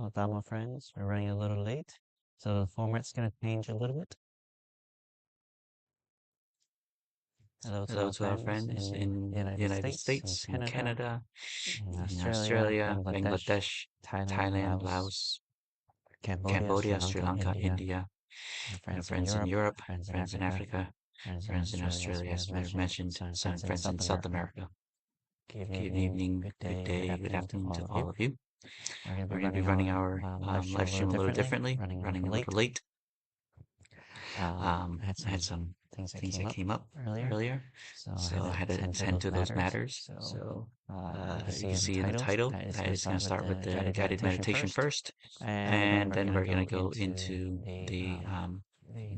Well, Dhamma friends, we're running a little late, so the format's going to change a little bit. Hello to our friends in the United States, in Canada, in in Australia, Australia, Bangladesh, Thailand, Laos, Cambodia, Cambodia, Sri Sri Lanka, Lanka, India, India, our our friends in Europe, friends in Africa, friends in friends in Australia, Australia, as as we we have have mentioned, mentioned, some some friends in friends in South South America. America. Good Good evening, evening, good day, good afternoon to all of you. We're going to We're be going to be running running our our live stream a little differently, running a little late. I had I had some things things that came up earlier, so I had to attend to those matters. So you can see in the title that it's going to start with the guided meditation first, and then we're going to go into the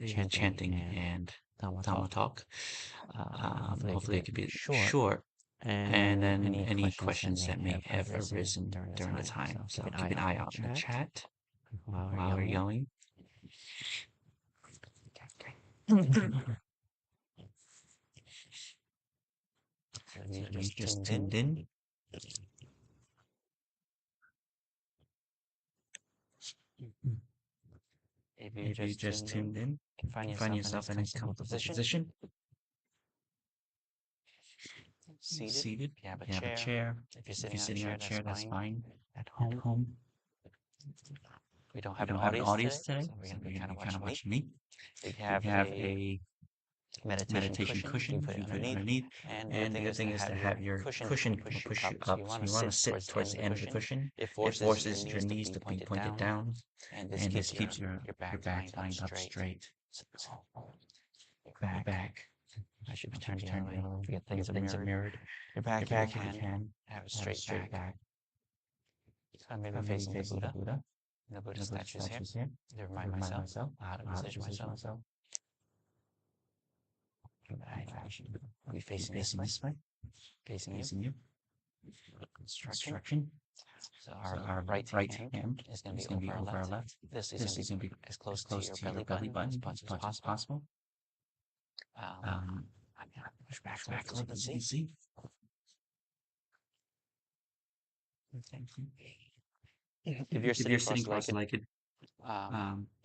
chanting and Dhamma talk. Hopefully it could be short, and then any questions that may have arisen during the time. So keep an eye out in the chat while we're going. So you just tuned in. If you just tuned in, you can find yourself in a comfortable position. Seated. If you have a chair. If you're sitting on a chair, that's fine. At home. We don't have an audience today, so we're going to be kind of watching me. If you have a meditation cushion, you can put it underneath. And the good thing is to have your cushion push you up. So you want to sit towards the end of the cushion. It forces your knees to be pointed down, and this keeps your back lying up straight. Back. I should be turned the other way. Get things are mirrored. Your back, if you can have a straight back. So I'm maybe facing the Buddha. The Buddha statues here. To remind myself how to position myself. I should be facing this way. Facing you. Instruction. So our right hand is going to be over our left. This is going to be as close to your belly button as much as possible. I'm going to push back a little bit so you can see. Thank you. If you're sitting cross-legged,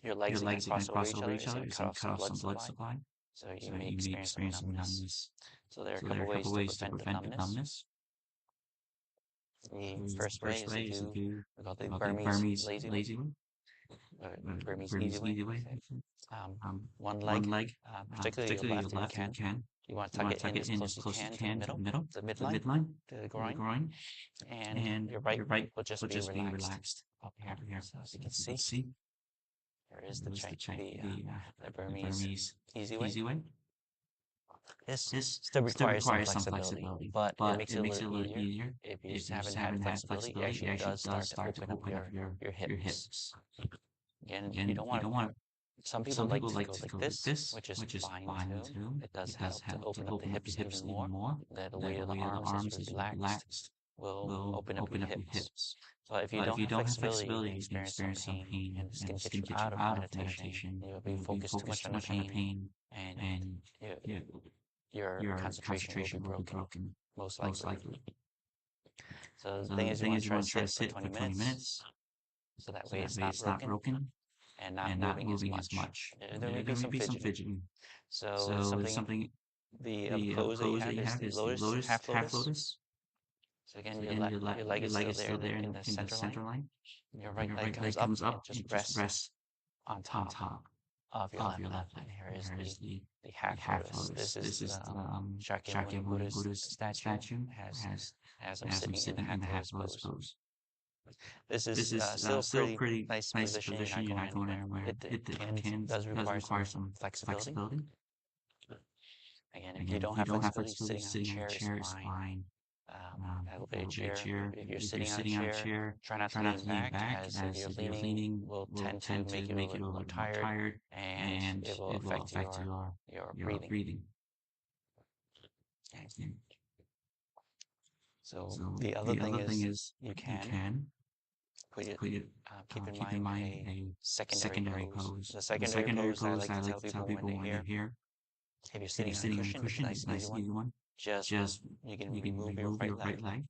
your legs are going to cross over each other. It's going to cut off some blood supply. So you may experience some numbness. So there are a couple ways to prevent the numbness. The first way is to do the Burmese lazy way. Burmese easy way. One leg, particularly your left, if you can. You want to tuck it in as close as you can to the middle, the midline, the groin. And your right will just be relaxed up here. So as you can see, there is the Burmese easy way. This still requires some flexibility, but it makes it a little easier. If you just haven't had flexibility, it actually does start to open up your hips. Again, you don't want some people like to go like this, which is fine too. It does help to open up the hips even more. The weight of the arms is relaxed will open up your hips. So if you don't have flexibility, you can experience some pain, and this can get you out of meditation. You'll be focused too much on the pain, and your concentration will be broken, most likely. So the thing is, you want to try to sit for 20 minutes, so that way it's not broken and not moving as much. There may be some fidgeting. So something, the pose that you have is the lotus, half lotus. So again, your leg is still there in the center line. Your right leg comes up and just rests on top of your left leg. Here is the half lotus. This is Shakyamuni Buddha's statue. Has him sitting in the half lotus pose. This is still pretty nice position. You're not going anywhere. It does require some flexibility. Again, if you don't have flexibility, sitting on a chair is fine. Elevated chair. If you're sitting on a chair, try not to lean back, as if you're leaning will tend to make you a little more tired, and it will affect your breathing. So the other thing is you can keep in mind a secondary pose. The secondary pose I like to tell people when they're here. If you're sitting on a cushion, it's a nice easy one. Just you can remove your right leg.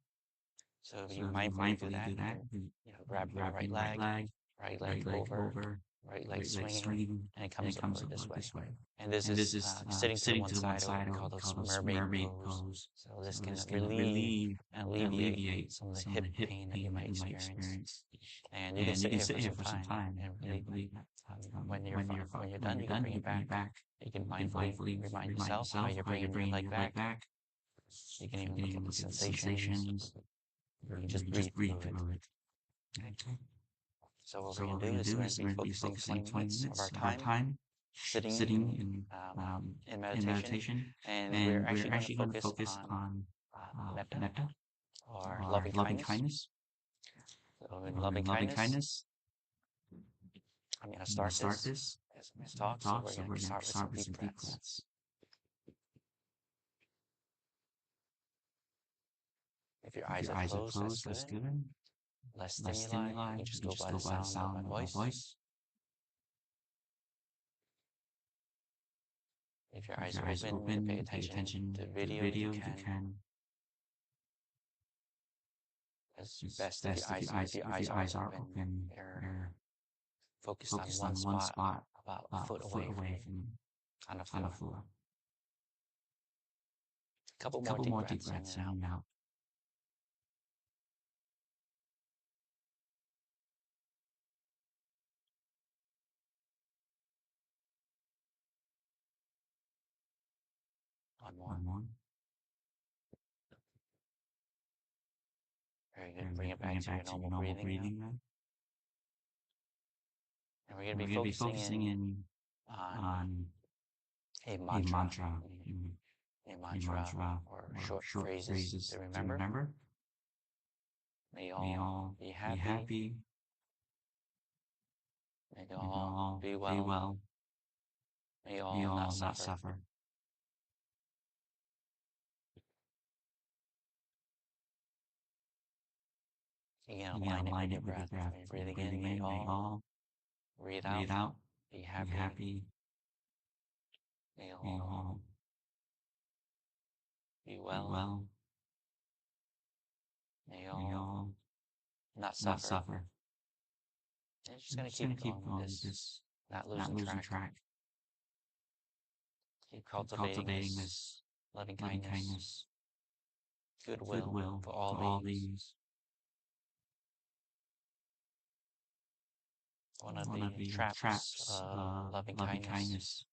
So if you mindfully do that, you grab your right leg over, right leg swinging, and it comes over this way. And this is sitting to the one side, or what we call those mermaid pose. So this can relieve and alleviate some of the hip pain that you might experience. And you can sit here for some time and really, when you're done, you can bring it back. You can mindfully remind yourself how you're bringing your leg back. You can even look at the sensations. You can just breathe through it. Okay. So what we're going to do is we're going to be focusing 20 minutes of our time sitting in meditation, and we're actually going to focus on Metta, or loving kindness. So in loving kindness, I'm going to start this as I'm going to talk. So we're going to start with some deep breaths. If your eyes are closed, that's good. Less stimuli, you can just go by the sound of my voice. If your eyes are open, you pay attention to the video, you can. As best if your eyes are open, you're focused on one spot about a foot away from on the floor. A couple more deep breaths in and out. One more. Very good. Bring it back to your normal breathing now. And we're going to be focusing in on a mantra or short phrases to remember. May all be happy. May all be well. May all not suffer. Again, align it with your breath. Breathing in, may all. Breathe out. Be happy. May all be well. May all not suffer. And just going to keep going with this, not losing track. Keep cultivating this loving kindness, goodwill for all beings. One of the traps of loving kindness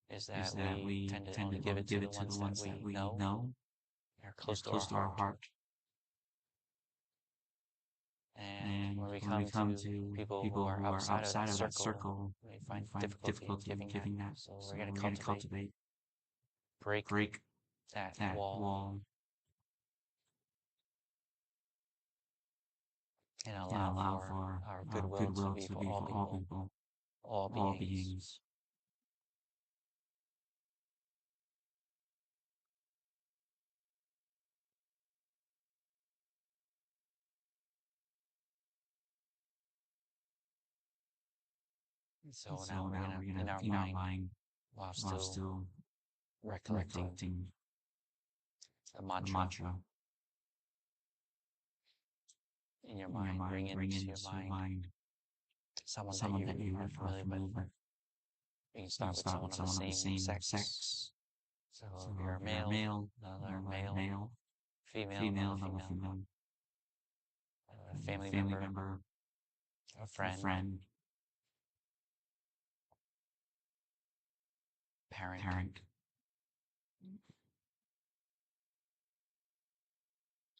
is that we tend to only give it to the ones that we know are close to our heart. And when we come to people who are outside of that circle, we find difficulty in giving that. So we're going to cultivate, break that wall, and allow for our goodwill to be for all people, all beings. So now we're going to, in our mind, while still recollecting the mantra. In your mind, bring into your mind someone that you are familiar with. You can start with someone of the same sex. So if you're a male, another male, female, another female, a family member, a friend, parent.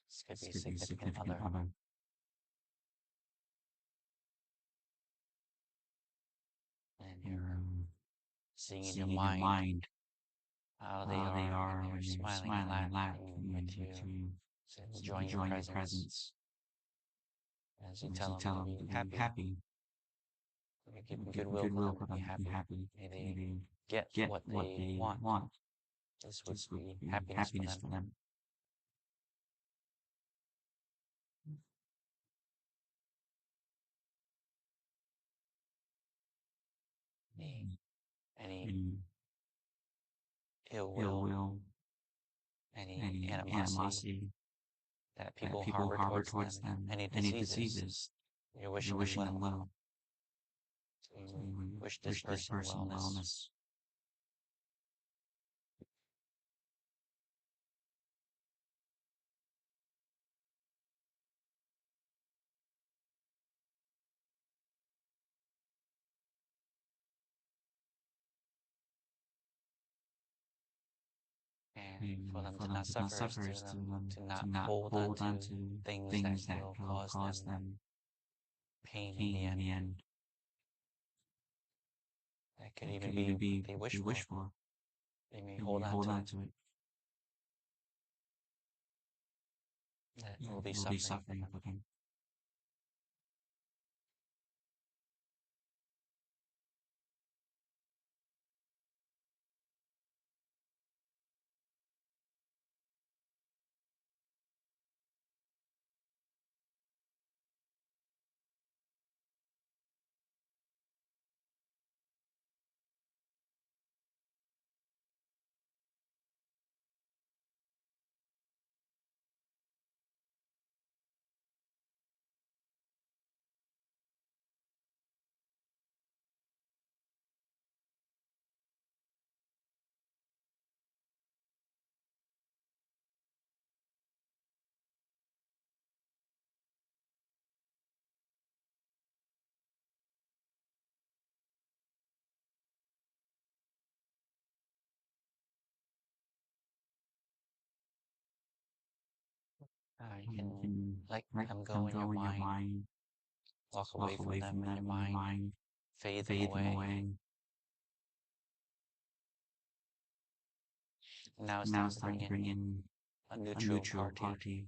This could be a significant other. And you're seeing in your mind how they are, and you're smiling and laughing with you, enjoying your presence. As you tell them to be happy, you give them goodwill for them to be happy. May they get what they want. This would be happiness for them. Any ill will, any animosity, that people harbor towards them any diseases. You're wishing them well. So you wish this person wellness. And for them to not suffer is to not hold on to things that will cause them pain in the end. That could even be what they wish for. They may hold on to it. That will be suffering for them. You can let them go in your mind, walk away from them in your mind, fade them away. Now it's time to bring in a neutral party.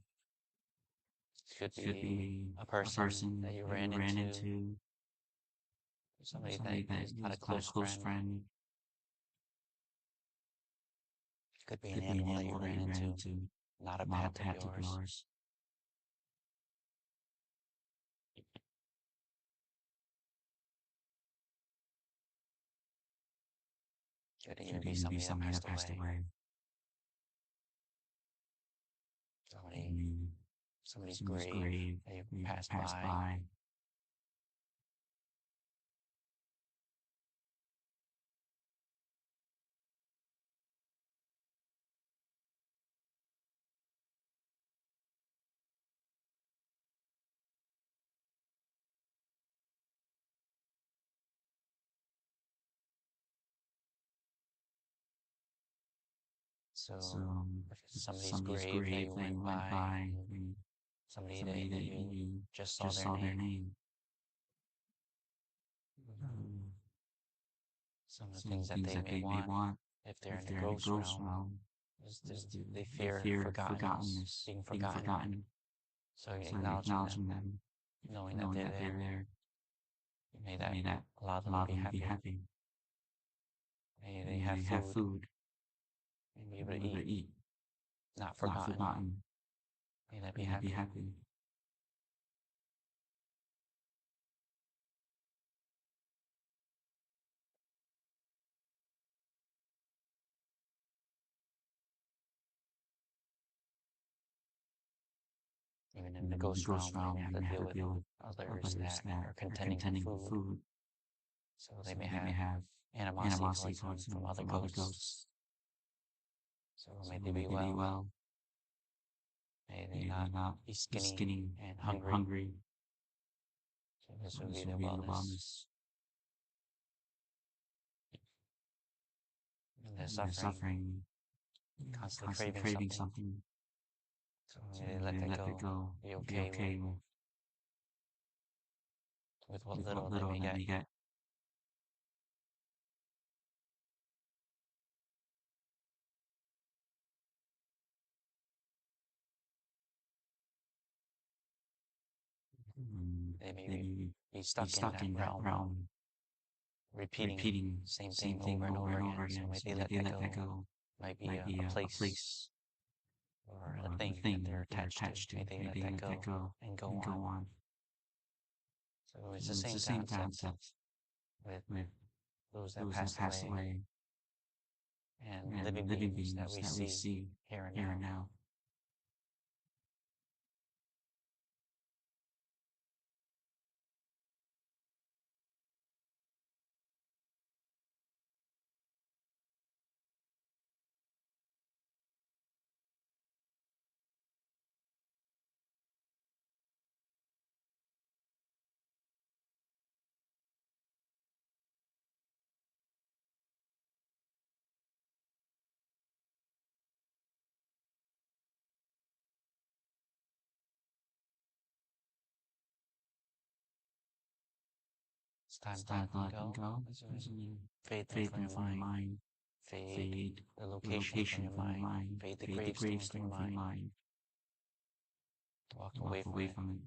It could be a person that you ran into, somebody that is not a close friend. It could be an animal that you ran into, not a pet of yours. Could even be somebody that passed away. Somebody's grave that you passed by. So if it's somebody's grave that you went by, somebody that you just saw their name. Some of the things that they may want, if they're in the ghost realm, is they fear forgottenness, being forgotten. So acknowledging them, knowing that they're there, may that allow them to be happy. May they have food, may be able to eat, not forgotten. May that be happy. Even in the ghost realm, they may have to deal with others that are contending for food. So they may have animosity towards them from other ghosts. So may they be well. May they not be skinny and hungry. So this would be their wellness. And they're suffering, constantly craving something. So may they let that go. Be okay with what little they may get. They may be stuck in that realm, repeating same thing over and over again. So maybe let that go. Might be a place or a thing that they're attached to. Maybe let that go and go on. So it's the same concept with those that passed away and living beings that we see here and now. It's time to let them go. Fade them from your mind. Fade the location from your mind. Fade the gravestone from your mind. Walk away from it.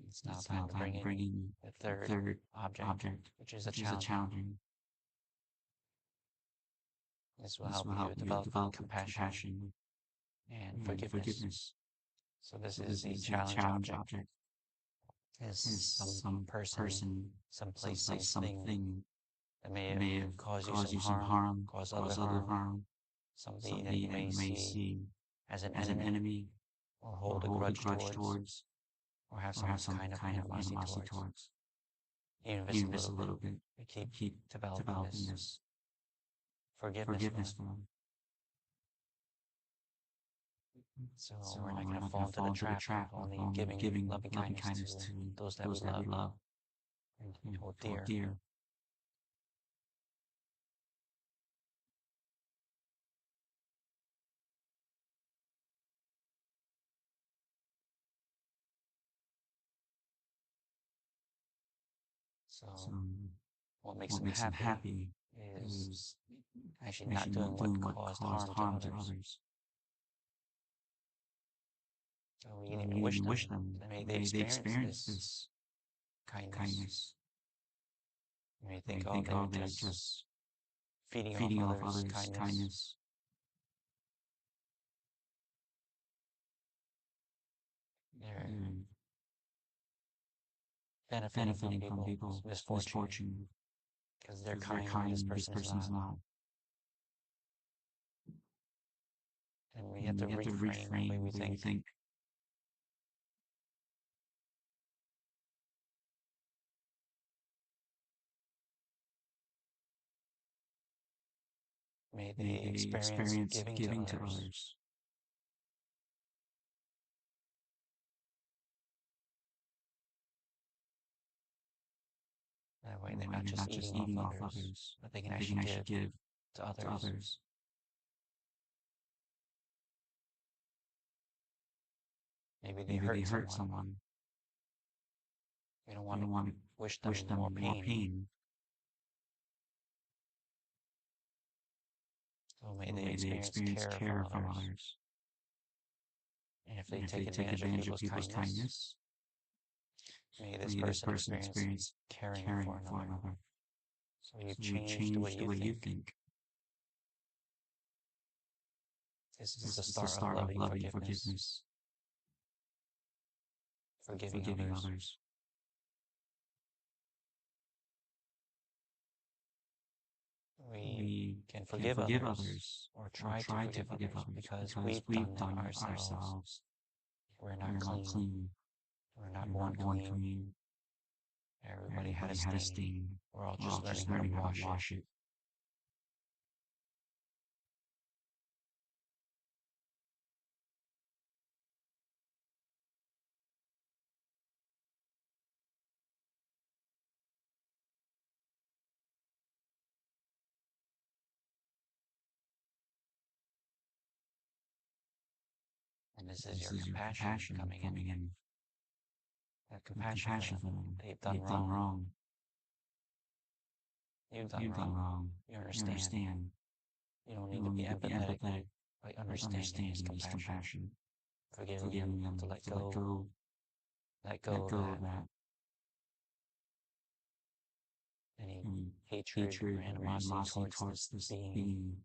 It's now time to bring in the third object, which is a challenging. This will help you develop compassion and forgiveness. So this is the challenge object. Is some person, some place, something that may have caused you some harm, caused other harm, something that you may see as an enemy, or hold a grudge towards, or have some kind of animosity towards. Even if it's a little bit, we keep developing this forgiveness for them. So we're not going to fall into the trap of only giving loving kindness to those that we love and hold dear. So what makes them happy is actually not doing what caused harm to others. So we can even wish them that may they experience this kindness. You may think, oh, they're just feeding off others' kindness. They're benefiting from people's misfortune because they're kind and this person is not. And we have to reframe the way we think. May they experience giving to others. That way they're not just eating off others, but they can actually give to others. Maybe they hurt someone. We don't want to wish them more pain. So may they experience care from others. And if they take advantage of people's kindness, may this person experience caring for another. So you change the way you think. This is the start of loving forgiveness. Forgiving others. We can forgive others or try to forgive others because we've done it ourselves. We're not clean. We're not born clean. Everybody had a stain. We're all just learning how to wash it. And this is your compassion coming in. That compassion for them. They've done wrong. You've done wrong. You understand. You don't need to be empathetic, but understanding is compassion. Forgiving them to let go of that. Any hatred or animosity towards this being.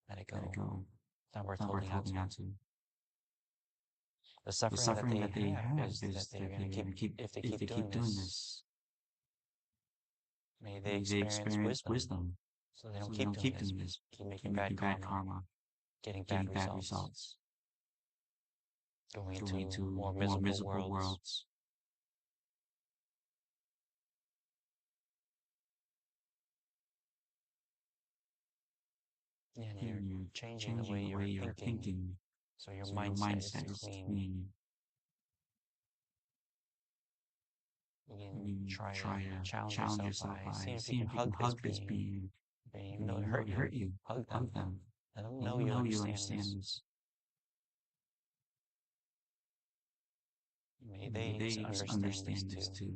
Let it go. It's not worth holding on to. The suffering that they have is that they're going to keep, if they keep doing this, may they experience wisdom. So they don't keep doing this, keep making bad karma, getting bad results, going into more miserable worlds. Yeah, and you're changing the way you're thinking. So your mindset is clean. You can try to challenge yourself by seeing if you can hug this being. Even though it hurt you, hug them. Let them know you understand this. May they understand this too.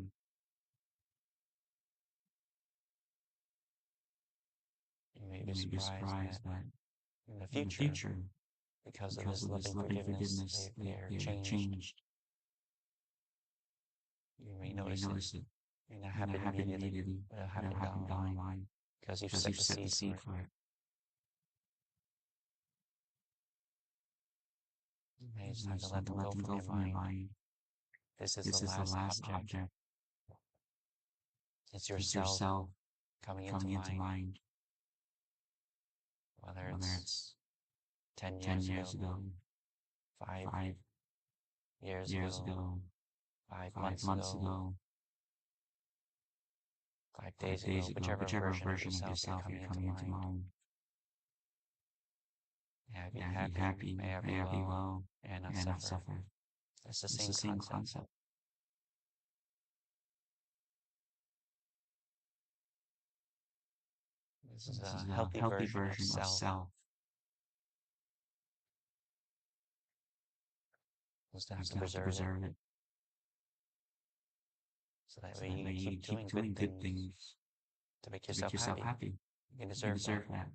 You may be surprised that in the future, because of this loving forgiveness, they appear changed. You may notice it. It may not happen immediately, but it'll happen down the line because you've set the seed for it. Maybe it's time to let them go from your mind. This is the last object. It's yourself coming into mind. Whether it's 10 years ago, 5 years ago, 5 months ago, 5 days ago, whichever version of yourself you're coming into mind. Be happy, may I be well, and not suffer. It's the same concept. This is a healthy version of self. Is to have to preserve it. So that way you keep doing good things to make yourself happy. You can deserve that.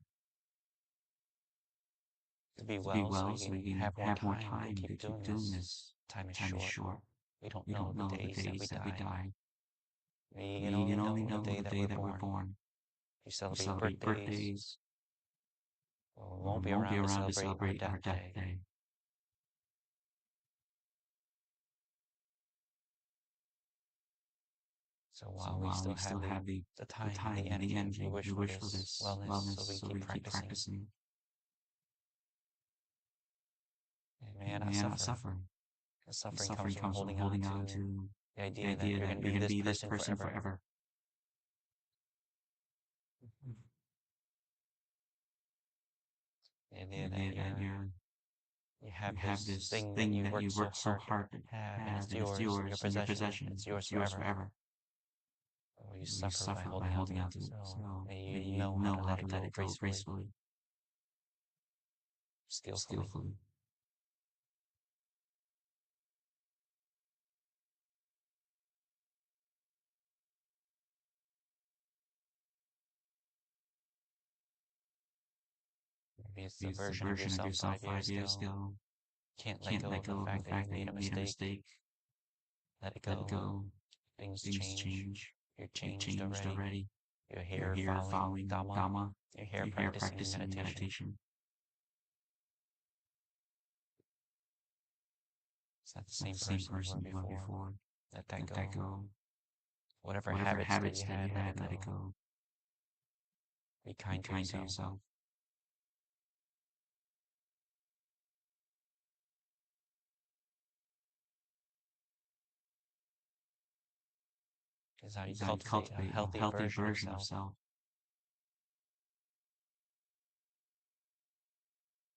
To be well so you can have more time to keep doing this. Time is short. We don't know the days that we die. We can only know the day that we're born. You celebrate birthdays. Well, we won't be around to celebrate our death day. So while we still have the time and the energy, we wish for this wellness, so we keep practicing. And may I not suffer. The suffering comes from holding on to the idea that you're going to be this person forever. The idea that you have this thing that you work so hard to have, and it's yours, your possession, it's yours forever. Or you suffer by holding on to it. So may you know how to let it go gracefully, skillfully. Maybe it's the version of yourself 5 years ago. Can't let go of the fact that you made a mistake. Let it go. Things change. You're changed already. You're here following Dhamma. You're here practicing meditation. It's not the same person you were before. Let that go. Whatever habits that you had, let it go. Be kind to yourself. Is how you cultivate a healthy version of self.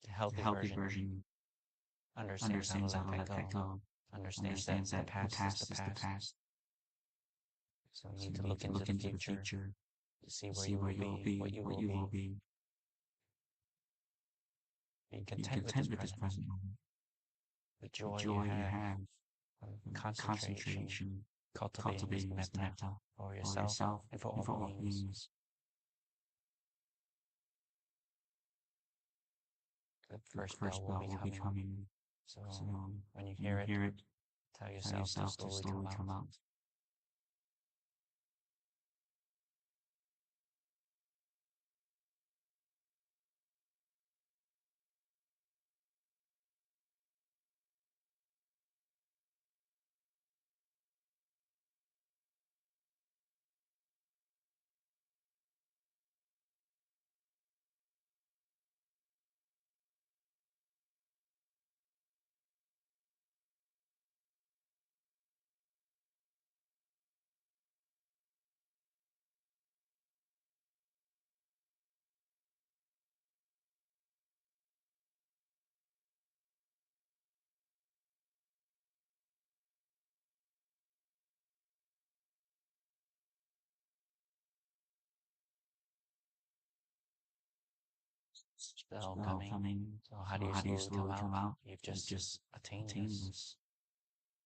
A healthy version understands how to let that go. Understands that the past is the past. So you need to look into the future to see where you will be, what you will be. Be content with this present moment. The joy you have, concentration, cultivating this metta for yourself and for all beings. The first bell will be coming. So when you hear it, tell yourself to slowly come out. Spell coming. So how do you slowly come out? You've just attained this.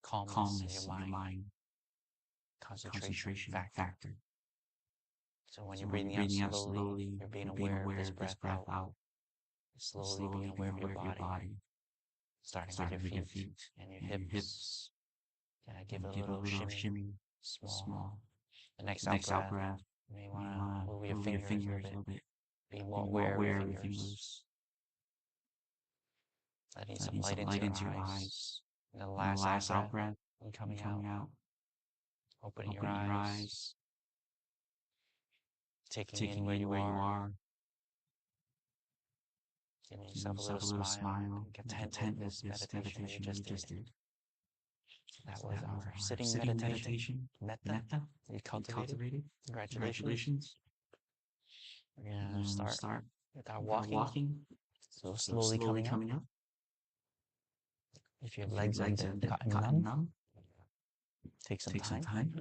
calmness in your mind, concentration factor. So when you're breathing out slowly, you're being aware of this breath out, slowly being aware of your body, starting with your feet and your hips. Give it a little shimmy, small. The next out breath, you may want to move your fingers a little bit, be more aware of your fingers, letting some light into your eyes. And the last out breath, and coming out, opening your eyes, taking in where you are, giving yourself a little smile, and content with this meditation that you just did. That was our sitting meditation, Metta, that you cultivated. Congratulations. We're going to start with our walking. So slowly coming up. If your legs have gotten numb, take some time.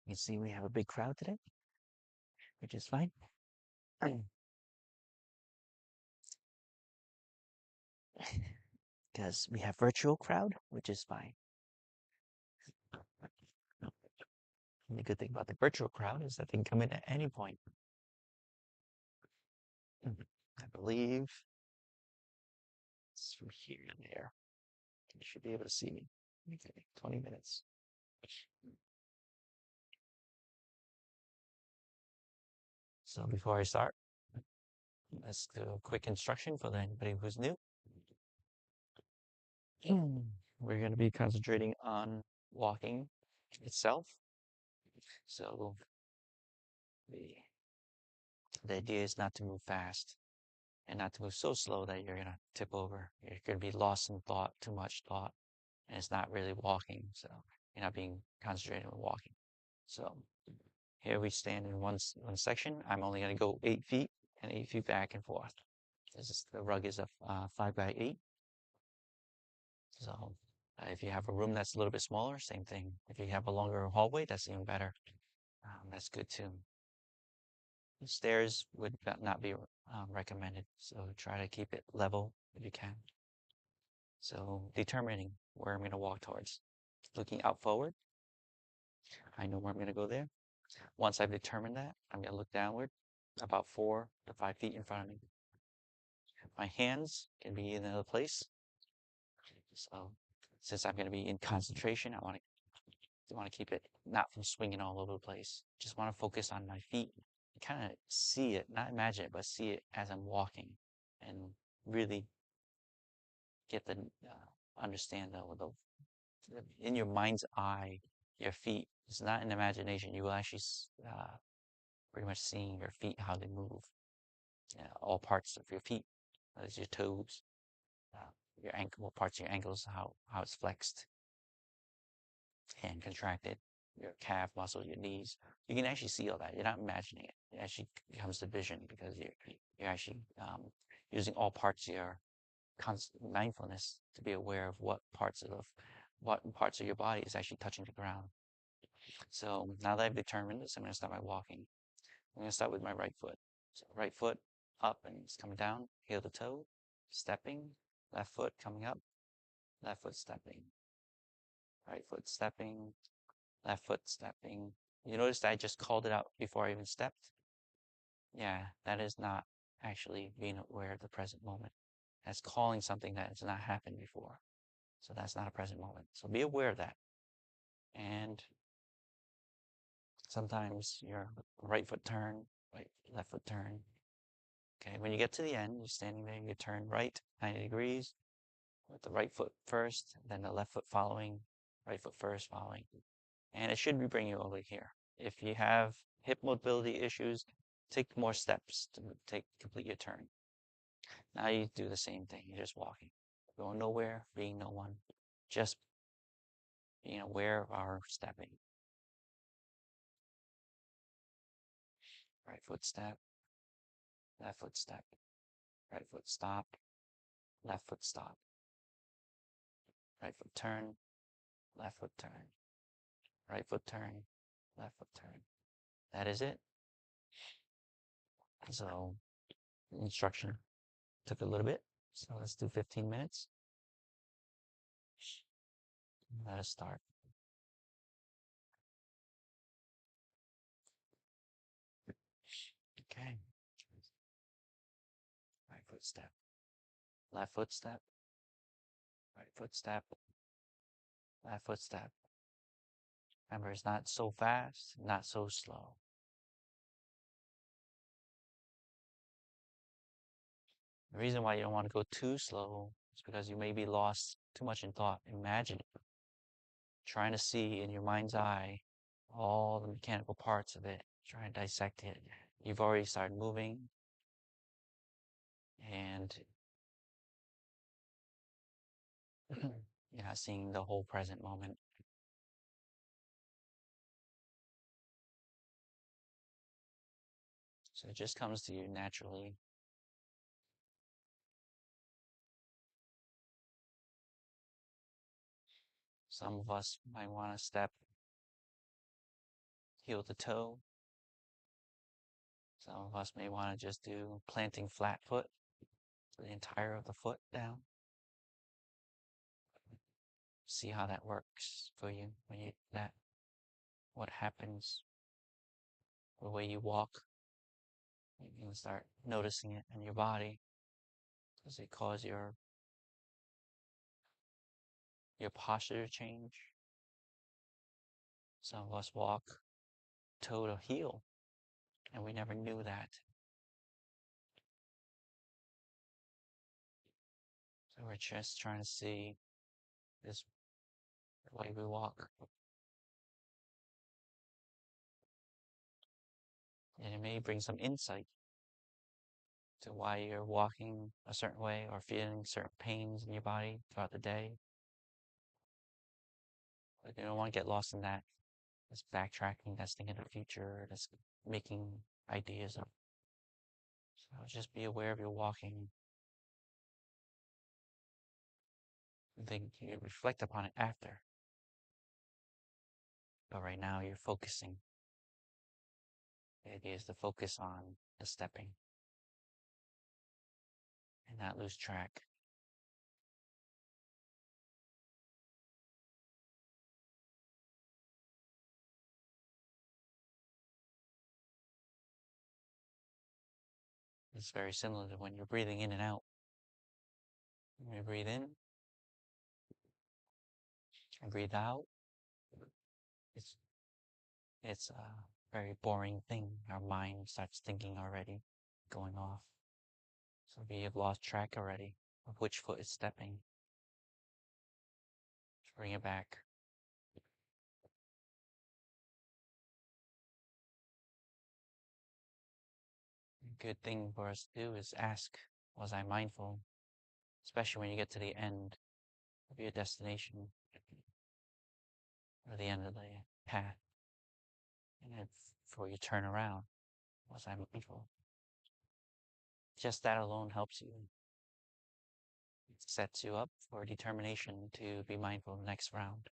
You see we have a big crowd today, which is fine. Because we have virtual crowd, which is fine. And the good thing about the virtual crowd is that they can come in at any point. I believe it's from here to there. You should be able to see me. Okay, 20 minutes. So before I start, let's do a quick instruction for anybody who's new. We're going to be concentrating on walking itself. So the idea is not to move fast and not to move so slow that you're going to tip over. You're going to be lost in thought, too much thought, and it's not really walking. So you're not being concentrated on walking. So here we stand in one section. I'm only going to go 8 feet and 8 feet back and forth. The rug is a 5 by 8. So if you have a room that's a little bit smaller, same thing. If you have a longer hallway, that's even better. That's good too. The stairs would not be recommended, so try to keep it level if you can. So determining where I'm going to walk towards. Looking out forward, I know where I'm going to go there. Once I've determined that, I'm going to look downward about 4 to 5 feet in front of me. My hands can be in another place. So since I'm going to be in concentration, I want to keep it not from swinging all over the place. Just want to focus on my feet and kind of see it, not imagine it, but see it as I'm walking and really get the understand the in your mind's eye, your feet. It's not an imagination. You will actually pretty much seeing your feet, how they move. All parts of your feet, as your toes, your ankle, parts of your ankles, how it's flexed and contracted, your calf muscle, your knees. You can actually see all that. You're not imagining it. It actually comes to vision because you're actually using all parts of your mindfulness to be aware of what parts of your body is actually touching the ground. So now that I've determined this, I'm going to start by walking. I'm going to start with my right foot. So right foot up and it's coming down, heel to toe, stepping, left foot coming up, left foot stepping, right foot stepping, left foot stepping. You notice that I just called it out before I even stepped? Yeah, that is not actually being aware of the present moment. That's calling something that has not happened before. So that's not a present moment. So be aware of that. And sometimes your right foot turn, left foot turn. Okay, when you get to the end, you're standing there, you turn right 90 degrees with the right foot first, then the left foot following, right foot first following. And it should be bringing you over here. If you have hip mobility issues, take more steps to complete your turn. Now you do the same thing. You're just walking, going nowhere, being no one, just being aware of our stepping. Right foot step, left foot step, right foot stop, left foot stop. Right foot turn, left foot turn, right foot turn, left foot turn. That is it. So instruction took a little bit. So let's do 15 minutes. Let us start. Okay. Right foot step, left foot step, right foot step, left foot step. Remember, it's not so fast, not so slow. The reason why you don't want to go too slow is because you may be lost too much in thought, imagining, trying to see in your mind's eye all the mechanical parts of it, trying to dissect it. You've already started moving, and you're not seeing the whole present moment. So it just comes to you naturally. Some of us might want to step heel to toe. Some of us may want to just do planting flat foot, the entire of the foot down. See how that works for you when you do that. What happens, the way you walk. You can start noticing it in your body. Does it cause your posture to change? Some of us walk toe to heel, and we never knew that. So we're just trying to see this way we walk. And it may bring some insight to why you're walking a certain way or feeling certain pains in your body throughout the day. But you don't want to get lost in that. That's backtracking, that's thinking of the future, that's making ideas up. So just be aware of your walking. Then you reflect upon it after. But right now you're focusing. The idea is to focus on the stepping and not lose track. It's very similar to when you're breathing in and out. When you breathe in and breathe out, it's a very boring thing. Our mind starts thinking already, going off. So we have lost track already of which foot is stepping. Just bring it back. A good thing for us to do is ask, was I mindful? Especially when you get to the end of your destination or the end of the path. And before you turn around, was I mindful? Just that alone helps you. It sets you up for determination to be mindful the next round.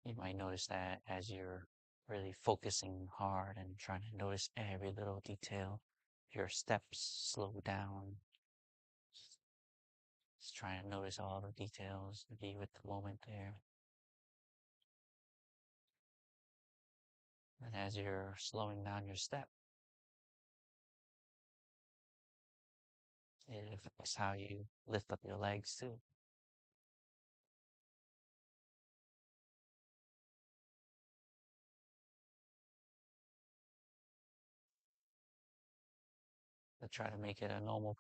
You might notice that as you're really focusing hard and trying to notice every little detail, your steps slow down. Just trying to notice all the details, to be with the moment there. And as you're slowing down your step, it affects how you lift up your legs too. To try to make it a normal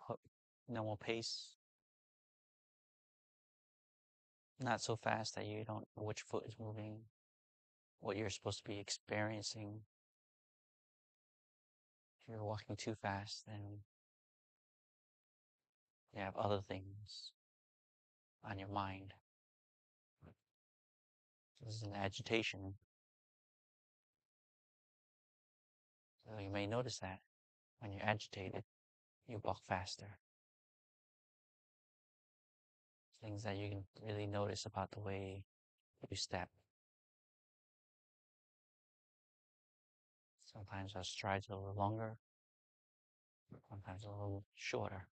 pace. Not so fast that you don't know which foot is moving, what you're supposed to be experiencing. If you're walking too fast, then You have other things on your mind. This is an agitation. So you may notice that when you're agitated, you walk faster. Things that you can really notice about the way you step. Sometimes our strides are a little longer, sometimes a little shorter.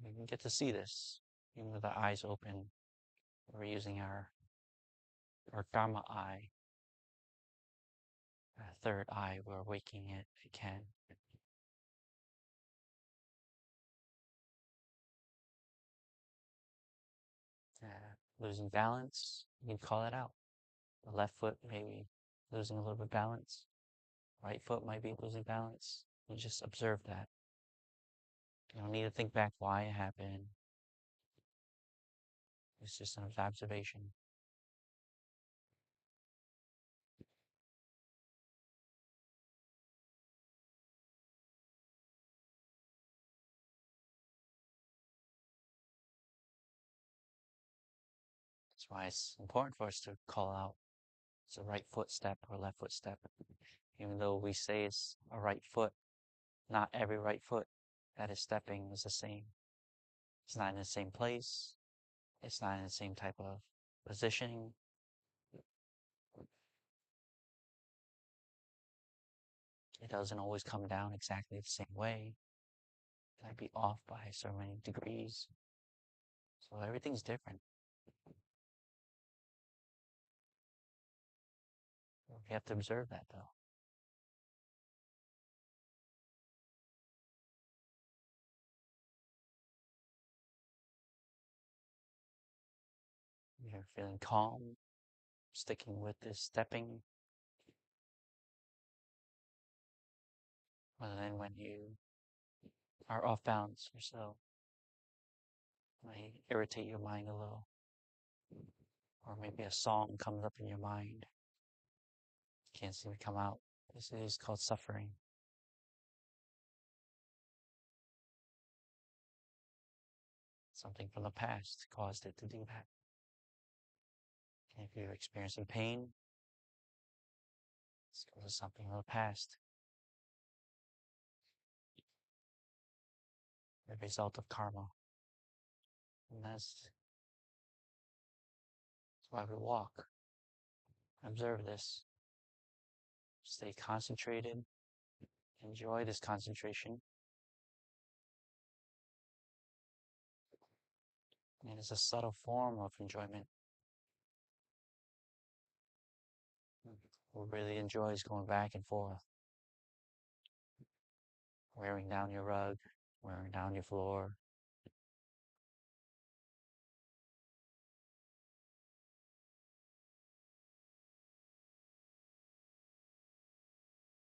We can get to see this, even with our eyes open. We're using our Dharma eye, our third eye. We're waking it if you can. Losing balance, you can call it out. The left foot maybe losing a little bit of balance. Right foot might be losing balance. You just observe that. You don't need to think back why it happened. It's just an observation. That's why it's important for us to call out it's a right foot step or left foot step. Even though we say it's a right foot, not every right foot that is stepping is the same. It's not in the same place. It's not in the same type of positioning. It doesn't always come down exactly the same way. It might be off by so many degrees. So everything's different. We have to observe that though. You're feeling calm, sticking with this stepping. Rather than when you are off balance or so, might irritate your mind a little. Or maybe a song comes up in your mind. Can't seem to come out. This is called suffering. Something from the past caused it to do that. And if you're experiencing pain, it's because of something from the past. The result of karma. And that's why we walk. Observe this. Stay concentrated. Enjoy this concentration. And it's a subtle form of enjoyment. What really enjoys going back and forth. Wearing down your rug, wearing down your floor.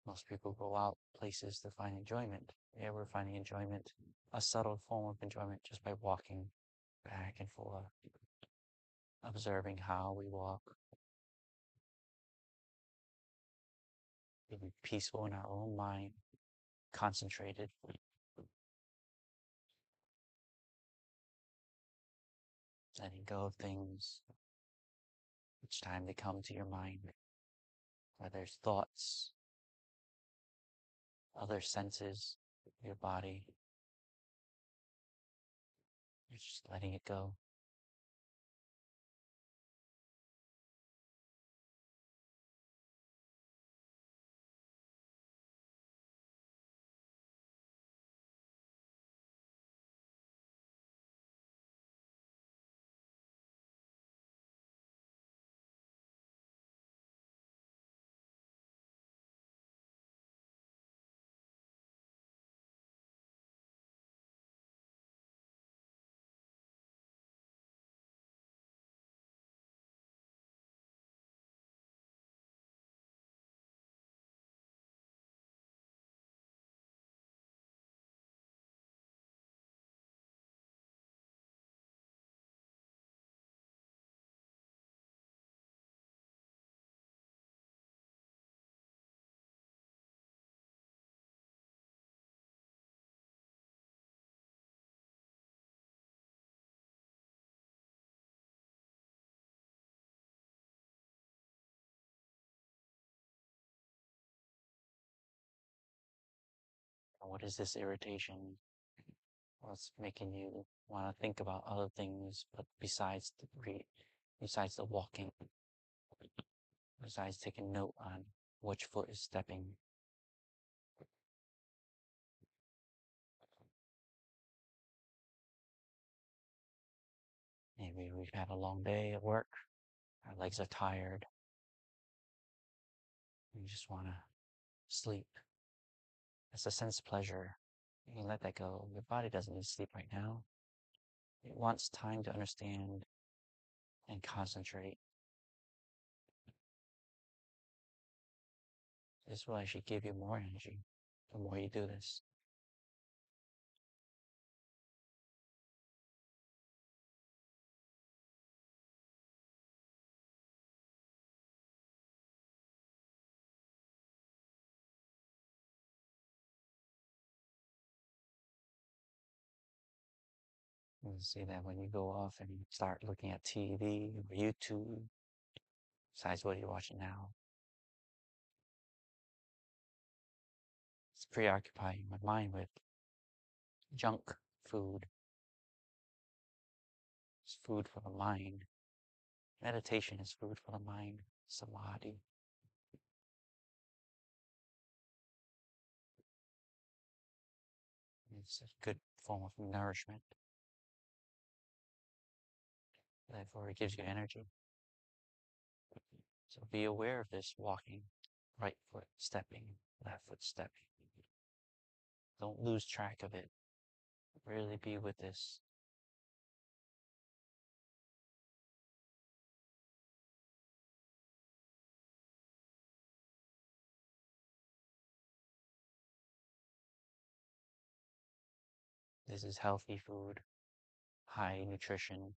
Most people go out places to find enjoyment. Yeah, we're finding enjoyment, a subtle form of enjoyment, just by walking back and forth, observing how we walk, being peaceful in our own mind, concentrated. Letting go of things each time they come to your mind, whether it's thoughts, other senses of your body. You're just letting it go. what is this irritation? What's making you want to think about other things, but besides the walking, besides taking note on which foot is stepping. Maybe we've had a long day at work, our legs are tired, we just want to sleep. That's a sense of pleasure. You can let that go. Your body doesn't need sleep right now. It wants time to understand and concentrate. This will actually give you more energy the more you do this. You see that when you go off and start looking at TV or YouTube, besides what you're watching now, it's preoccupying my mind with junk food. It's food for the mind. Meditation is food for the mind. Samadhi. It's a good form of nourishment. Therefore, it gives you energy. So be aware of this walking, right foot stepping, left foot stepping. Don't lose track of it. Really be with this. This is healthy food, high nutrition.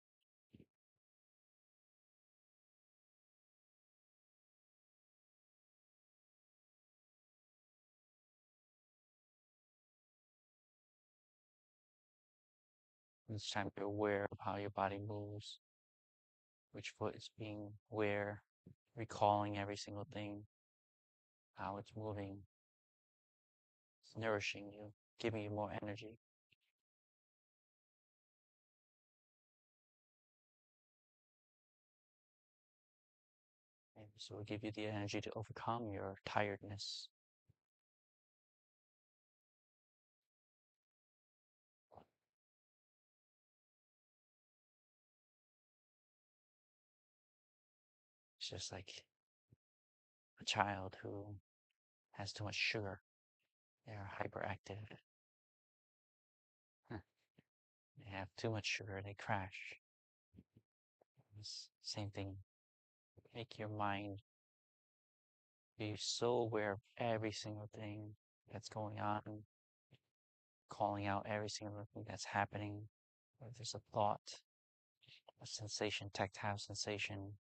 Each time you're aware of how your body moves, which foot is being where, recalling every single thing, how it's moving, it's nourishing you, giving you more energy. And so it'll give you the energy to overcome your tiredness. It's just like a child who has too much sugar. They're hyperactive. They have too much sugar, they crash. Same thing. Make your mind be so aware of every single thing that's going on, calling out every single thing that's happening. Whether there's a thought, a sensation, tactile sensation,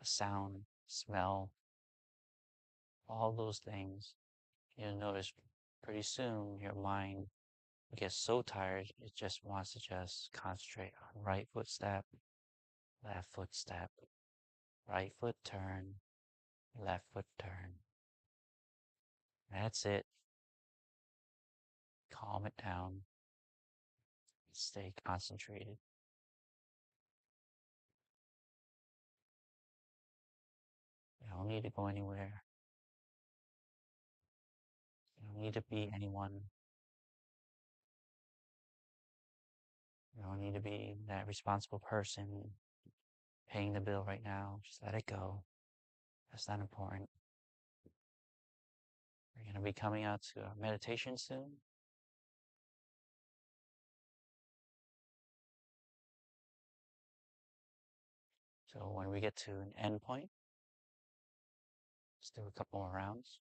a sound, smell, all those things, you'll notice pretty soon your mind gets so tired it just wants to just concentrate on right foot step, left foot step, right foot turn, left foot turn. That's it. Calm it down. Stay concentrated. You don't need to go anywhere. You don't need to be anyone. You don't need to be that responsible person paying the bill right now. Just let it go. That's not important. We're going to be coming out to a meditation soon. So when we get to an end point, let's do a couple more rounds.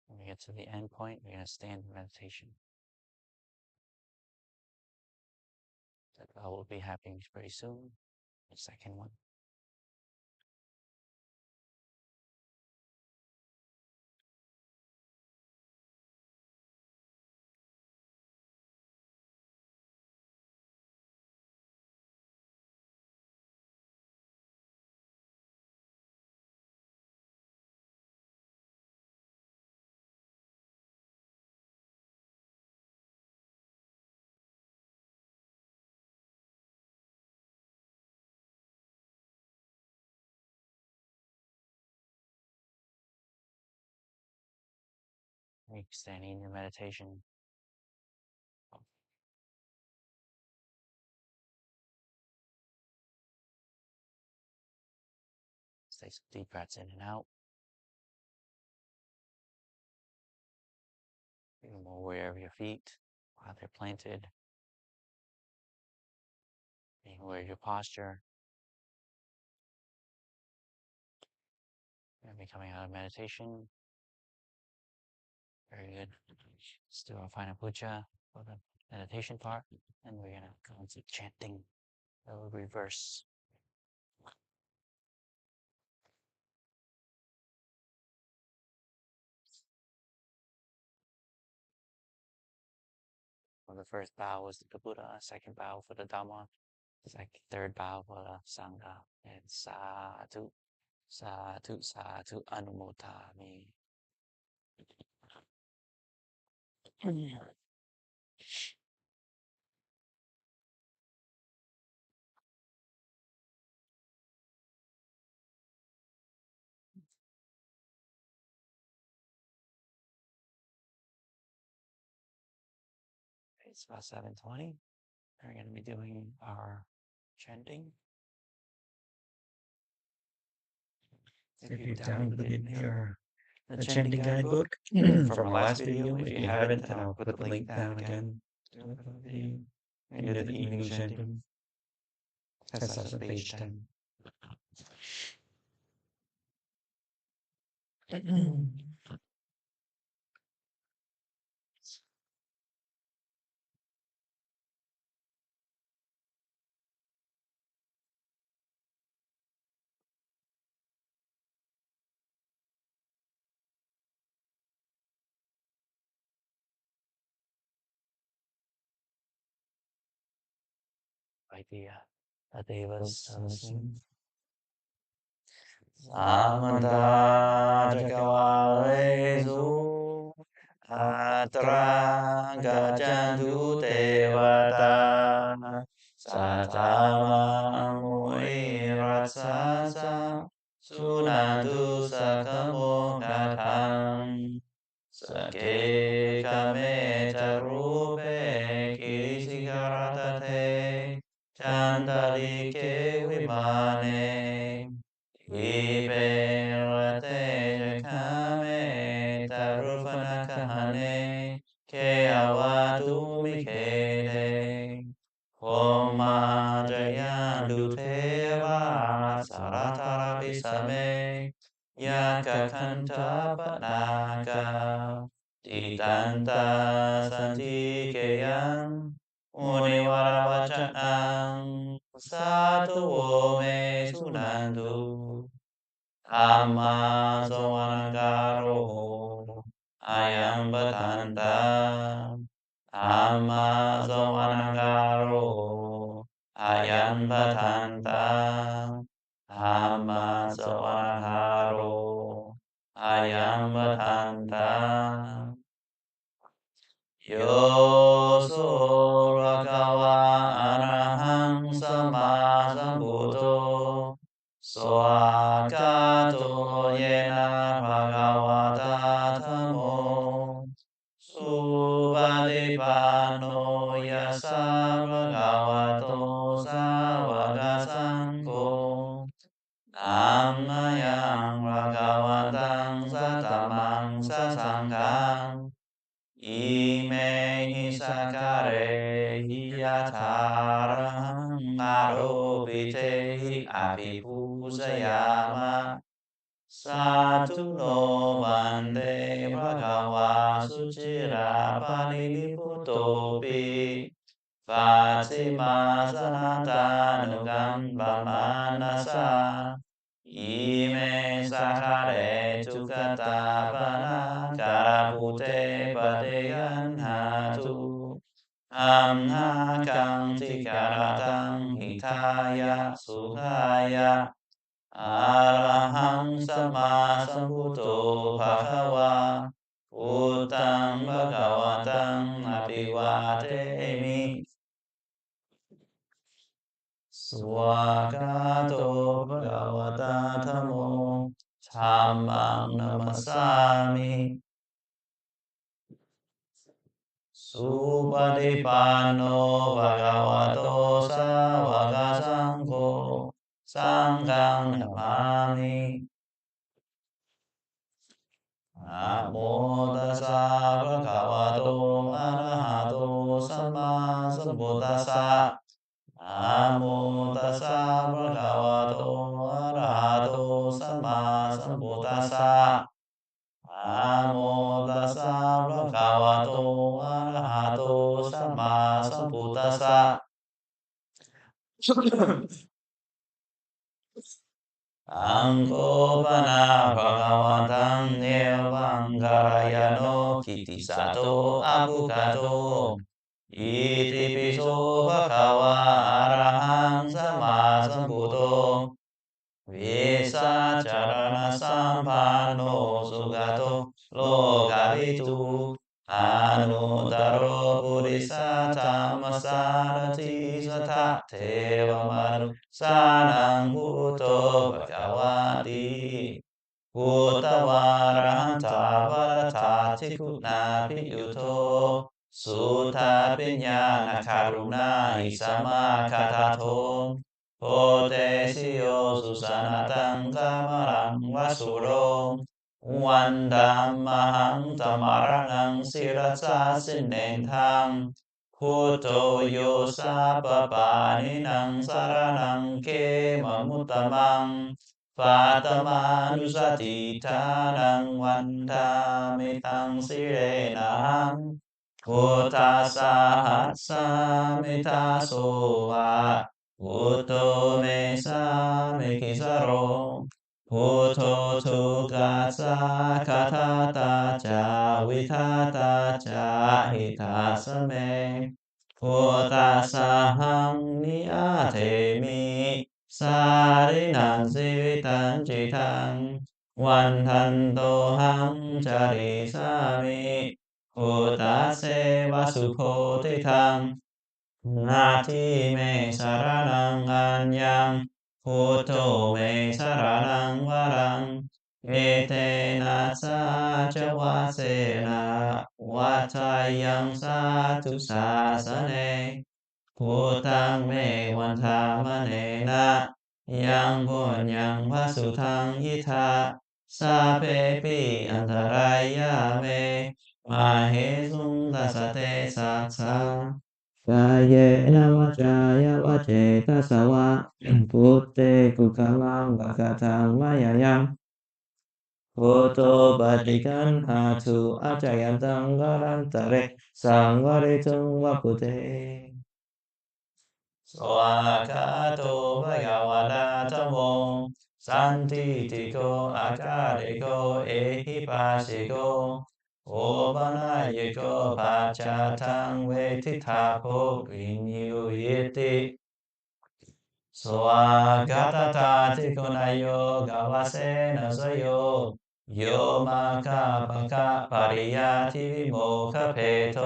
When we get to the end point, we're going to stand in meditation. That bell will be happening pretty soon. The second one. Extending your meditation. Let's take some deep breaths in and out. Being more aware of your feet while they're planted. Being aware of your posture. We're going to be coming out of meditation. Very good. Let's do our final puja for the meditation part. And we're going to go into chanting. We'll reverse. For the first bow was the Buddha, second bow for the Dhamma, third bow for the Sangha, and sadhu, sadhu, sadhu, anumodami. It's about 7:20. We're going to be doing our chanting. If you've downloaded the chanting guidebook from our last video, if you haven't, then I'll put the link down again. And do the evening chanting. That's also page 10. Idea. Devas listening. Samanta Jagavalesu Atra Gajantu Devata Satama Mui Ratsasa Sunantu Sakamo Gatham Sake Kame Tarupe Kirisikarate Chandalike Vimane Iperate Kame Tarufana Kahane Ke Awadu Mikede Homa Jayandu Teva Saratara Visame Yakakanta Patnaka Titanta Santikeyan Uniwara Vachanang Satu Ome Sunandu Amma Somanangaro Ayam Batanta Amma Somanangaro Ayam Batanta Amma Somanangaro Ayam Batanta Yoso Rakawa Arahang Sama Sambuddho Soakato Yena Bhagavata Thamo Subhadipano Yasa Bhagavato Savaga Sangho Nammayang Bhagavantang Satamang Sasanghang Ime sakare yatarahang aropite abhipusayama Satu no bande bhagava sucira paniliputopi Fatima sanatanugan bamanasa Ime sakare tukata pana karapute padeyan hatu Amha kang tikaratang hitaya suhaya Arahang sama sambuddho bhagava Uttam bhagavatam abhivademi Swagato bhagavata thamo Dhammang namasami สุปฏิปันโนภะคะวะโตสาวกสังโฆสังฆังนะมามินะโมตัสสะภะคะวะโตอะระหะโตสัมมาสัมพุทธัสสะนะโมตัสสะภะคะวะโตอะระหะโตสัมมาสัมพุทธัสสะนะโมตัสสะภะคะวะโตอะระหะโตสัมมาสัมพุทธัสสะอังโฆปนาภะคะวันตังเอวังกาลายโนกิติสัตโตอะภุคาโตอิติปิโสภะคะวะอะระหังสัมมาสัมพุทโธวิสัชจารณสัมปันโนสุขโตโลกาวิทูอนุตตรปุริสธรรมสารติสัทธะเทวมนุษย์สานังพุทโธภควาติพุทธวารันตาวรธาทิคุณาภิยุโธสุทธาปิญญาณคารุณาอิสมาคาทาโทโพเตสิโยสุสานตังกามรังวสุโรวันดัมมหังตมรนังศิรสาสินเนทังพุทโธโยสาปปานินังสารนังเขมมุตตมังฟาตมานุสติทานังวันทามิตังสิเรนังพุทธัสสะหัสสะมิทาโสวะพุทโธเมสามิคิสโรพุทโธทุกขัสสะคาทาตาจาวิทาตาจาหิตาสเมพุทธัสสะหังนิอาเทมิสารินังสิวิตังจิตังวันทันโตหังจาริสามิพุทธัสเสวสุโพธิทังนาทิเมสารนังอัญญังพุทโธเมสารนังวรังเอเตนะสาจวาเสนาวัฏายังสาธุสาสเนพุทธังเมวันธามเนนะยังบุญยังพระสุทังยิทาสาเปปิอันตรายาเมมาเหสุงตัสสะเตสัสสะกายเยนะวาจายะวะเจตสวะพุทเตกุขมังบะกะทังมายายังพุทโธปฏิคันหาทุอาจายันตังกรันตะเรสังวริตุงวะพุเตสวากขาโตภะคะวะตาธัมโมสันทิติโกอาคาริโกเอหิปัสสิโกโอปนัยโกปัจจตังเวทิตาโพวินยูยิติสวากขาตตาทิโกนายโยกาวาเสนะสโยโยมาคาปะคะปริยาทิวิโมคเพโท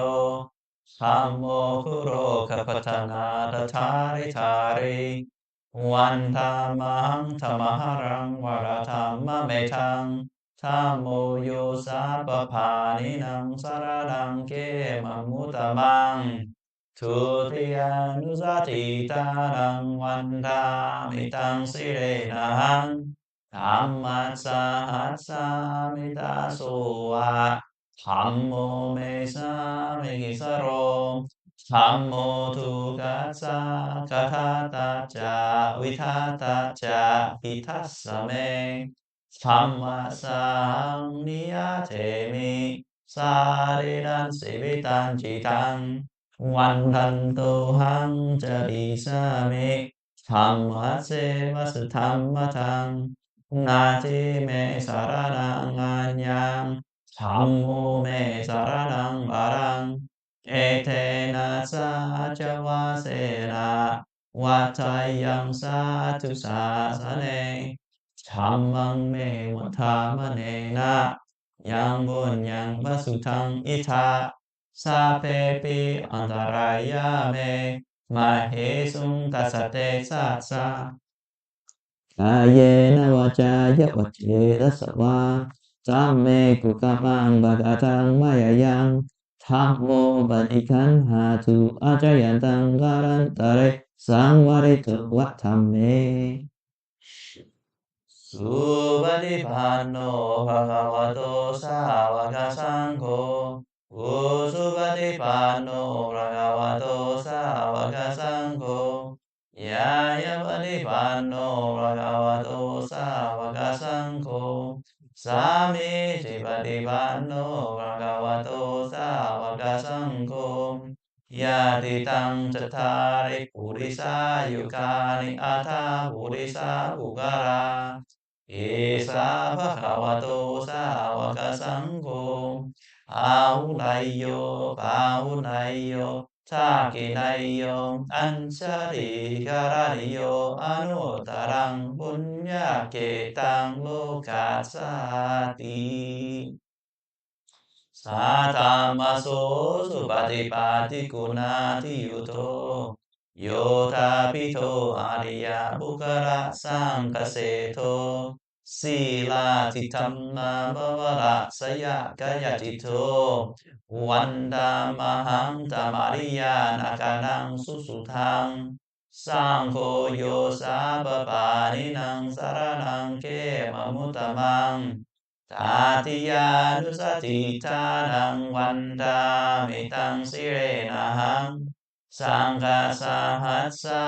ธัมโมคุโรคปัฏนาตถาริธาริวันธามังธรรมหรังวรธรรมเมทังธัมโมโยสาปภานินังสารนังเกมมุตตมังทุติยานุสติตานังวันธามิตังสิเรนังธัมมัสสะหัสสะมิตาโสวะธัมโมเมสามิกิสโรธัมโมทุกขัสสะคาทาตาจาวิทาตาจาหิทัสสะเมธัมมัสสะหังนิยาเทมิสารินันสิวิตังจิตังวันทันโตหังจริสามิธัมมัสเสวสุธัมมทังนาทิเมสารนังอัญญังธัมโมเมสารนังวรังเอเทนะสาจวาเสนาวัฏายังสาธุสาสเนธัมมังเมวัฏฐามเนนะยังบุญยังพระสุทังอิทาสาเปปิอันตรายาเมมาเหสุงตัสสะเตสัสสะกายเยนะวาจายะวะเจตสวาสัมเมกุกะมังบะกะทังมายายัง Thammo Vadikannhatu Ajayantam Garantare Sangvaretu Vatame Subhadipano Bhagavato Savaka Sangho Subhadipano Bhagavato Savaka Sangho Yaya Vadipano Bhagavato Savaka Sangho Sami Sivadipano Bhagavato Savaka Sangho Yaditang Cattari Purisa Yukani Ata Purisa Ugara Esa Bhagavato Savaka Sangho Aunayo Paunayo Takinayo Anchari Karaniyo Anutarang Punya Ketang Lokasati Satamaso Subadipati Kunati Yuto Yota Pito Arya Bukara Sankaseto Sila Titamna Bhavara Saya Gayatito Wanda Mahang Tamariya Nakanang Susutang Sangho Yosa Babaninang Saranang Ke Mamutamang Tatiyadusatitanang Vandamitam Sirenaham Sanghasahatsa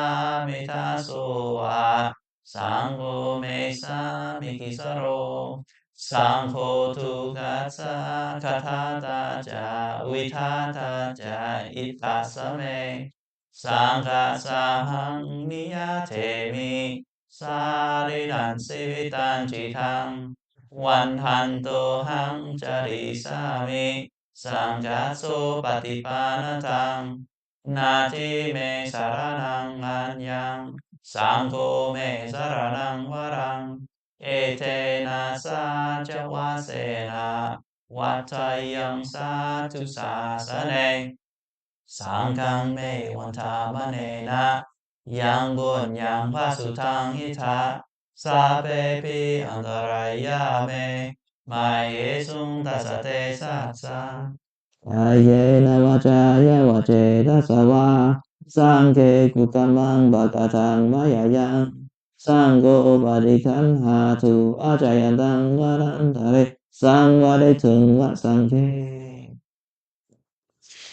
Mitasoa Sangho Mesa Mikisaro Sangho Tugatsa Katata Ja Vitata Ja Itasame Sanghasahang Niyatemi Saridan Sivitan Chitang One hanto hang charisami sanghaso patipanatang nati me saranang anyang sangho me saranang varang etena sa javasena vatayang satu sasane Sangkang me wantamanena yang bun yang pasutang ita sapepi antaraya me maye sung tasate satsa ayena wacaya waceta sawa sangke kutamang bakatang mayayang sanggo badikan hatu ajayantang garantare sangvade tungva sangke.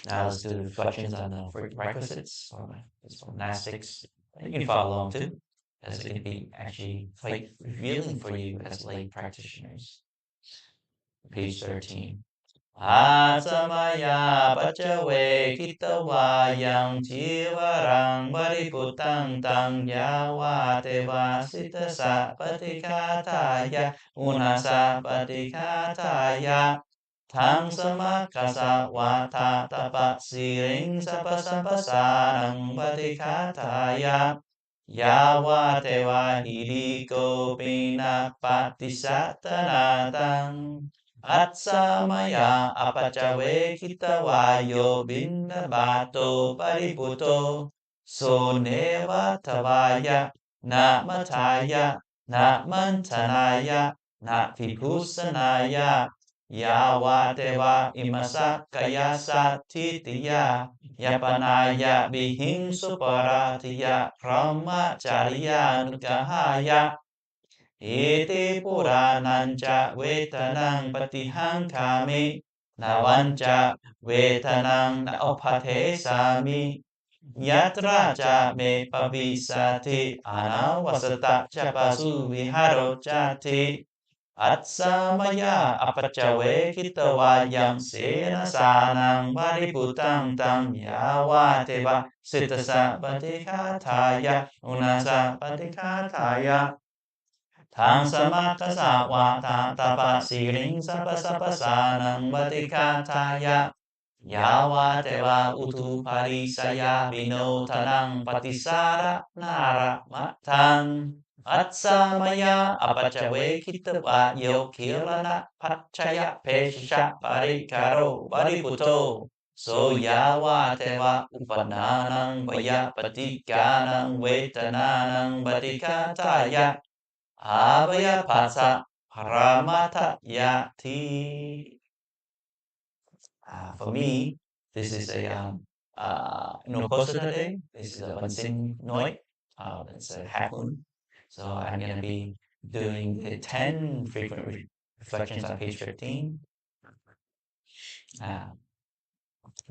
Now let's do the reflections on the requisites or monastics. You can follow along too, as it can be actually quite revealing for you as lay practitioners. Page 13. Asamaya pacawe kitawa yang jiwarang bariputang tang yawa teva sitasa patikataya unasa patikataya Tang samakasa wata tapa siring sapasampasanang patikataya yawa tewa hidiko pinapatisattanatang at samaya apacawe kitawayo piṇḍabāto pariputo so neva tavaya na mataya na mantanaya na vipusanaya Yawa Deva Imasa Kayasa Titiya Yapanaya Bihing Suparatiya Brahmacharya Nugahaya Iti Purananca Vetanang Patihang Kami Nawanca Vetanang Naopate Sami Yatra ca me pavisati anawasata ca pasu viharo jati At samaya apacawe kitawayam sena sanang pariputang tam yawa teba sitasa patikataya unasa patikataya tang samakasa tapa siring sapa sanang patikataya yawa teba utu parisaya binotanang patisara nara matang At samaya apacawe kitawa yo kirana pacaya pesha parikaro pariputo so yawa tewa upananang vaya patikanang vetananang batikataya abaya pasa paramata yati. For me, this is a no Kosuda day. This is a Vansing Noi. It's a half moon. So I'm going to be doing the 10 frequent reflections on page 15.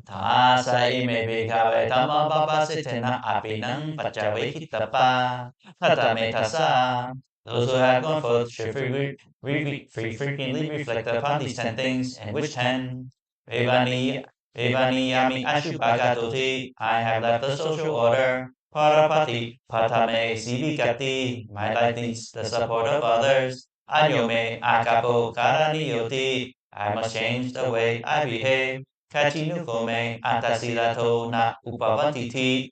Thāsa ime bhikkhave dhammapapasitena apinang paccavekitapa hatametasa. Those who have gone forth should frequently reflect upon these 10 things. And which 10? Vevaniyami ashubhagatoti. I have left the social order. Parapati patame sivikati. My life needs the support of others. Anyome akapo karaniyoti. I must change the way I behave. Kachinukome antasilato na upavantiti.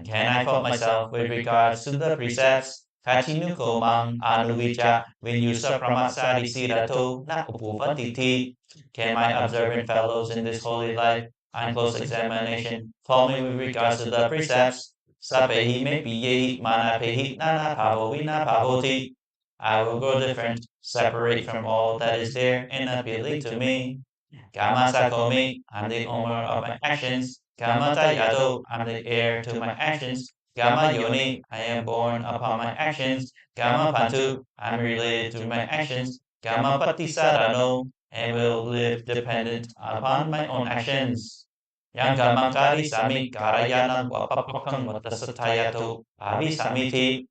Can I fault myself with regards to the precepts? Kachinukomang anuvicha vinyusa pramatsari sirato na upavantiti. Can my observant fellows in this holy life, on close examination, fault me with regards to the precepts? Sapehi me piyehi manapehi nana pavovina pavoti. I will grow different, separate from all that is there, and appealing to me. Kama Sakomi, I'm the owner of my actions. Kama Tayato, I'm the heir to my actions. Kama Yoni, I am born upon my actions. Kama Pantu, I'm related to my actions. Kama Patisarano, and will live dependent upon my own actions. Yang Kamangkari Sami Karayanam Wapapakang Watasatayato Avi Samiti.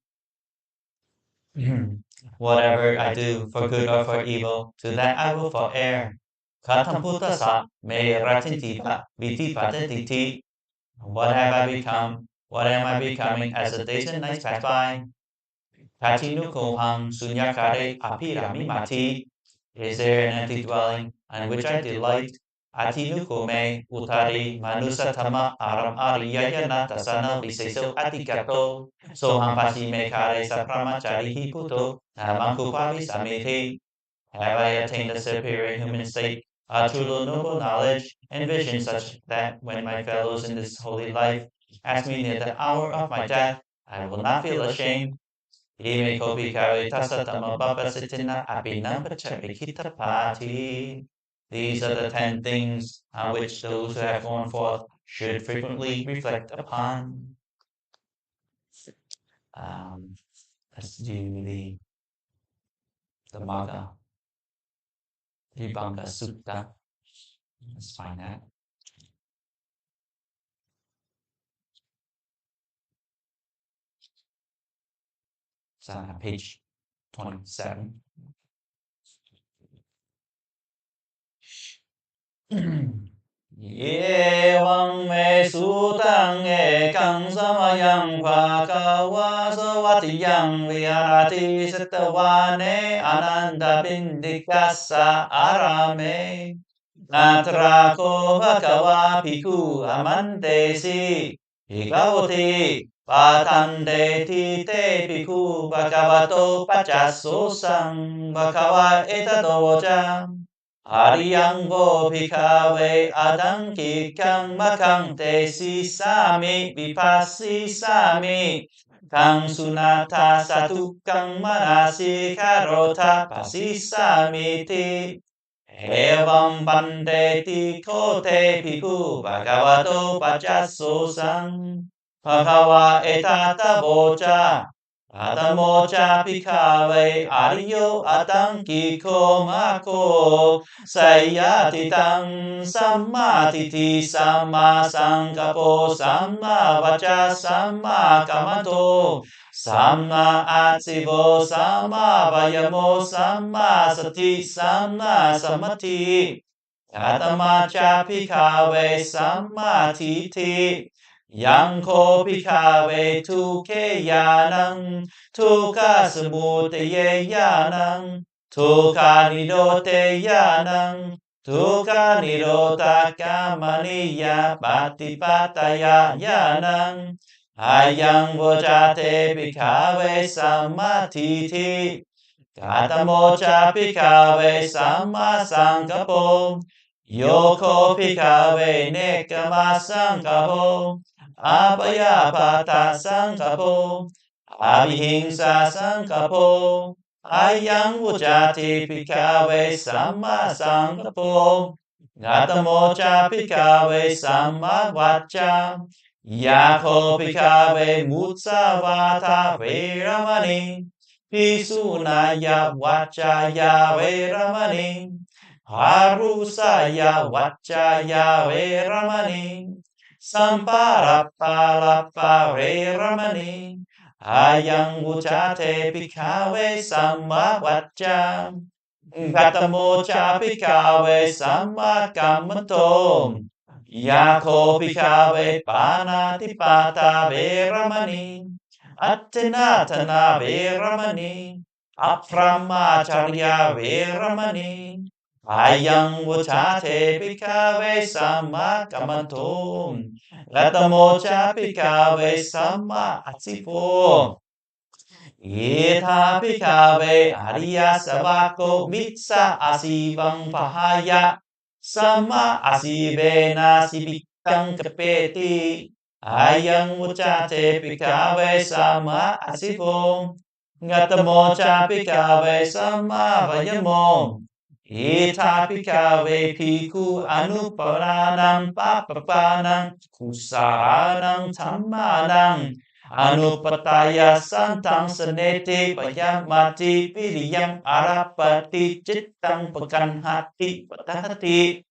Whatever I do, for good or for evil, to that I will fall heir. Katamputa sa me ratintipa vitipatiti. What have I become? What am I becoming as the days and nights pass by? Kachinukohang sunyakare apirami mati. Is there an empty dwelling on which I delight? Atinukome utari manusatama aram ariyayana tasana viseso atikato. Soham pasime kare sapramachari hiputo namangkupavi samiti. Have I attained a superior human state, a truly noble knowledge, and vision such that when my fellows in this holy life ask me near the hour of my death, I will not feel ashamed? Ime kopi kare tasatama bapasitina apinam paccavekitapati. These are the 10 things on which those who have gone forth should frequently reflect upon. Let's do the Magga Vibhaṅga Sutta. Let's find that. It's on page 27. Yevang me sutang ekang samayang bhagava savatiyang viharati satawane ananda bindikasa arame natrako bhagava piku amantesi bhikavoti patande te piku bhagavato pachasosang bhagava etadoja Ariyang bo bhikkhave adangikang makang te sisami vipassisami kang sunata satukang manasi karota pasisami ti evam pandeti kote bhikkhu bhagavato pachasosang bhagava etata bocha Adamocha bhikkhave ariyo atangiko mako sayatitang sammatiti samma sangkapo samma vaca samma kamato samma atsivo samma vayamo samma sati samma sammati Atamacha bhikkhave sammatiti Yang ko bhikkhave tuke yanang tuka samudaya yanang tuka nirote yanang tuka nirota kamaniya patipataya yanang ayang vojate bhikkhave sammatiti katamocha bhikkhave samma sangkapo yoko bhikkhave nekama sangkapo Abhayapata sangkapo, abhihingsa sangkapo, ayang ujati bhikkhave samma sangkapo, Gatamo cha pikave samma vacha. Yako pikave mutsavata veramani. Pisunaya vachaya veramani. Harusaya vachaya veramani. Samparapalapa veramani. Ayang uchate pikave samma vacha. Gatamo cha pikave samma kammato. Yako pikave piṇḍabāta veramani. Attanatana veramani. Apramacharya veramani. Ayang vucate pikave samma kammato. Gatamo cha pikave samma atsipo. Yetha pikave ariya savako mitsa asivang pahaya. Sama asivena sibitang kapeti. Ayang uchate pikave sama asivong. Gatamo cha pikave sama vayamo. Ita pikave piku anuparanang papapanang kusaranang tammanang. Anupataya santang senete payamati piriyang arapati cittang pekan hati patahati.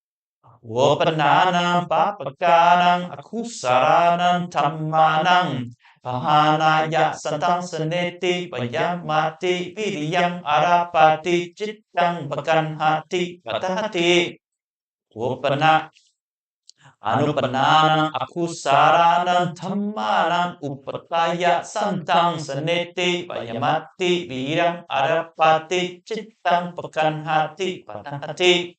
Wapananang papakanang akusaranang tammanang. Pahanaya santang senete payamati piriyang arapati cittang pekan hati patahati. Wapana Anupananang akusaranang tammanang upataya santang senete payamati virang arapati cittang pekan hati patahati.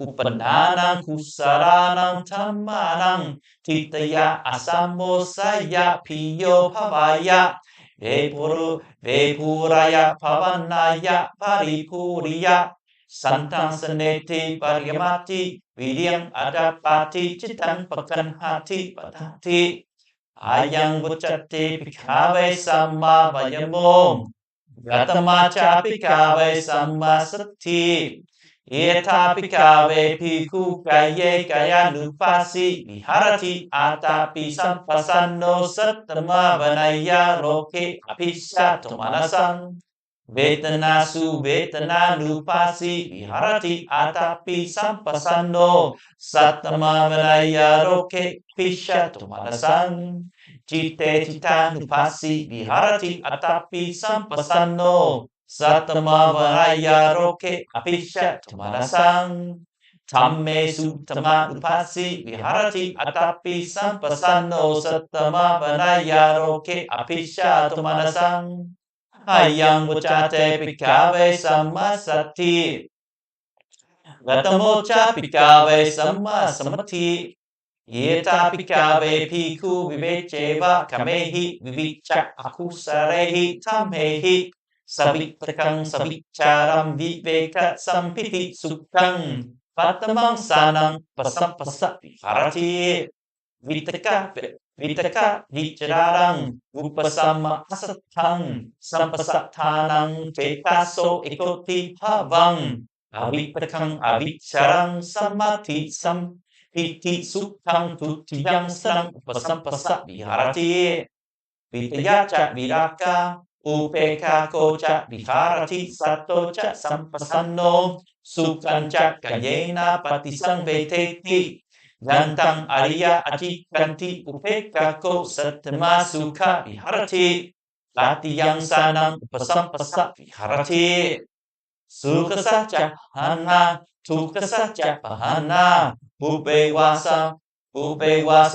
Upananang kusaranang tammanang titaya asamo saya piyo pavaya. Vepuraya pavanaya paripuriya. Santang senete pariyamati vidiyang adapati cittang pekan hati patahati. Ayang vucate pikave samma vayamo. Gatamacha pikave samma sati. Yeta pikave piku kaye kaya nupasi viharati atapi sampasanno sattama vanaya roke apisya tomanasang. Vetanasu vetananupasi viharati atapi sampasanno sattama vanaya roke pisya tumanasang. Citte citanupasi viharati atapi sampasanno sattama vanaya roke apisya tumanasang. Tamme suttama upasi viharati atapi sampasanno sattama vanaya roke apisya tumanasang. Ayang vucate pikave samma sati. Gatamo cha pikave samma samati. Yeta pikave piku viveceva kamehi vivicha akusarehi tamhehi. Savitrakang savicharam viveka sampiti sukkang. Patamang sanang pasampasa viharati. Vitaka vicarang upasama asatang sampasatanang cetaso ikoti bhavang. Avipakang avicarang samati sampiti sukkang tutiyang sanang upasampasa viharati. Vitayaca viraka upeka koca viharati sato ca sampasanno. Sukanca kayena patisang veteti. Gantang ariya acikanti upekako sattama sukha viharati. Latiyang sanang upasampasa viharati. Sukha saca hana, tukha saca pahana. Upewasa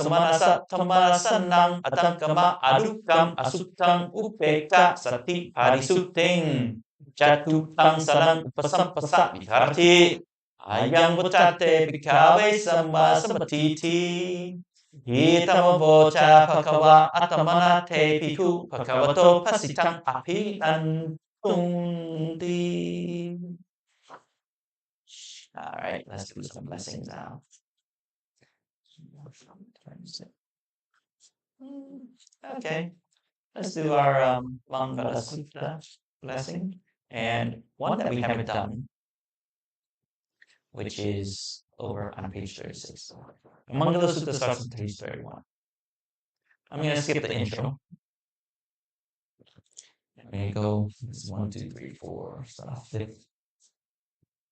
manasa tamarasanang atangkama adukam asutang upeka sati parisuting. Jatutang sanang upasampasa viharati. Ayang vucate pikave samma samatiti. Hitamo voca pakawa atamana te piku pakavato pasitang apinan tundi. All right, let's do some blessings now. Okay, let's do our Maṅgala Sutta blessing, and one that we haven't done, which is over on page 36. Maṅgala Sutta starts on page 31. I'm going to skip the intro. I'm going to go, this is 1, 2, 3, 4, stuff. Fifth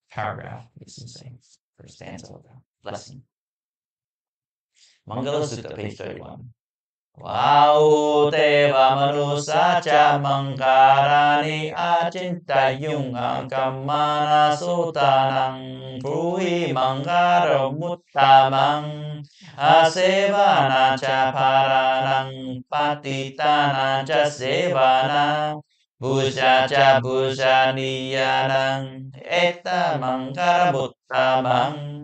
paragraph, it's insane. First stanza of the blessing. Maṅgala Sutta, page 31. Vau deva manusa cha mangkarani acintayung angkamana sotanang pruhi mangkara muttamang asevana cha paranang patitana cha sevana Pūjā cha pūjā niyanang etta mangkara muttamang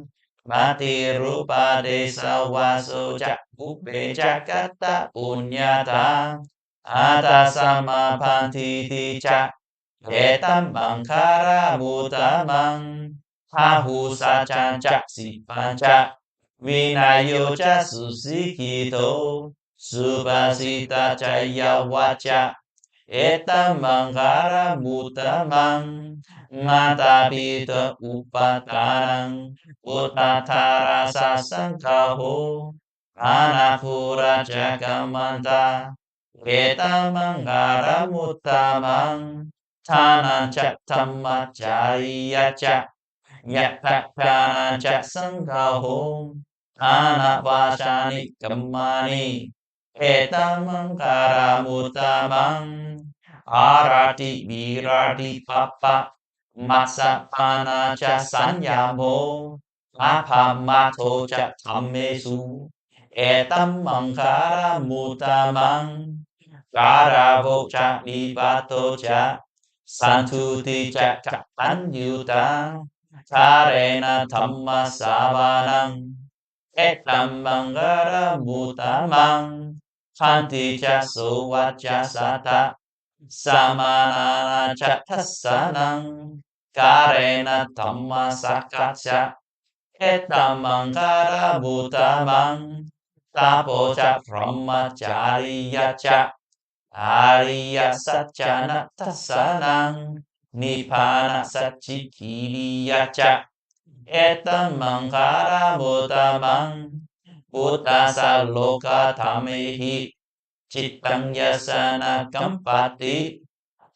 Mati rupa desa waso cak upe cakata punyata atasama pantiti cak etam mangkara mutamang hahu sacan cak si pancak vinayo ca susikito subasita caya waca etam mangkara mutamang Matapita upatanang Uttatara sasangkaho Anakura jagamanta Etamangara mutamang Tanan cak tammacariya cak Yatakana cak sangkaho Anak vasani kemani Etamangara mutamang Arati virati papa Masapana cha sanyamo Apamato cha tammesu Etam mangkara mutamang Karavo cha nibato cha Santuti cha kapanyuta Karena tamma savanang Etam mangkara mutamang Kanti cha sovacha sata Samanana catasanang Karena tamma sakatsa Etamangkara butamang Tapoca brahmacariya ca Ariya sacana tasanang Nibbana sacikiriya ca Etamangkara butamang Buddhasa loka tamehi Cittang yasana kampati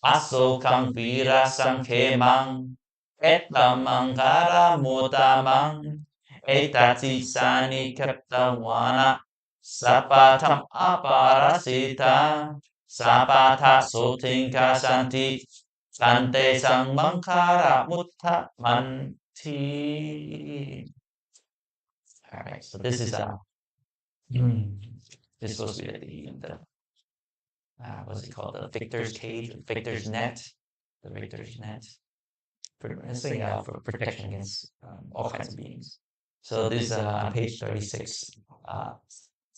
Asokang vira sangkhemang Etamangkara mutamang Etatisani kaptawana Sapatam aparasita Sapata sotingka santi Sante sang mangkara mutta manti. Alright, so this is this is supposed to be the what's it called? The victor's cage, victor's net, the victor's net. For protection against all kinds of beings. So this is on page 36.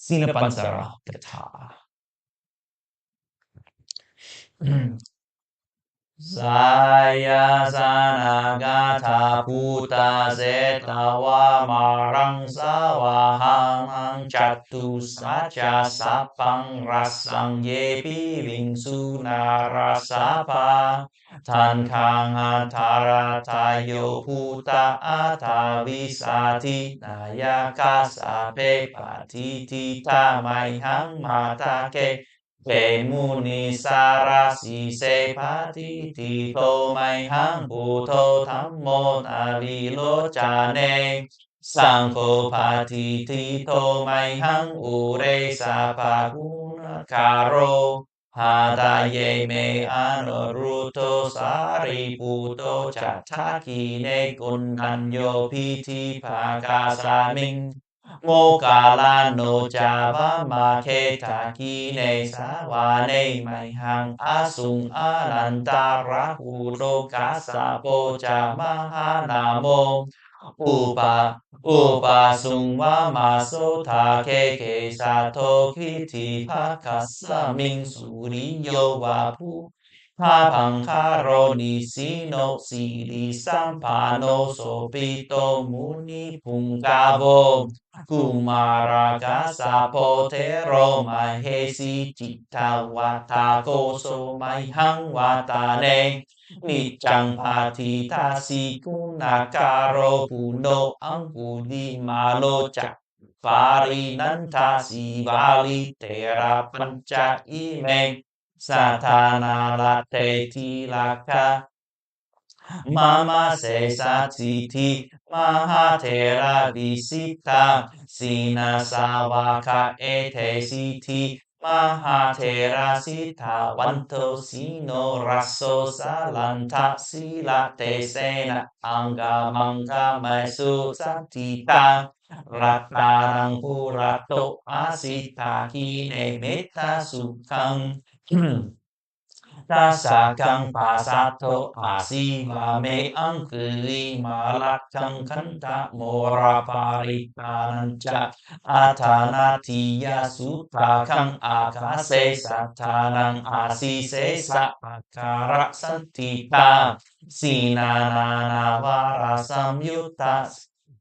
Jinpanjara Gāthā. Saya sana gata puta zetawa marang sawahang catu saca sapang rasang yepi vingsu narasapa tan kang atara tayo puta atavisati nayaka sape patiti tamai hang matake Ke muni sarasi se pati ti to mai hang buto tammo navilo chane Sangko pati ti to mai hang ure sapaguna karo Hadaye me anoruto sari puto chataki ne kundanyo piti pagasaming Mokkala no java maketa kine sawane mai hang asung anantara huro kasa poja mahanamo upa sungwa maso take sato kiti pakasa ming suriyo wapu Papankaro nisino sili sampano sopito muni pungavo kumaragasa potero mahesi citta watako so mahang watane Niccang patitasi kunakaro puno angkudi malo cak parinantasi vali tera panca ime satana latte tilaka mama se satiti mahatera visita sina sawaka ete siti mahatera sita wanto sino raso salanta silate sena angga mangga masu satita ratarang purato asita kine metta sukang Tasakang pasato asiva me angkuli malakang kanta mora paritananca atanatiya sutakang akase satanang asise sapakara santita sinanana vara samyuta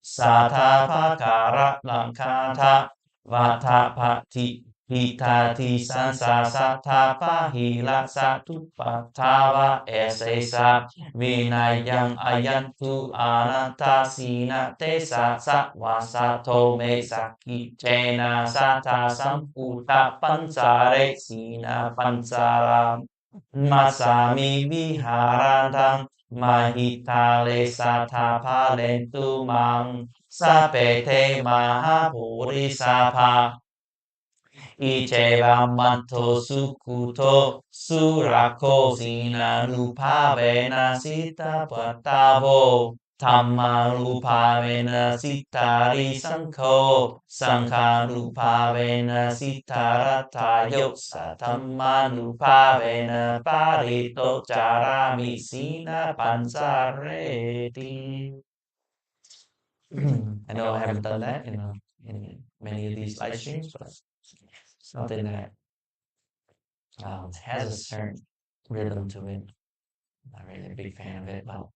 satapakara langkata vatapati Hitati sansa satapa hila satu patava esesa vinayang ayantu anatasina tesa satwasato me saki cena sata samputa pansare sina pansara masami viharantang mahitale satapa lentu mang sapete mahapurisapa Iceva manto sukuto surako sinanupavena sita patavo Tammalupavena sitari sankho Sankhanupavena sitaratayo Satammanupavena parito charami sina pansareti I know I haven't done that in many of these live streams, but something that has a certain rhythm to it. Not really a big fan of it, but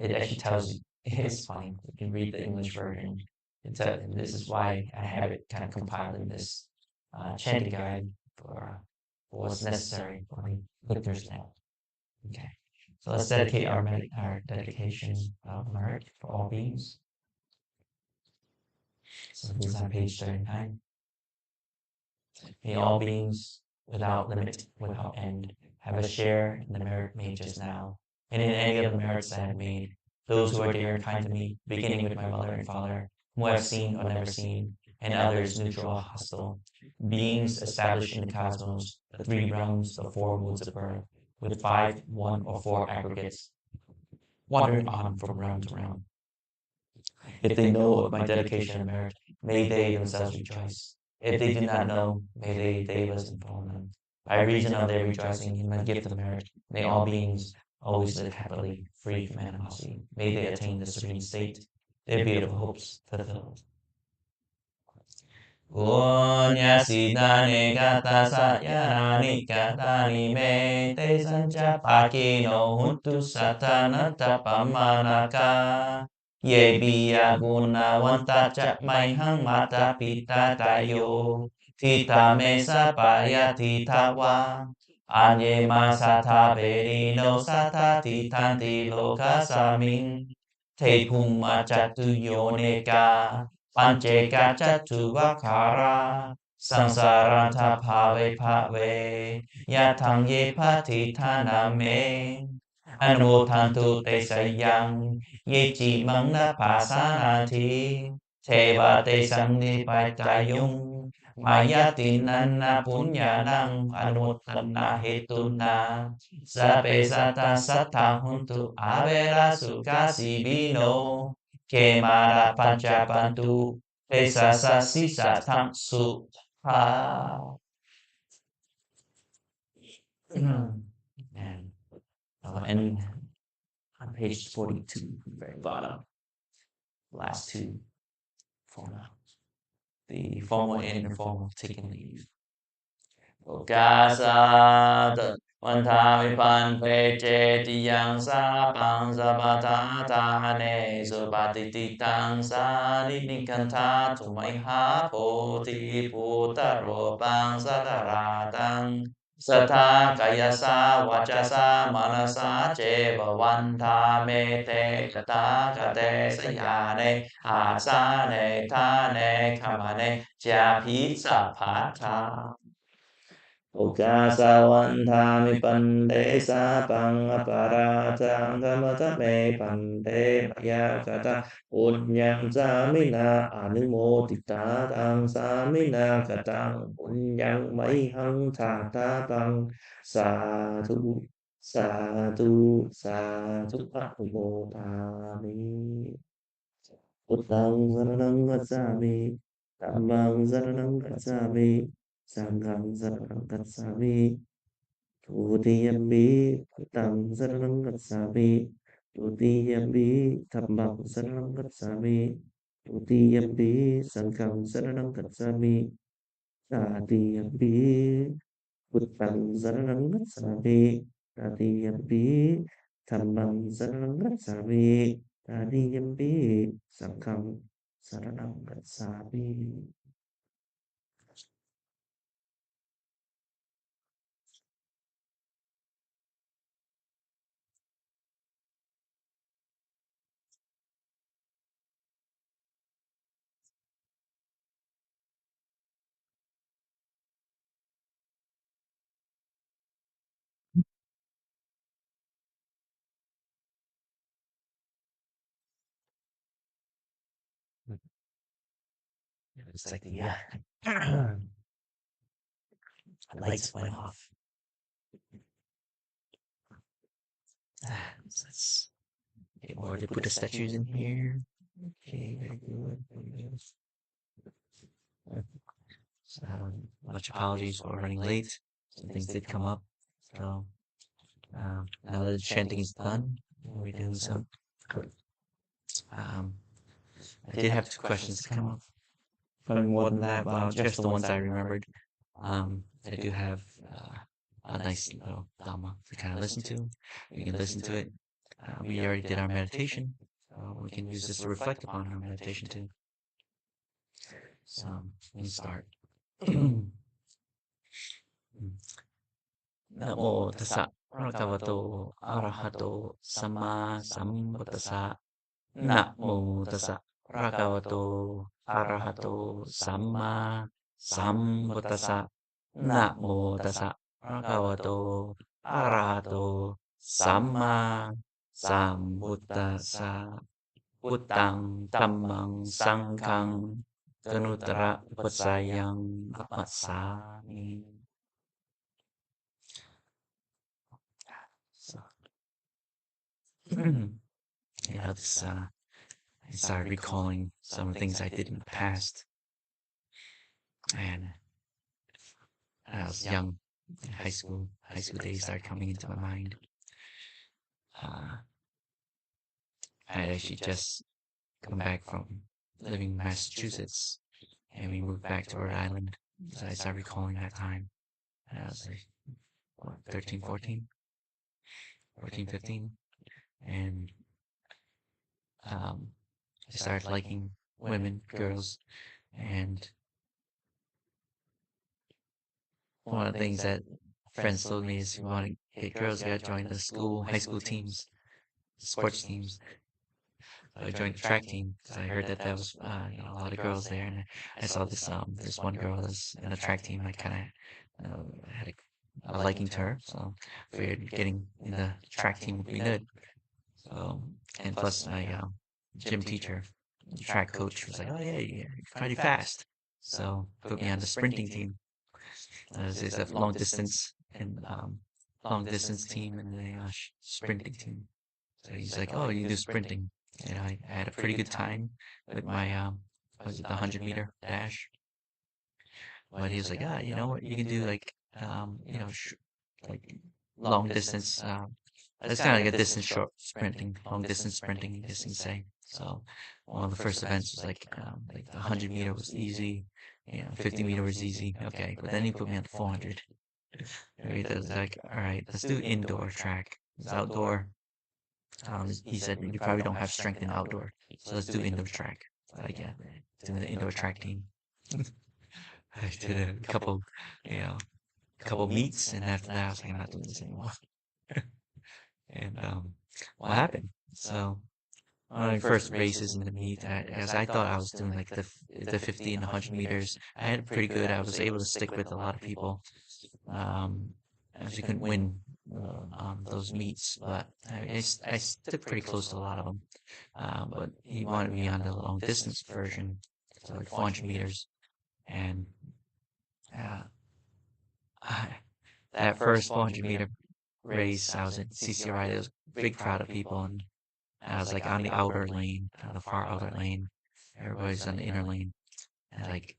it actually tells you it's funny. You can read the English version. And this is why I have it kind of compiled in this chanting guide for what's necessary for the listeners now. Okay, so let's dedicate our dedication of merit for all beings. So this is on page 39. May all beings, without limit, without end, have a share in the merit made just now, and in any of the merits I have made, those who are dear and kind to me, beginning with my mother and father, whom I have seen or never seen, and others neutral or hostile, beings established in the cosmos, the 3 realms, the 4 moods of birth, with 5, 1, or 4 aggregates, wandering on from realm to realm. If they know of my dedication and merit, may they themselves rejoice. If they do not know, may they Devas inform them. By reason of their rejoicing in my gift of merit, may all beings always live happily, free from animosity. May they attain the serene state, their beautiful hopes fulfilled. Punya sidane kata sayanani katani me te sanca pakino huntu satana tapamanaka. Ye biya guna wanta cak maihang mata pita tayo tita me sapaya tita wa anye masata berino sata titanti loka saming te pung macatu yoneka panceka catu vakara sangsaranta pave pave yatang ye patitana me Anumotantu te sayang Yechi mangna pasanati Teva te sangni paitayung Mayatinanna punyanang Anumotana hetuna Sape sata sata huntu Avera sukasi bino Kemara pancapantu Te sasa sisa tang su And on page 42, very bottom, last 2 formal. The formal and informal taking leave. Okasada, วันทาวิพันเปเจติยังสาปังสัพพทาทาเนสุปฏิติตังสานินิกันทาทุไมหาโพธิภูตโรปังสัตราตังสัทธากายสาวาจาสามนสาเจบวันทาเมเตกตากเตสยาเนอาสาเนทาเนขมาเนจาภิสัพพะทาอุกาสาวันทามิปันเตสาปังอปาราจังธรรมะเมปันเตมยากตาปุญญังสามินาอนุโมทิตาตังสามินากตังปุญญังไมหังทาตาตังสาธุสาธุสาธุอนุโมทามิพุทธังสรณังคัจฉามิธัมมังสรณังคัจฉามิสังฆังสรณังคัจฉามิทุติยัมปิพุทธังสรณังคัจฉามิทุติยัมปิธัมมังสรณังคัจฉามิทุติยัมปิสังฆังสรณังคัจฉามิตติยัมปิพุทธังสรณังคัจฉามิตติยัมปิธัมมังสรณังคัจฉามิตติยัมปิสังฆังสรณังคัจฉามิ It's like the lights went off. So let's get more to Buddha statues in here. Okay, very good. Very good. So, much apologies for running late. Some things did come up. So, now that the chanting is done, we're doing some. I did have 2 questions to come up. Probably more than that, but just the ones I remembered. I do have a nice little Dhamma to kind of listen to. We can listen to it. We already did our meditation. So we can use this to reflect upon our meditation too. So let me start. Namo tassa bhagavato arahato samma sambuddhassa. Namo tassa bhagavato arahato samma sambuddhassa. Namo tassa bhagavato arahato samma sambuddhassa. Buddhang dhammang sanghang ganuttara upasayang apasami. So, this, I started recalling some of the things I did in the past. And I was young, in high school days started coming into my mind. I had actually just come back from living in Massachusetts, and we moved back to Rhode Island. So I started recalling that time. And I was like, what, 13, 14? 14, 15. And I started liking women, girls, and one of the things that friends told me is, if you want to get girls, you gotta join the high school teams, sports teams. So I joined the track team because I heard that was a lot of girls there, and I saw this one girl that's in the track team. I kind of had a liking to her, so I figured getting in the track team would be good. So, and plus my gym teacher, the track coach, was like, "Oh yeah, you're pretty fast," so put me on the sprinting team. It's a long distance team and a sprinting team. So he's like, "Oh, you do sprinting." And I had a pretty good time with my was it the 100-meter dash? But he was like, you know what, you can do like like long distance. It's kind of like a distance short sprinting, long distance sprinting, I guess you can say. So one of the first events was like the 100-meter was easy, 50-meter was easy. Okay, but then he put me on the 400. It's like, all right, let's do indoor track. It's outdoor. He said you probably don't have strength in outdoor, so let's do indoor track. Like, yeah, doing the indoor track team. I did a couple, you know, couple meets, and after that, I was like, I'm not doing this anymore. And what happened? So one of my first races in the meet, as I thought I was doing like the 50 and 100 meters, I had pretty good. I was able to stick with a lot of people. Um, Actually couldn't win those meets, but I stood pretty close to a lot of them. But he wanted me on the long distance version, so like 400 meters, and uh, I, that first 400-meter race, I was in CCRI. There was a big crowd of people, and I was like on the outer lane, on the far outer lane. Everybody's on the inner lane, and like,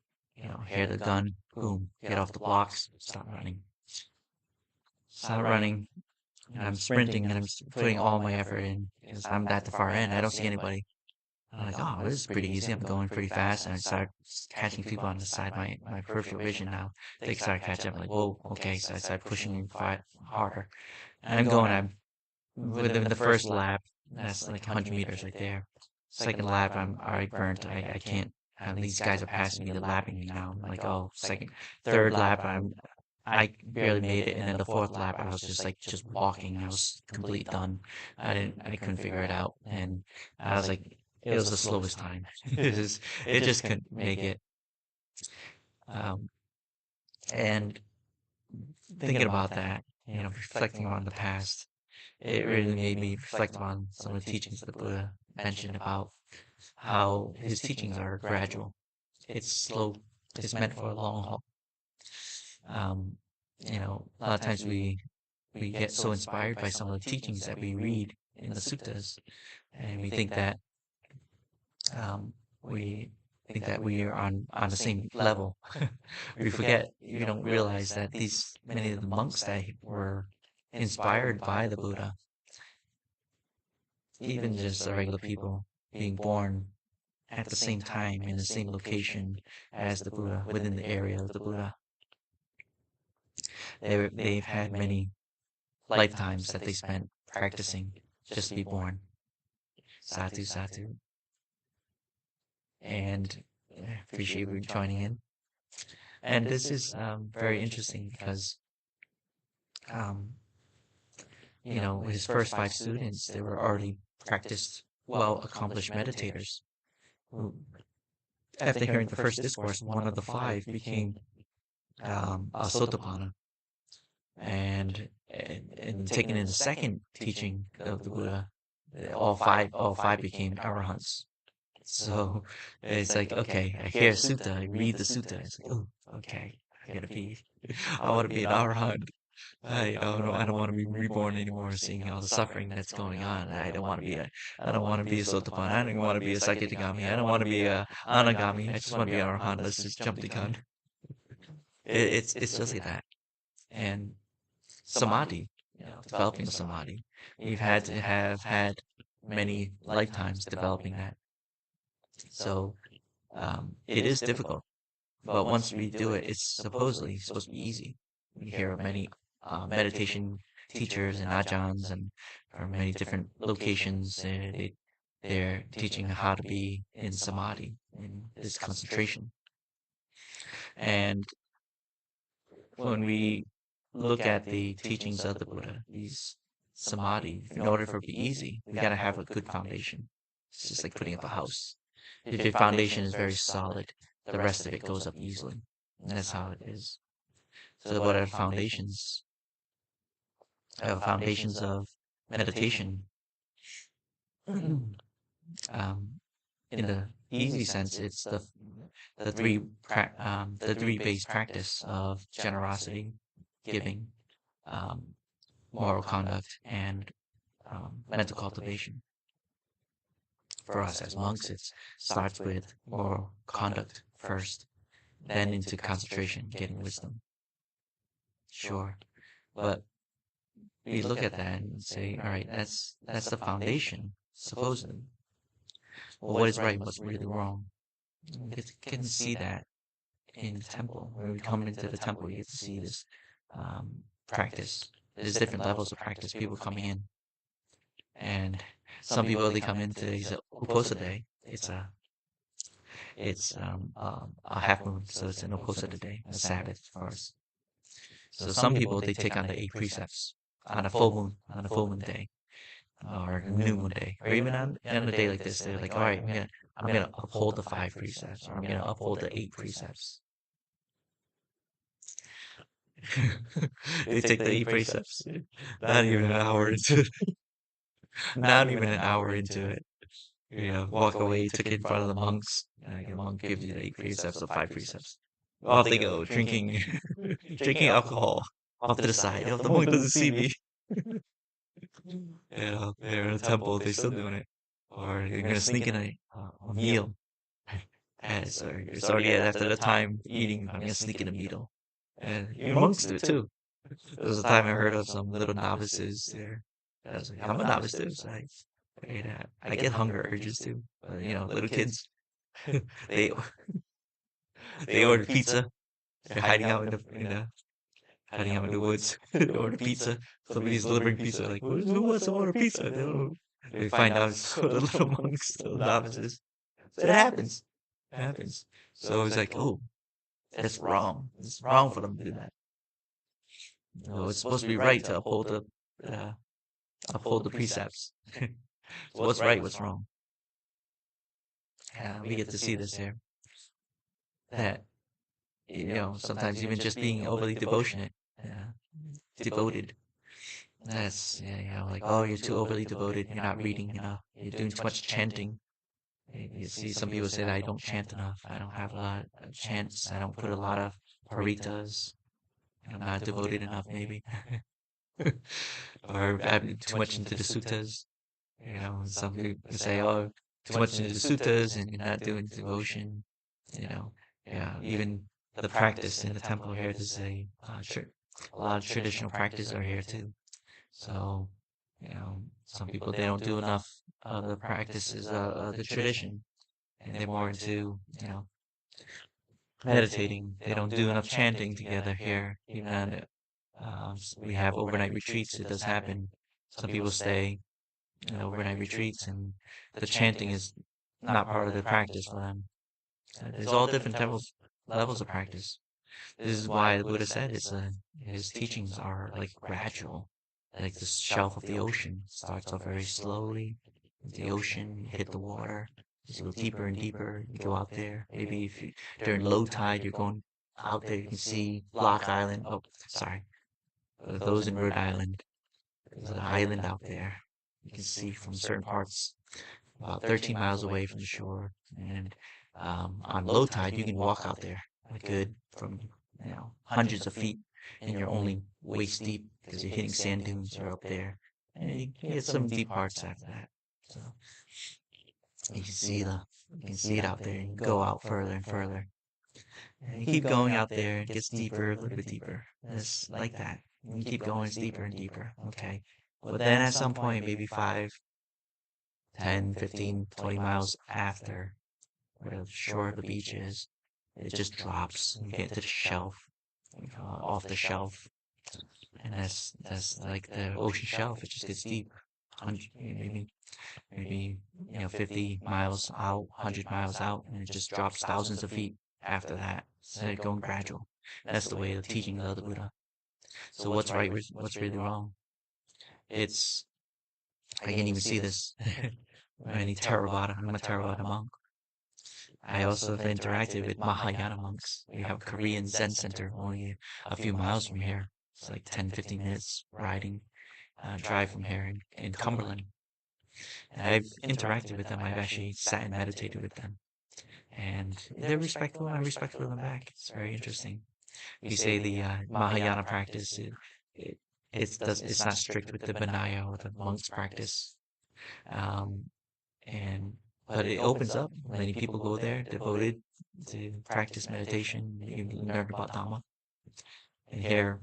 hear the gun, boom, get off the blocks, start running, and I'm sprinting and I'm putting all my effort in because I'm at the far end. I don't see anybody. I'm like, oh, this is pretty easy. I'm going pretty fast. And I start catching people on the side. My peripheral vision now, they start catching up. I'm like, whoa, okay. So I start pushing harder. And I'm within the first lap. That's like 100 meters right there. Second lap, I'm already burnt. I can't. And these guys are passing me. They're lapping me now. I'm like, oh, third lap, I barely made it, and then the fourth lap, I was just walking. I was completely done. I couldn't figure it out, and I was like, it was the slowest time. It just couldn't make it. Um, and thinking about that, reflecting on the past, it really made me reflect on some of the teachings that Buddha mentioned about how his teachings are gradual. It's slow. It's meant for a long haul. Um, a lot of times we get so inspired by some of the teachings that we read in the suttas, and um, we think that we are on the same level. We don't realize that these many of the monks that were inspired by the Buddha, even just the regular people being born at the same time in the same location as the Buddha, within the area of the Buddha, they've had many lifetimes that they spent practicing just to be born. Satu, satu. And appreciate you joining in. And this is very interesting because, um, his first 5 students, they were already practiced, well-accomplished meditators who, after hearing the first discourse, one of the five became a Sotapanna. And taking in the second teaching of the Buddha, all five became arahants. So it's like, okay, I hear sutta, I read the sutta. It's like, oh, okay, I want to be an arahant. I don't want to be reborn anymore, seeing all the suffering that's going on. I don't want to be a sotapanna. I don't want to be a sakadagami. I don't want to be a anagami. I just want to be an arahant. Let's just jump the gun. It's just like that. And samadhi, developing samadhi, we've had to have had many lifetimes developing that. So it is difficult, but once we do it, it's supposedly supposed to be easy. We hear of many meditation teachers and ajahns and from many different locations. They're teaching how to be in samadhi, in this concentration. And when we look at the teachings of the Buddha, these samadhi, in order for it to be easy, we got to have a good foundation. It's just like putting up a house. If your foundation is very solid, the rest of it goes up easily. And that's how it is. So what are foundations? Foundations of meditation. In the easy sense, it's the three base practice of generosity, giving, moral conduct, and mental cultivation. For us as monks, it starts with moral conduct first, then into concentration, getting wisdom. Sure, but we look at that and say, all right, that's the foundation, supposedly. Well, what is right? What's really wrong? You can see that in the temple. When we come into the temple, you get to see this practice. There's different levels of practice. People coming in, and some people they come into these Uposa day. It's a half moon, so it's an Uposatha day, a Sabbath for us. So some people they take on the 8 precepts on a full moon day, or a new moon day, or even on a day like this. They're like, all right, I'm gonna uphold the 5 precepts, or I'm gonna uphold the 8 precepts. They take the 8 precepts, not even an hour into it. Not even an hour into it. Walk away, took it in front of the monks. The monk gives you the 8 precepts of 5 precepts. Off they go, drinking, drinking alcohol off to the side. The monk doesn't see me. They're in a temple, they're still doing it. Or they're gonna sneak in a meal. It's already after the time eating. I'm gonna sneak in a meal. And even monks do it too. There was a time I heard of some little novices there. I was like, I'm a novice too, so I get hunger urges too. Little kids, they they order pizza. They're hiding out hiding out in the woods. They order pizza. Somebody's delivering pizza. Like, who wants to order pizza? They find out it's the little monks, the little novices. So it happens. It happens. So it's like, oh, that's wrong. It's wrong for them to do that. It's supposed to be right to uphold the precepts. So what's right? What's wrong? We get to see this here. That sometimes even just being overly devoted. That's like, oh, you're too overly devoted. You're not reading enough. You're doing too much chanting. You see, some people say that I don't chant enough. I don't have a lot of chants. I don't put a lot of parittas. I'm not devoted enough, maybe. Or I'm too much into the suttas. Some people say, oh, too much into the suttas and you're not doing devotion. Even the practice in the temple here, there's a lot of traditional practice are here too. So, some people, they don't do enough of the practices of the tradition, and they're more into, meditating. They don't do enough chanting together here. Even we have overnight retreats. It does happen. Some people stay in overnight retreats, and the chanting is not part of the practice for them. There's all different levels of practice. This is why the Buddha said his teachings are like gradual, like the shelf of the ocean. Starts off very slowly. The ocean, you hit the water, you go deeper and deeper. You go out there. Maybe if during low tide, you're going out there. You can see Block Island. Oh, sorry, those in Rhode Island. There's an island out there. You can see from certain parts, about 13 miles away from the shore, and on low tide, you can walk out there a good from hundreds of feet, and you're only waist deep because you're hitting sand dunes. You're up there, and you can get some deep parts after that. So you can see it out there, and you go out further and further, and you keep going out there. It gets deeper, a little bit deeper. It's like that. And you keep going, it's deeper and deeper. Okay, but then at some point, maybe 5, 10, 15, 20 miles after where the shore of the beach is, it just drops. You get to the shelf, off the shelf, and that's like the ocean shelf. It just gets deep, 100, maybe 50 miles out, 100 miles out, and it just drops thousands of feet after that. So it's going gradual. That's the way of the teaching of the Buddha. So what's right? What's really wrong? It's I can't even see this. Any Theravada. I'm a Theravada monk. I also have interacted with Mahayana monks. We have a Korean Zen center only a few miles from here. It's like 10, 15 minutes riding, drive from here in Cumberland. And I've interacted with them. I've actually sat and meditated with them. And they're respectful, and I'm respectful of them back. It's very interesting. You say the Mahayana practice, it's not strict with the Vinaya or the monks' practice. But it opens up. Many people go there devoted to practice meditation. You learn about Dhamma. And here,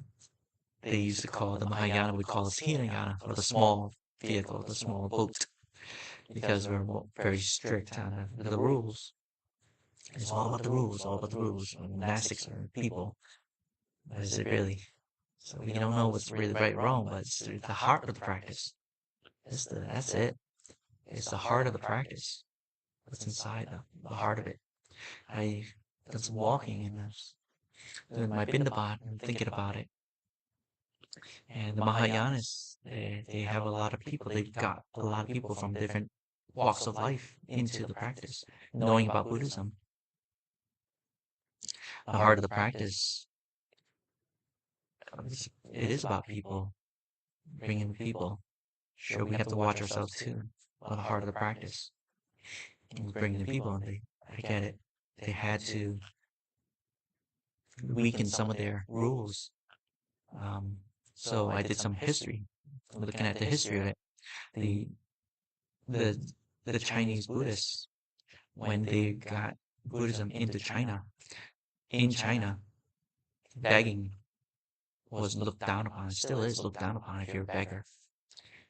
they used to call the Mahayana, we call it Hinayana, or the small vehicle, the small boat, because we're very strict on the rules. It's all about the rules, all about the rules. Monastics are people. But is it really? So we don't know what's really right or wrong, but it's the heart of the practice. That's it. It's the heart of the practice. What's inside the heart of it. I done some walking and doing my piṇḍabāta and thinking about it. And the Mahayanas, they have a lot of people. They've got a lot of people from different walks of life into the practice, knowing about Buddhism. The heart of the practice, it is about people, bringing people. Sure, we have to watch ourselves too, but the heart of the practice is bringing the people. And I get it. They had to weaken some of their rules. So I did some history, looking at the history of it. The Chinese Buddhists, when they got Buddhism into China, in China, begging was looked down upon. It still is looked down upon if you're a beggar.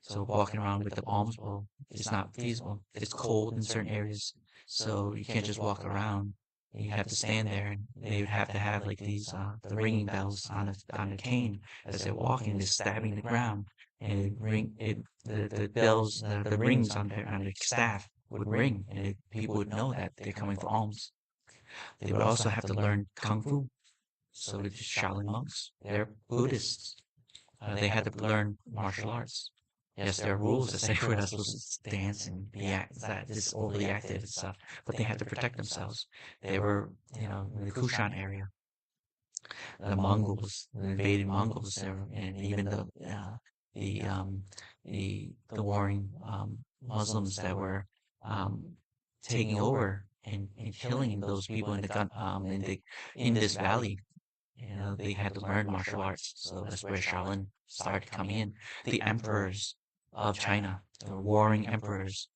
So walking around with the alms bowl is not feasible. It's cold in certain areas, so you can't just walk around. You have to stand there, and they would have to have like these the ringing bells on a cane as they're walking, they're stabbing the ground, and the bells, the rings on the staff would ring, and people would know that they're coming for alms. They would also have to learn kung fu. So the Shaolin monks, they're Buddhists. They had to learn martial arts. Yes, there are rules that say we're not supposed to dance and be this overly active and stuff, but they had to protect themselves. They were, in the Kushan area, the Mongols, the invaded Mongols, there, and even the warring Muslims that were taking over and killing those people in this valley. They had to learn martial arts, so that's where Shaolin started coming in. The emperors of China, the warring emperors.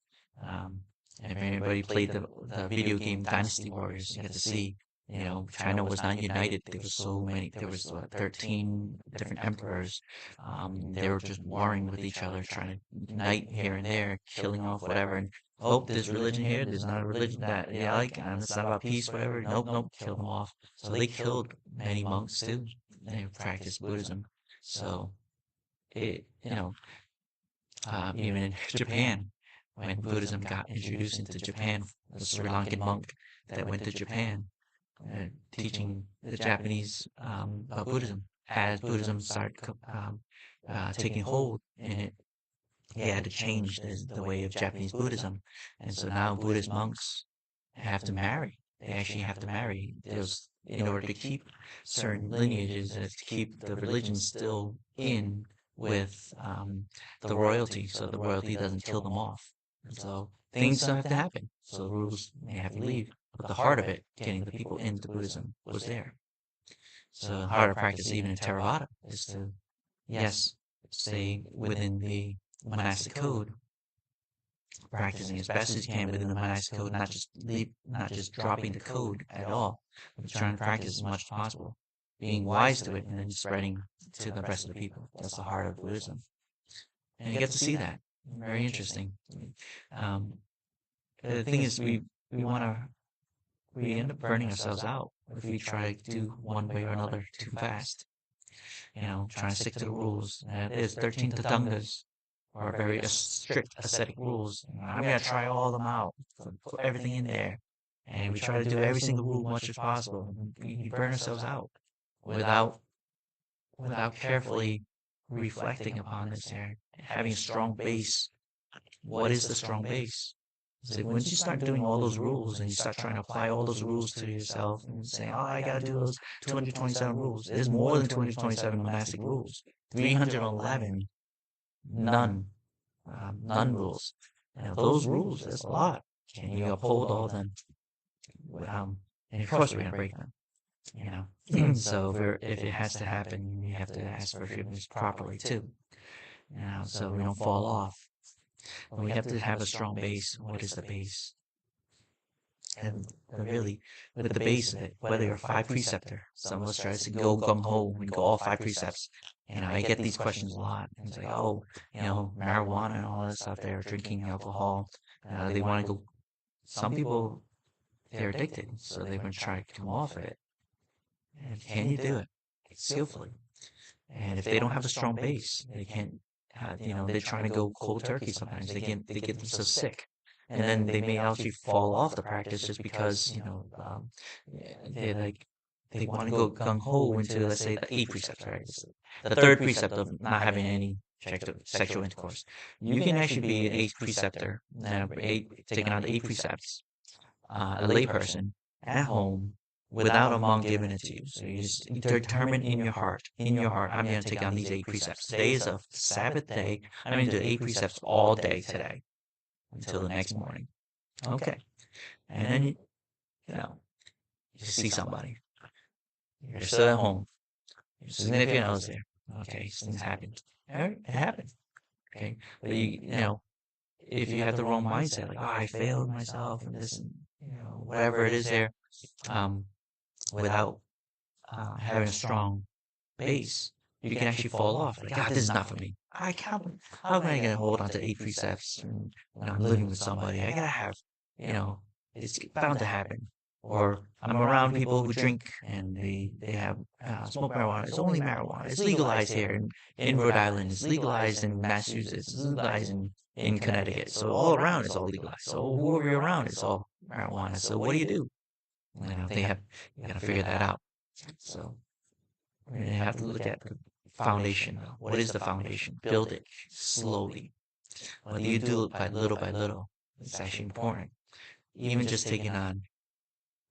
If anybody played the video game Dynasty Warriors, you get to see, China was not united. There was so many. There was 13 different emperors. They were just warring with each other, trying to unite here and there, killing off whatever. And this religion here, there's not a religion that you like, and it's not about peace, whatever. Nope, kill them off. So they killed many monks too. They practiced Buddhism. So even in Japan, when Buddhism got introduced into Japan, the Sri Lankan monk that went to Japan, teaching the Japanese about Buddhism. As Buddhism started taking hold in it, he had to change the way of Japanese Buddhism. And so now Buddhist monks have to marry. They actually have to marry. In order to keep certain lineages and to keep the religion still in with the royalty, so the royalty doesn't kill them off. And so things have to happen. So the rules may have to leave. But the heart of it, getting the people into Buddhism, was there. So the heart of practice, even in Theravada, is to, yes, stay within the monastic code, practicing as best as you can within the monastic code, not just dropping the code at all, but trying to practice as much as possible, being wise to it, and then spreading to the rest of the people. That's the heart of Buddhism, and you get to see that. Very interesting. The thing is, we end up burning ourselves out if we try to do one way or another too fast. Trying to stick to the rules. There's 13 tatangas, or very strict ascetic rules. I'm going to try all of them out, put everything in there. And we try to do every single rule as much as possible. We burn ourselves out without carefully reflecting upon this here, having a strong base. What is the strong base? So once you start doing all those rules and you start trying to apply all those rules to yourself and saying, I got to do those 227 rules. There's more than 227 monastic rules. 311 none rules. Those rules, that's a lot. Can you uphold all of them? And of course we're going to break them. So if it has to happen, we have to ask for forgiveness properly too. So we don't fall off. But we have to have a strong base. What is the base? And really, with the base of it, whether you're a 5 preceptor, some of us try to go gung-ho and go all 5 precepts. I get these questions a lot. And it's like, marijuana and all that stuff there, drinking alcohol. They want to go, some people, they're addicted, so they want to try to come off of it. And can you do it skillfully? And if they don't have a strong base, they can't, they're trying to go cold turkey sometimes. They get themselves sick. And then they may actually fall off the practice just because, they like, they want to go gung-ho into, let's say, the 8 precepts, right? The third precept of not having any sexual intercourse. You can actually be an 8 preceptor, taking on the 8 precepts, a layperson at home without a monk giving it to you. So you just determine in your heart, I'm going to take on these 8 precepts. Today is a Sabbath day. I'm going to do 8 precepts all day today until the next morning. Okay. And then, you see somebody. You're still at home. Your significant other's there. Okay, things happen. All right, it happens. Okay, but if you have the wrong mindset, like, oh, I failed myself and this, and whatever it is there, without having a strong base, you can actually fall off. Like, this is not for me. I can't. How am I gonna hold on to 8 precepts when I'm living with somebody? I gotta have, it's bound to happen. Or I'm around people who drink and they have smoke marijuana. It's only marijuana. It's legalized here in Rhode Island. It's legalized in Massachusetts. It's legalized in Connecticut. So all around it's all legalized. So whoever you're around, it's all marijuana. So what do? You gotta figure that out. So we have to look at the foundation. What is the foundation? Build it slowly. Whether you do it by little, it's actually important. Even just taking on,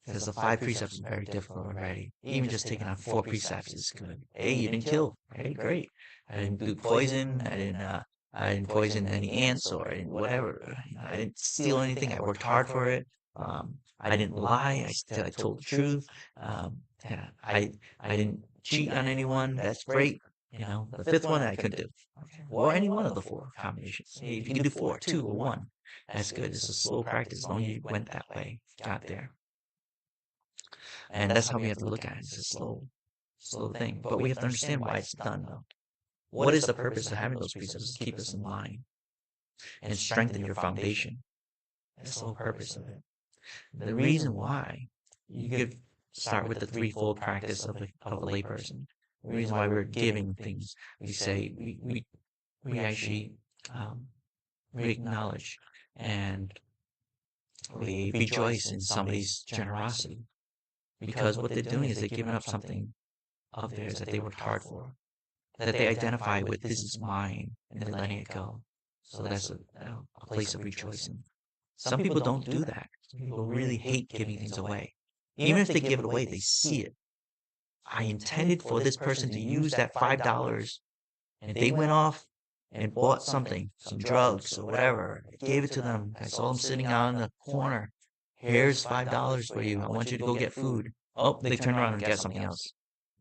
because the 5 precepts are very difficult already. Even just taking on 4 precepts is good. Hey, you didn't kill. Hey, great. I didn't do poison. I didn't poison any ants or whatever. I didn't steal anything. I worked hard for it. I didn't lie. I told the truth. Yeah, I didn't cheat on anyone. That's great. The 5th one I couldn't do. Okay. Or any one of the 4 combinations. Hey, if you can do 4, 2, or 1, that's good. It's a slow practice. As long as you went that way, got there. And that's how we have to look at it. It's a slow thing. But we have to understand why it's done, though. What is the purpose of having those precepts? To keep us in line and strengthen your foundation. That's the whole purpose of it. The reason why you could start with the threefold practice of a layperson. The reason why we're giving things, we say we actually we acknowledge and we rejoice in somebody's generosity, because what they're doing is they're giving up something of theirs that they worked hard for, that they identify with, this is mine, and they're letting it go. So that's a place of rejoicing. Some people don't do that. Some people really hate giving things away. Even if they give it away, they see it. I intended for this person to use that $5, and they went off and bought something, some drugs or whatever. I gave it to them. I saw them sitting out in the corner. Here's $5 for you. I want you to go get food. Oh, they turn around and get something else.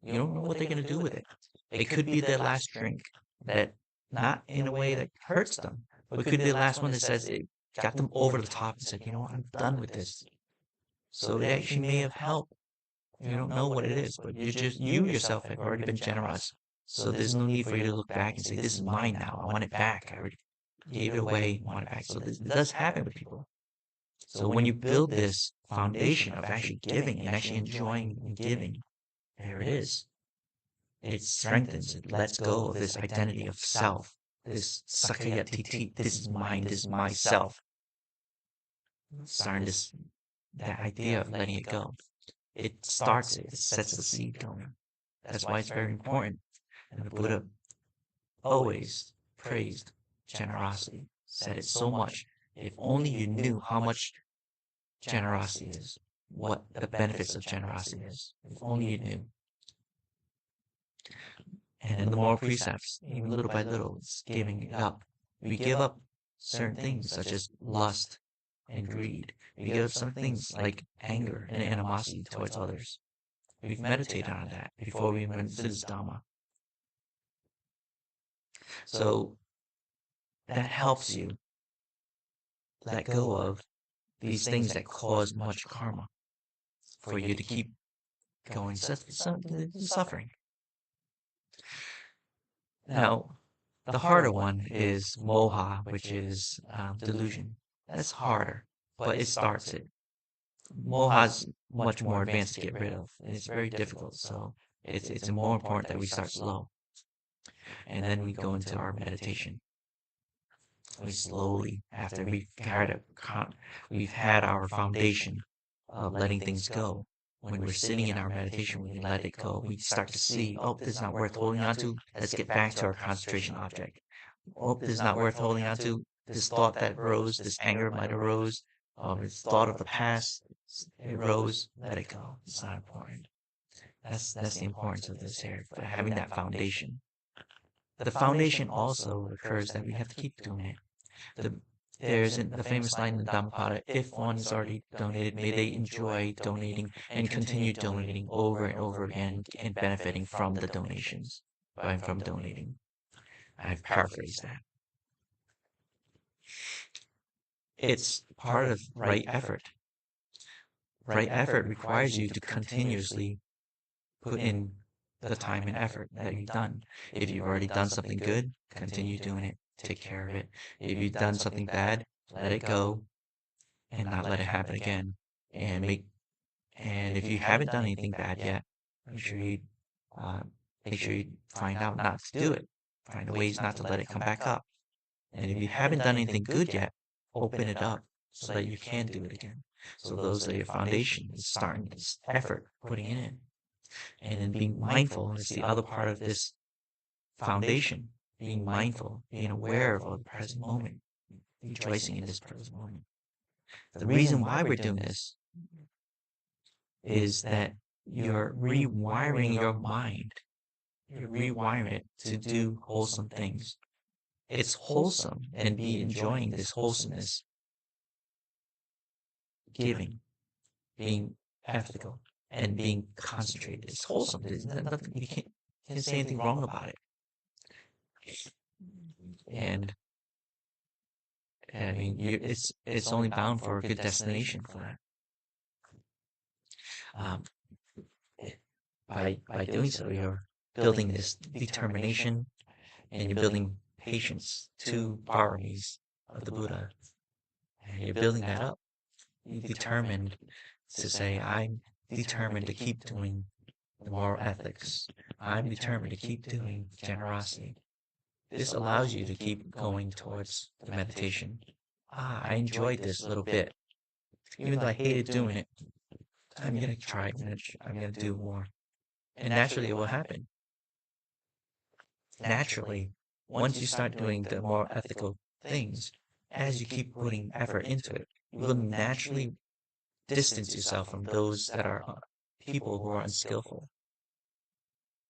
You don't know what they're going to do with it. It could be their last drink, that not in a way that hurts them, but it could be the last one that says it got them over the top and said, I'm done with this. So it actually may have helped. You don't know what it is, but you yourself have already been generous. So there's no need for you to look back and say, this is mine now. I want it back. I already gave it away. I want it back. So this does happen with people. So when you build this foundation of actually giving and actually enjoying and giving, there it is. It strengthens, it lets go of this identity of self, this sakaya titi, this is mine, this is myself. Starting that idea of letting it go. It starts it sets the seed going. That's why it's very important. And the Buddha always praised generosity, said it so much. If only you knew how much generosity is, what the benefits of generosity is. If only you knew. And in the moral precepts, even little by little, it's giving it up. We give up certain things such as lust and greed. We give up some things like anger and animosity towards others. We've meditated on that before we went into this Dhamma. So that helps you let go of these things that cause much karma for you to keep going suffering. Now, the harder one is moha, which is delusion. That's harder, but it starts it. Moha's much more advanced to get rid of, and it's very difficult. So it's more important that we start slow. And then we go into our meditation. We slowly, after we've had our foundation of letting things go, when we're sitting in our meditation, we let it go. We start to see, oh, this is not worth holding on to. Let's get back to our concentration object. Oh, this is not worth holding on to. This thought that rose, this anger might arose, this thought of the past, it rose. Let it go. It's not important. That's the importance of this here, having that foundation. The foundation also occurs that we have to keep doing it. There's the famous line in the DhammaTalk, if one has already donated, may they enjoy donating and continue donating over and over again and benefiting from the donations, from donating. I've paraphrased that. It's part of right effort. Right effort requires you to continuously put in the time and effort that you've done. If you've already done something good, continue doing it. Take care of it. If you've done something bad, let it go and not let it happen again. And if you haven't done anything bad yet, make sure you find out not to do it. Find ways not to let it come back up. And if you haven't done anything good yet, open it up so that you can do it again. So those are your foundation. It's starting this effort, putting it in. And then being mindful is the other part of this foundation. Being mindful, being aware of the present moment, rejoicing in this present moment. The reason why we're doing this is that you're rewiring your mind. You're rewiring it to do wholesome things. It's wholesome and be enjoying this wholesomeness, giving, being ethical, and being concentrated. It's wholesome. You can't say anything wrong about it. And I mean, it's only bound for a good destination for that. By doing so, you're building this determination and you're building patience, two paramis of the Buddha. And you're building that up. You're determined to say, I'm determined to keep doing the moral ethics. I'm determined to keep doing generosity. This allows you to keep going towards the meditation. I enjoyed this a little bit. Even though I hated doing it, I'm going to try. I'm going to do more. And naturally it will happen. Naturally, once you start doing the more ethical things, as you keep putting effort into it, you will naturally distance yourself from those that are people who are unskillful.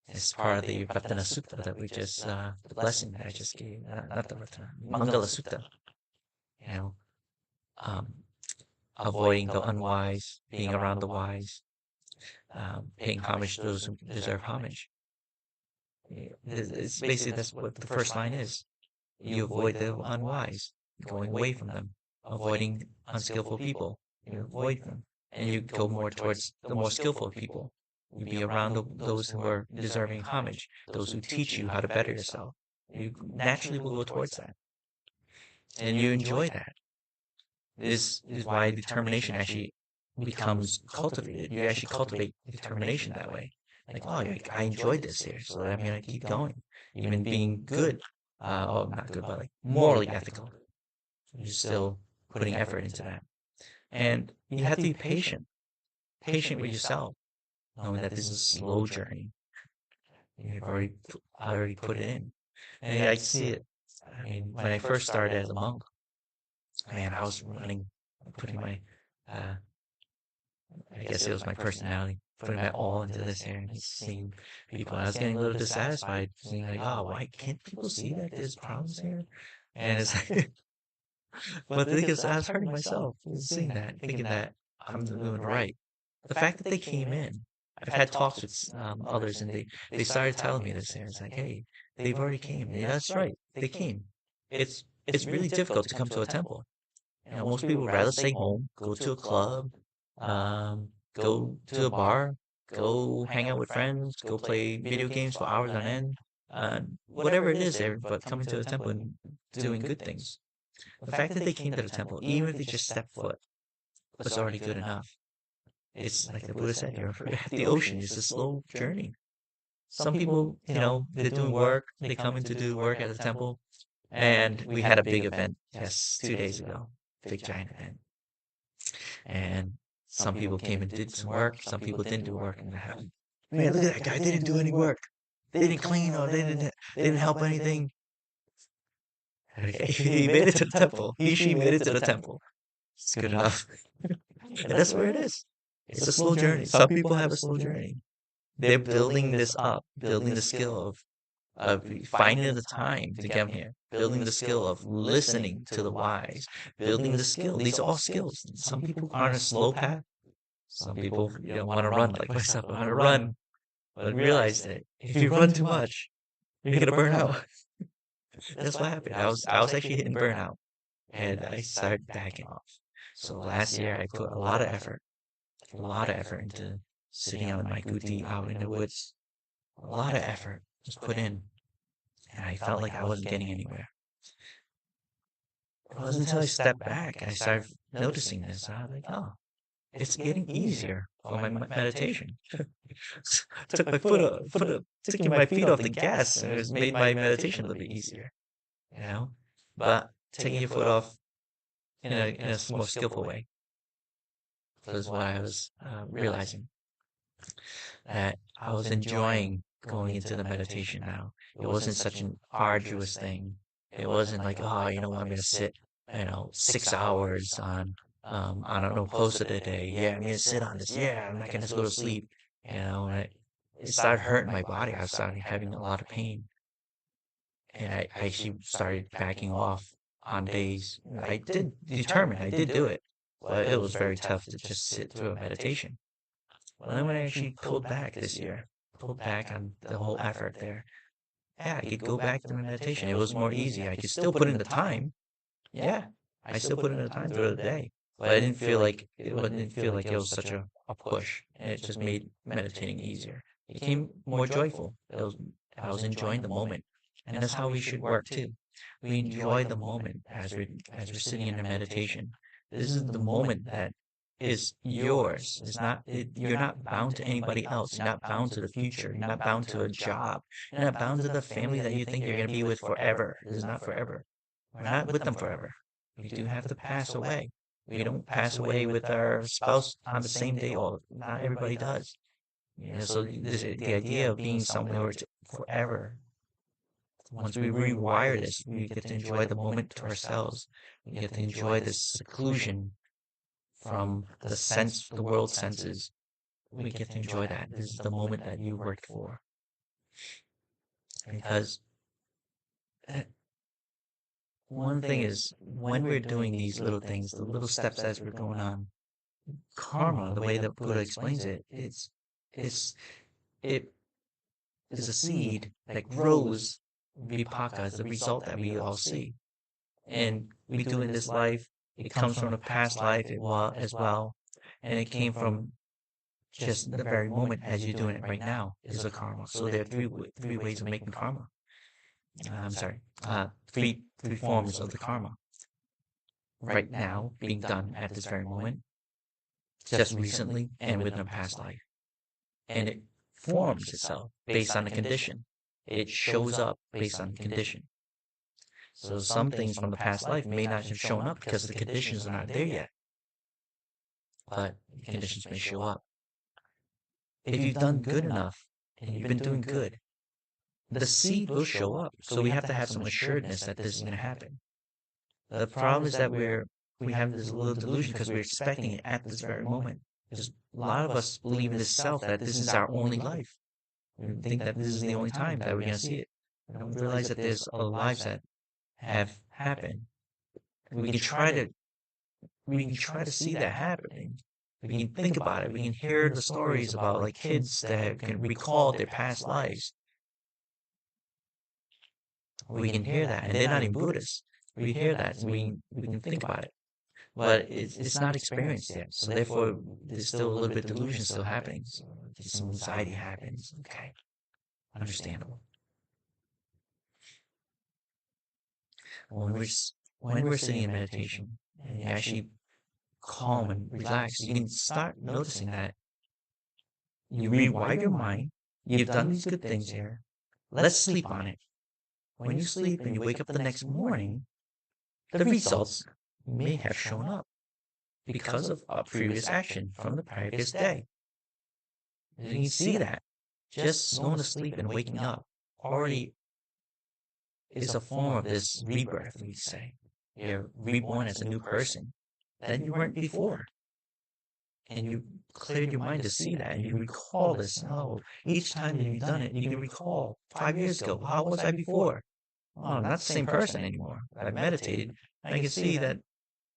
It's part of the Ratana Sutta that we just, the blessing that I just gave, not the Ratana, Maṅgala Sutta. You know, avoiding the unwise, being around the wise, paying homage to those who deserve homage. It's basically that's what the first line is. You avoid the unwise, going away from them, avoiding unskillful people. You avoid them, and you go more towards the more skillful people. You be around those who are deserving homage, those who teach you how to better yourself. You naturally will go towards that, and you enjoy that. This is why determination actually becomes cultivated. You actually cultivate determination that way. Like, oh, I enjoyed this here, so I'm going to keep going. Even being good, not good, but like morally ethical. You're still putting effort into that. And you have to be patient with yourself, knowing that this is a slow journey. You've already put it in. And I see it. I mean, when I first started as a monk, man, I was putting my, I guess it was my personality, putting my all into this here and seeing people. I was getting a little dissatisfied, seeing like, oh, why can't people see that there's problems here? And it's like, but the thing is, I was hurting myself seeing that, thinking that I'm doing right. The fact that they came in, I've had talks with others, and they started telling me this here. It's like, hey, they've already came. Yeah, that's right, they came. It's really difficult to come to a temple. You know, most people would rather stay home, go to a club, go to a bar, go hang out with friends, go play video games for hours on end, whatever it is there, but coming to a temple and doing good things. The fact that they came to the temple, even if they just stepped foot, was already good enough. It's like the Buddha said, you're at the ocean. It's a slow journey. some people, they're doing work. They come in to do work at the temple. And we had a big event, yes, 2 days ago, big giant event. And some people came and did some work. Some people didn't do work. And man, look at that guy. They didn't do any work. They didn't clean or they didn't help anything. Okay, he made it to the temple. She made it to the temple. It's good enough. And that's where it is. It's a slow journey. Some people have a slow journey. They're building this up, building the skill of finding the time to come here, building the skill of listening to the wise, building the skill. These are all skills. Some people are on a slow path. Some people want to run, like myself. I want to run, but realize that if you run too much, you're gonna burn out. That's what happened. I was actually hitting burnout, and I started backing off. So last year I put a lot of effort into sitting out in my kuti out in the woods. A lot of effort was put in, and I felt like I wasn't getting anywhere. It wasn't until I stepped back I started noticing this. I was like, oh, it's getting easier for my meditation. Took my taking my feet off the gas, and it's made my meditation a little bit easier. But taking your foot off in a more skillful way was what I was realizing, that I was enjoying going into the meditation now. It wasn't such an arduous thing. It wasn't like, oh, I'm going to sit, 6 hours on, I don't know, post of the day. Yeah, I'm going to sit on this. Yeah, I'm not going to go to sleep. And it started hurting my body. I started having a lot of pain. And I actually started backing off on days. I did do it, but it was very tough to just sit through a meditation. Well, then when I actually pulled back this year, pulled back on the whole effort there, yeah, I could go back to my meditation. It was more easy. I could still put in the time. Yeah, I still put in the time throughout the day, but I didn't feel like it was such a push, and it just made meditating easier. It became more joyful. I was enjoying the moment, and that's how we should work too. We enjoy the moment as we're sitting in a meditation. This is the moment that is yours. You're not bound to anybody else. You're not bound to the future. You're not bound to a job. You're not bound to the family that you think you're going to be with forever. This is not forever. We're not with them forever. We do have to pass away. We don't pass away with our spouse on the same day. Not everybody does. So the idea of being somewhere forever. Once we rewire this, we get to enjoy the moment to ourselves. We get to enjoy this seclusion from the world senses. We get to enjoy that. This is the moment that you worked for. Because one thing is, when we're doing these little things, the little steps as we're going on, karma, the way that Buddha explains it, it is a seed that grows. Vibhaṅga is the result that we all see. And we do in this life, it comes from a past life as well. And it came from just the very moment as you're doing it right now is a karma. So there are three ways of making karma. I'm sorry, three forms of the karma. Right now, being done at this very moment, just recently, and within a past life. And it forms itself based on the condition. It shows up based on the condition. So some things from the past life may not have shown up because the conditions are not there yet. But the conditions may show up. If you've done good enough, and you've been doing good, the seed will show up. So we have to have some assuredness that this is going to happen. The problem is that we have this little delusion because we're expecting it at this very moment. Because a lot of us believe in this self that this is our only life. We think that this is the only time that we're going to see it. We don't realize that there's other lives that have happened. We can try to see that happening. We can think about it. We can hear the stories about like kids that can recall their past lives. We can hear that, and they're not even Buddhists. We hear that, and we can think about it, but it's not experienced yet. So therefore, there's still a little bit of delusion still happening. So some anxiety happens. Okay, understandable. When we're sitting in meditation and you actually calm and relax, you can start noticing that you rewire your mind You've done these good things here. Let's sleep on it. When you sleep and you wake up the next morning, the results may have shown up because of a previous action from the previous day. You can see that. Just going to sleep and waking up already is a form of this rebirth, we say. You're reborn as a new person than you weren't before. And you cleared your mind to see that, and you recall this. Oh, each time that you've done it, you can recall 5 years ago, how was I before? Oh, I'm not the same person anymore. I've meditated. I can see that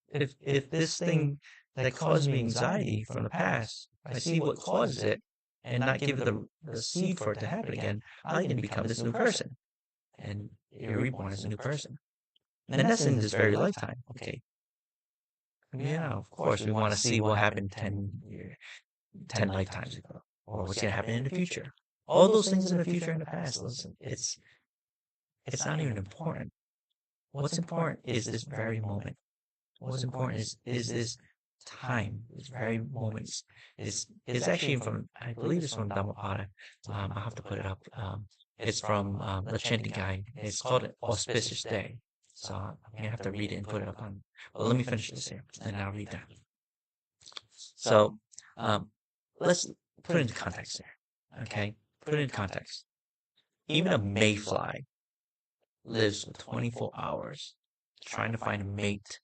if this thing that caused me anxiety from the past, I see what causes it, and not give it the seed for it to happen again, I can become this new person. And you're reborn as a new person. And that's in this very lifetime. Okay. Yeah, of course, we want to see what happened 10 lifetimes ago, or what's going to happen in the future. All those things in the future and the past, listen, it's not even important. What's important is this very moment. What's important is this time, this very moments. It's actually from, I believe it's from DhammaTalk. I'll have to put it up. It's from the Chanting guide. It's called an auspicious day. So I'm gonna have to read it and put it up on. Well, let me finish this here, and I'll read that. So let's put it into context there. Okay, put it in context. Even a mayfly lives for 24 hours trying to find a mate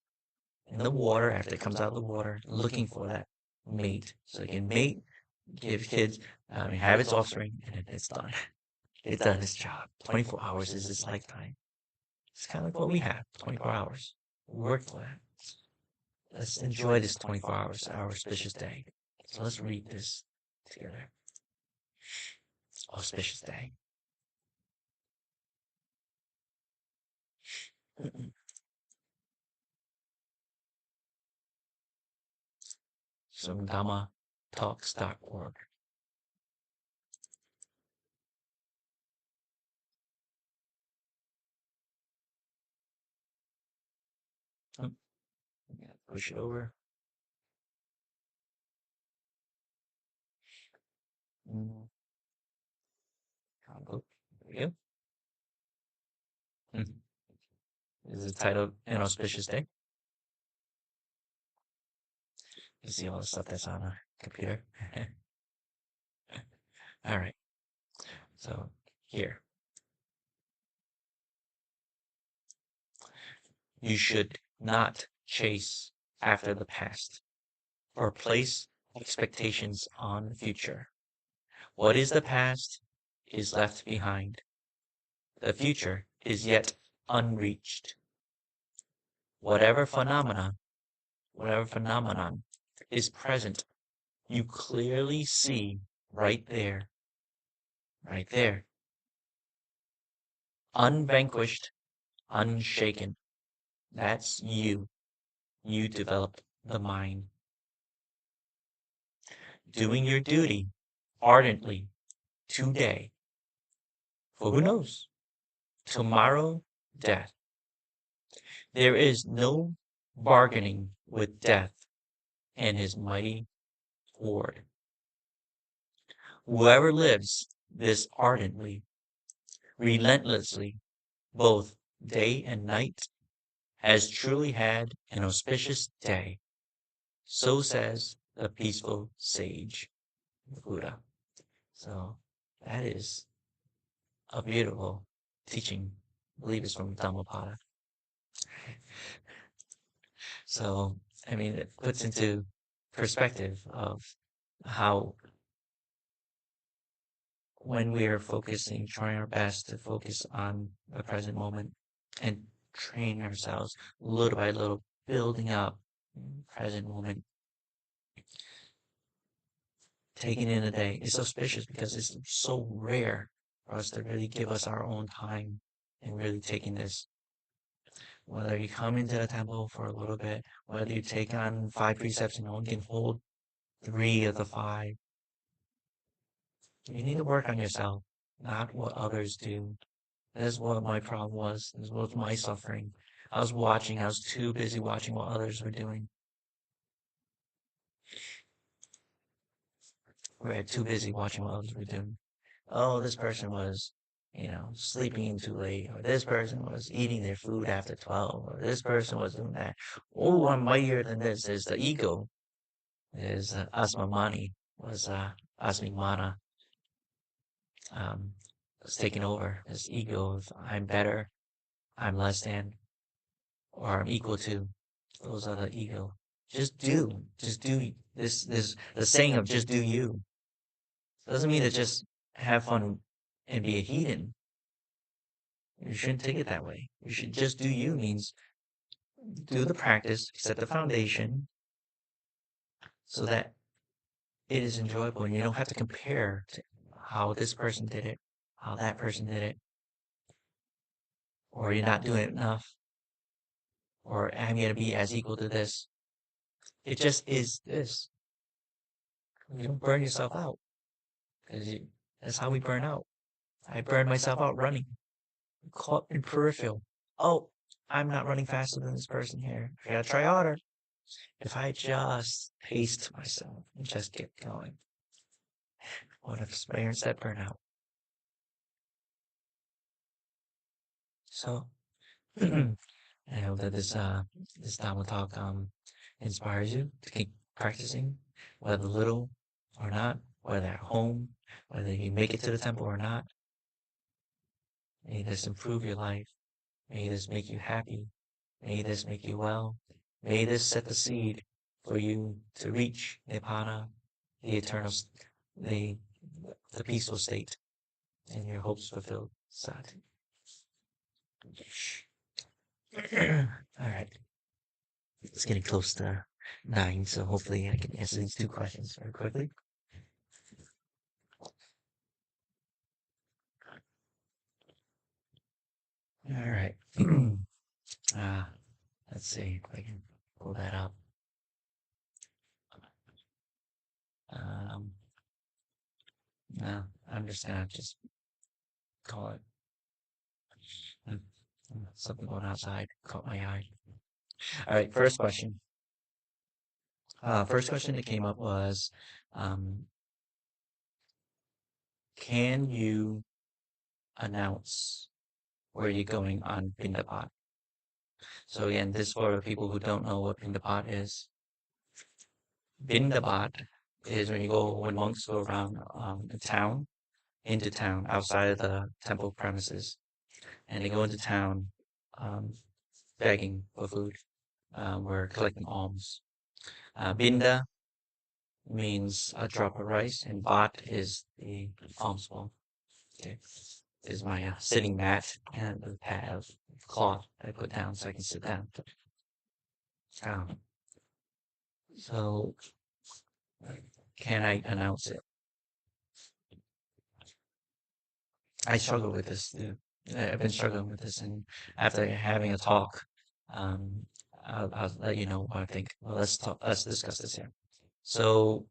in the water after it comes out of the water, looking for that mate. So it can mate, give kids, have its offspring, and it's done. It's done its job. 24 hours is its lifetime. It's kind of like what we have, 24 hours. We work for that. Let's enjoy this 24 hours, our auspicious day. So let's read this together. Auspicious day. From DhammaTalks.org. Push it over. There we go. Is it titled An Auspicious Day? You see all the stuff that's on a computer. All right. So here. You should not chase after the past or place expectations on the future. What is the past is left behind. The future is yet unreached. Whatever phenomenon is present, you clearly see right there. Unvanquished, unshaken. That's you. You develop the mind. Doing your duty ardently today. For who knows? Tomorrow, death. There is no bargaining with death and his mighty horde. Whoever lives this ardently, relentlessly, both day and night, has truly had an auspicious day. So says the peaceful sage, Buddha. So that is a beautiful teaching. I believe it's from DhammaTalk. So, I mean, it puts into perspective of how when we are focusing, trying our best to focus on the present moment and train ourselves little by little, building up present moment, taking in a day. It's auspicious because it's so rare for us to really give us our own time and really taking this. Whether you come into the temple for a little bit, whether you take on 5 precepts and only can hold 3 of the 5, you need to work on yourself, not what others do. That's what my problem was. This was my suffering. I was too busy watching what others were doing. We were too busy watching what others were doing. oh, this person was, sleeping in too late, or this person was eating their food after 12, or this person was doing that. Oh, I'm mightier than this. There's the ego. There's asmamani, was asmimana, um, was taking over. This ego of I'm better, I'm less than, or I'm equal to. Those are the ego. Just do this. The saying of just do you doesn't mean to just have fun and be a heathen. You shouldn't take it that way. You should just do you means do the practice, set the foundation so that it is enjoyable and you don't have to compare to how this person did it, how that person did it, or you're not doing it enough, or I'm going to be as equal to this. It just is this. You don't burn yourself out because that's how we burn out. I burned myself out running, caught in peripheral. Oh, I'm not running faster than this person here. I gotta try harder. If I just paced myself and just get going, I would have experienced that burnout. So I hope that this Dhamma talk inspires you to keep practicing, whether little or not, whether at home, whether you make it to the temple or not. May this improve your life. May this make you happy. May this make you well. May this set the seed for you to reach Nibbana, the eternal, the the peaceful state, and your hopes fulfilled. Sati. All right. It's getting close to 9, so hopefully I can answer these 2 questions very quickly. All right. Let's see if I can pull that up. No, I'm just gonna just call it. Something going outside caught my eye. All right, first question. First question that came up was, can you announce where you're going on piṇḍabāta? So again, this for the people who don't know what piṇḍabāta is. Piṇḍabāta is when monks go around into town, outside of the temple premises, and they go into town begging for food. We're collecting alms. Binda means a drop of rice, and bhat is the alms bowl. Okay, this is my sitting mat and the pad of cloth I put down so I can sit down. So, can I announce it? I struggle with this. I've been struggling with this, and after having a talk, I'll let you know what I think. Well, let's talk. Let's discuss this here. So,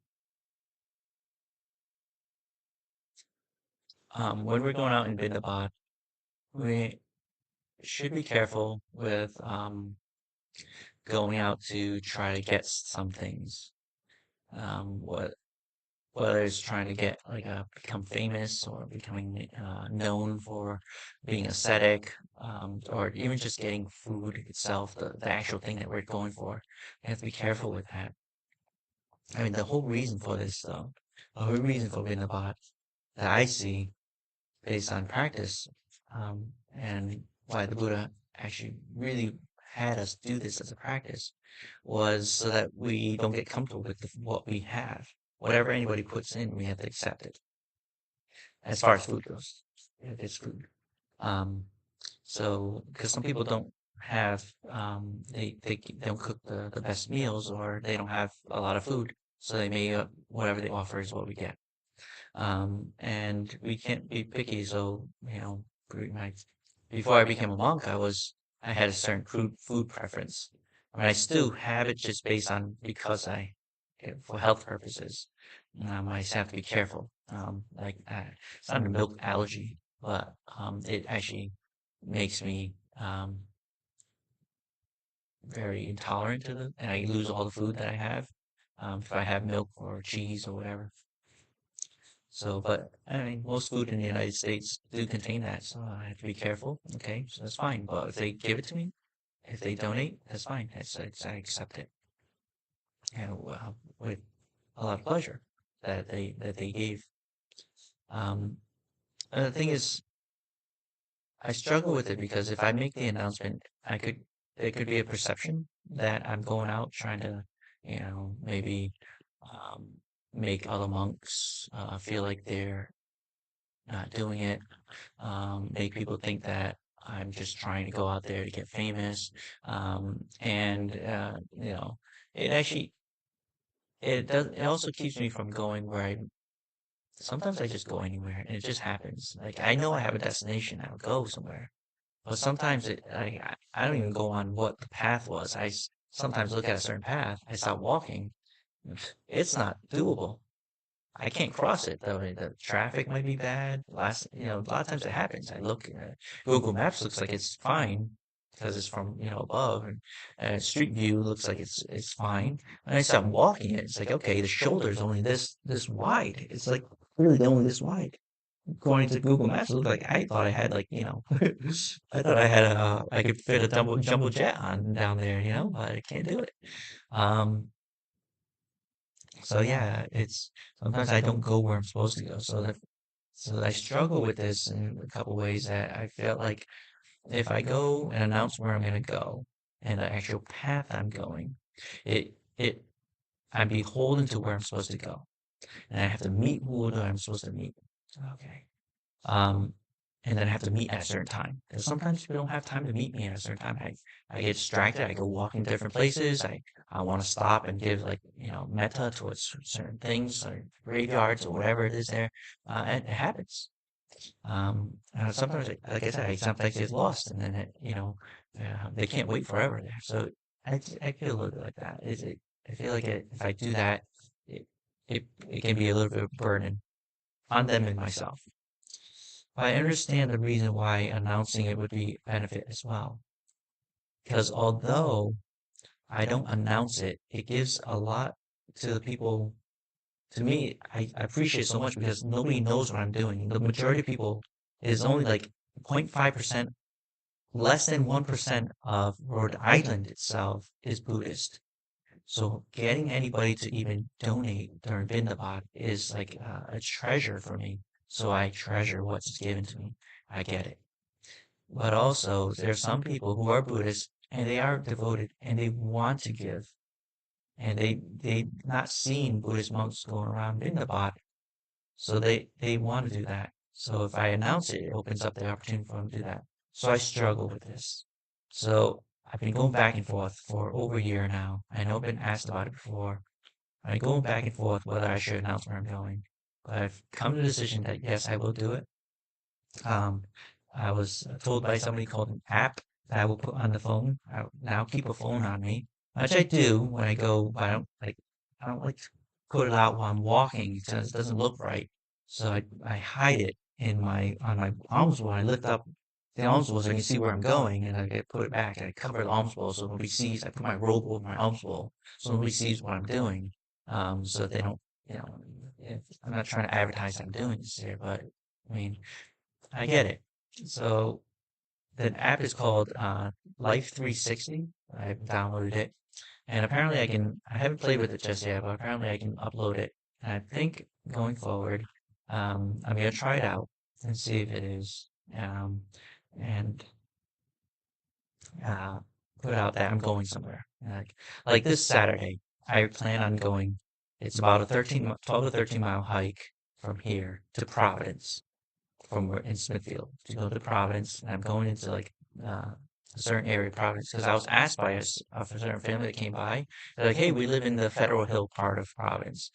when we're going out in piṇḍabāta, we should be careful with going out to try to get some things. Whether it's trying to get become famous or becoming known for being ascetic, or even just getting food itself, the actual thing that we're going for. We have to be careful with that. I mean, the whole reason for this, though, the whole reason for Vibhaṅga that I see based on practice, and why the Buddha actually really had us do this as a practice, was so that we don't get comfortable with what we have. Whatever anybody puts in, we have to accept it. As far as food goes, if it's food. So, because some people don't have, they don't cook the best meals, or they don't have a lot of food, so they may whatever they offer is what we get. And we can't be picky. So before I became a monk, I had a certain food preference. I mean, I still have it just based on for health purposes. I just have to be careful. It's not a milk allergy, but it actually makes me very intolerant to and I lose all the food that I have if I have milk or cheese or whatever. So, but I mean, most food in the United States do contain that, so I have to be careful. Okay, so that's fine. But if they give it to me, if they donate, that's fine. I accept it, and with a lot of pleasure that they gave. Um, and the thing is, I struggle with it because if I make the announcement, there could be a perception that I'm going out trying to, maybe um, make other monks feel like they're not doing it, make people think that I'm just trying to go out there to get famous, and it actually it also keeps me from going where I sometimes I just go anywhere and it just happens. Like I know I have a destination, I'll go somewhere. But sometimes I don't even go on what the path was. Sometimes look at a certain path, I start walking. It's not doable. I can't cross it though. The traffic might be bad. A lot of times it happens. I look, Google Maps looks like it's fine because it's from, above, and Street View looks like it's fine. And I start walking it. It's like, okay, the shoulder's only this wide. It's like really only this wide. According to Google Maps, it looked like I thought I had like, I thought I could fit a jumbo jet on down there, but I can't do it. Um, so yeah, it's sometimes I don't go where I'm supposed to go. So I struggle with this in a couple ways that I feel like if I go and announce where I'm gonna go and the actual path I'm going, it it I'm beholden to where I'm supposed to go. And I have to meet who I'm supposed to meet. Okay. Um, and then I have to meet at a certain time. Because sometimes people don't have time to meet me at a certain time. I get distracted. I go walking different places. I want to stop and give like, metta towards certain things or graveyards or whatever it is there. And it happens. Sometimes, like I said, I sometimes get lost and then, they can't wait forever there. So I feel a little bit like that. I feel like if I do that, it, it can be a little bit of a burden on them and myself. But I understand the reason why announcing it would be benefit as well. Because although I don't announce it, it gives a lot to the people. To me, I appreciate it so much because nobody knows what I'm doing. The majority of people is only like 0.5%, less than 1% of Rhode Island itself is Buddhist. So getting anybody to even donate during piṇḍabāta is like a treasure for me. So I treasure what's given to me. I get it. But also, there are some people who are Buddhist and they are devoted and they want to give. And they not seen Buddhist monks going around piṇḍabāta. So they want to do that. So if I announce it, it opens up the opportunity for them to do that. So I struggle with this. So I've been going back and forth for over a year now. I know I've been asked about it before. I'm going back and forth whether I should announce where I'm going. But I've come to the decision that yes, I will do it. Um, I was told by somebody called an app that I will put on the phone. I now keep a phone on me, which I do when I go, but I don't like to put it out while I'm walking because it doesn't look right. So I hide it on my alms bowl. I lift up the alms bowl so I can see where I'm going, and I put it back. I cover the alms bowl so nobody sees. I put my robe over my alms bowl so nobody sees what I'm doing. So they don't, you know, I'm not trying to advertise I'm doing this here, but I mean, I get it. So the app is called Life 360. I've downloaded it, and apparently I haven't played with it just yet, but apparently I can upload it. And I think going forward, I'm gonna try it out and see if it is, and uh, put out that I'm going somewhere. Like this Saturday, I plan on going. It's about a 12 to 13 mile hike from here to Providence from in Smithfield to go to Providence. And I'm going into like a certain area of Providence because I was asked by a certain family that came by. They're like, "Hey, we live in the Federal Hill part of Providence."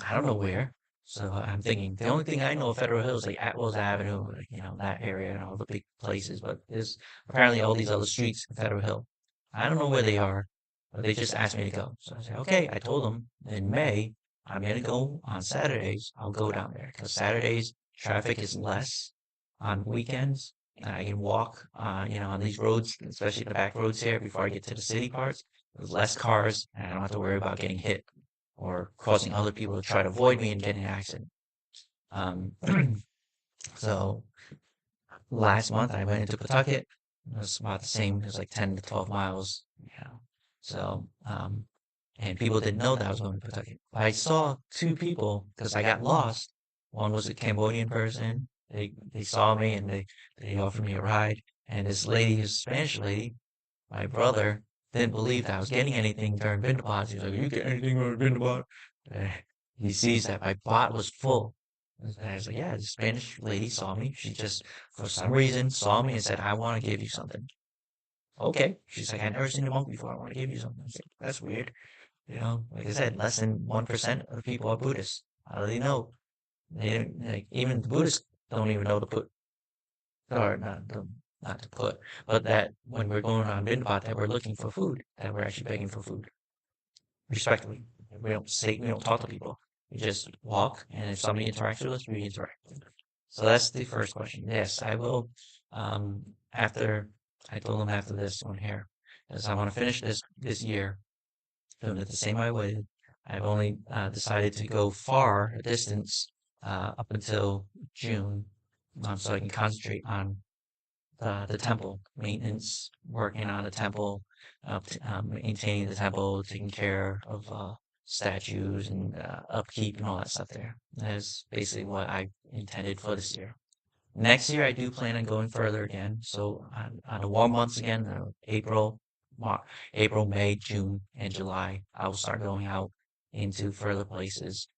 I don't know where. So I'm thinking the only thing I know of Federal Hill is like Atwells Avenue, like, that area and all the big places. But there's apparently all these other streets in Federal Hill. I don't know where they are, but they just asked me to go. So I said, okay. I told them in May I'm gonna go on Saturdays. I'll go down there because Saturdays traffic is less on weekends. And I can walk, on these roads, especially the back roads here before I get to the city parts. There's less cars, and I don't have to worry about getting hit or causing other people to try to avoid me and get in an accident. Um, so last month I went into Pawtucket. It was about the same. It was like 10 to 12 miles. Yeah. So, and people didn't know that I was going to Pawtucket. I saw two people because I got lost. One was a Cambodian person. They saw me and they offered me a ride. And this lady, this Spanish lady, my brother, didn't believe that I was getting anything during piṇḍabāta. He was like, "You get anything during piṇḍabāta?" He sees that my bot was full. And I was like, "Yeah, the Spanish lady saw me. She just, for some reason, saw me and said, 'I want to give you something.'" Okay. She's like, "I've never seen a monk before. I want to give you something." I was like, "That's weird." Like I said, less than 1% of the people are Buddhists. How do they know? They didn't, like, even the Buddhists don't even know to put, or not to put, but that when we're going on Vindpat, that we're looking for food, that we're actually begging for food, respectfully. We don't talk to people. We just walk, and if somebody interacts with us, we interact with them. So that's the first question. Yes, I will. After I told them after this one here, is I want to finish this year doing it the same way I would. I've only decided to go far a distance up until June, so I can concentrate on the temple maintenance, working on the temple, maintaining the temple, taking care of statues and upkeep and all that stuff there. That is basically what I intended for this year. Next year, I do plan on going further again. So on the warm months again, April, May, June, and July, I will start going out into further places.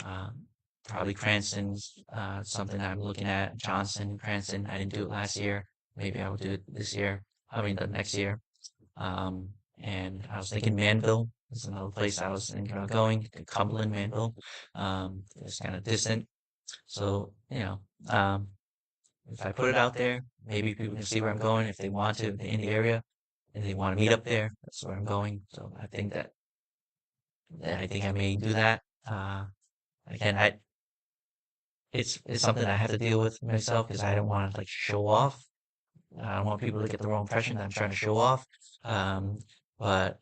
Um, Probably Cranston's something I'm looking at. Johnson, Cranston. I didn't do it last year. Maybe I will do it this year. I mean, the next year. And I was thinking Manville is another place I was thinking about going. Cumberland, Manville. It's kind of distant. So, if I put it out there, maybe people can see where I'm going if they want to, if they're in the area, and they want to meet up there. That's where I'm going. So I think I may do that. Again, it's something I have to deal with myself because I don't want to like show off. I don't want people to get the wrong impression that I'm trying to show off. Um, but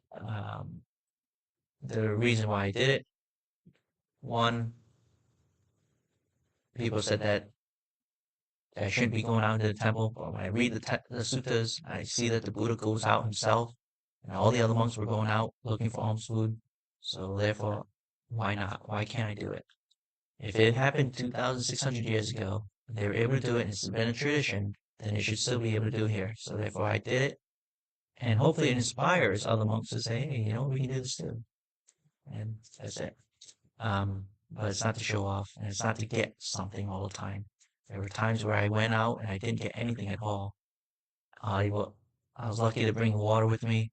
the reason why I did it, one, people said that I shouldn't be going out into the temple. But when I read the suttas, I see that the Buddha goes out himself, and all the other monks were going out looking for alms food. So therefore, why not? Why can't I do it? If it happened 2,600 years ago, they were able to do it, and it's been a tradition, then it should still be able to do it here. So therefore, I did it, and hopefully it inspires other monks to say, "Hey, we can do this too." And that's it. But it's not to show off, and it's not to get something all the time. There were times where I went out and I didn't get anything at all. I was lucky to bring water with me,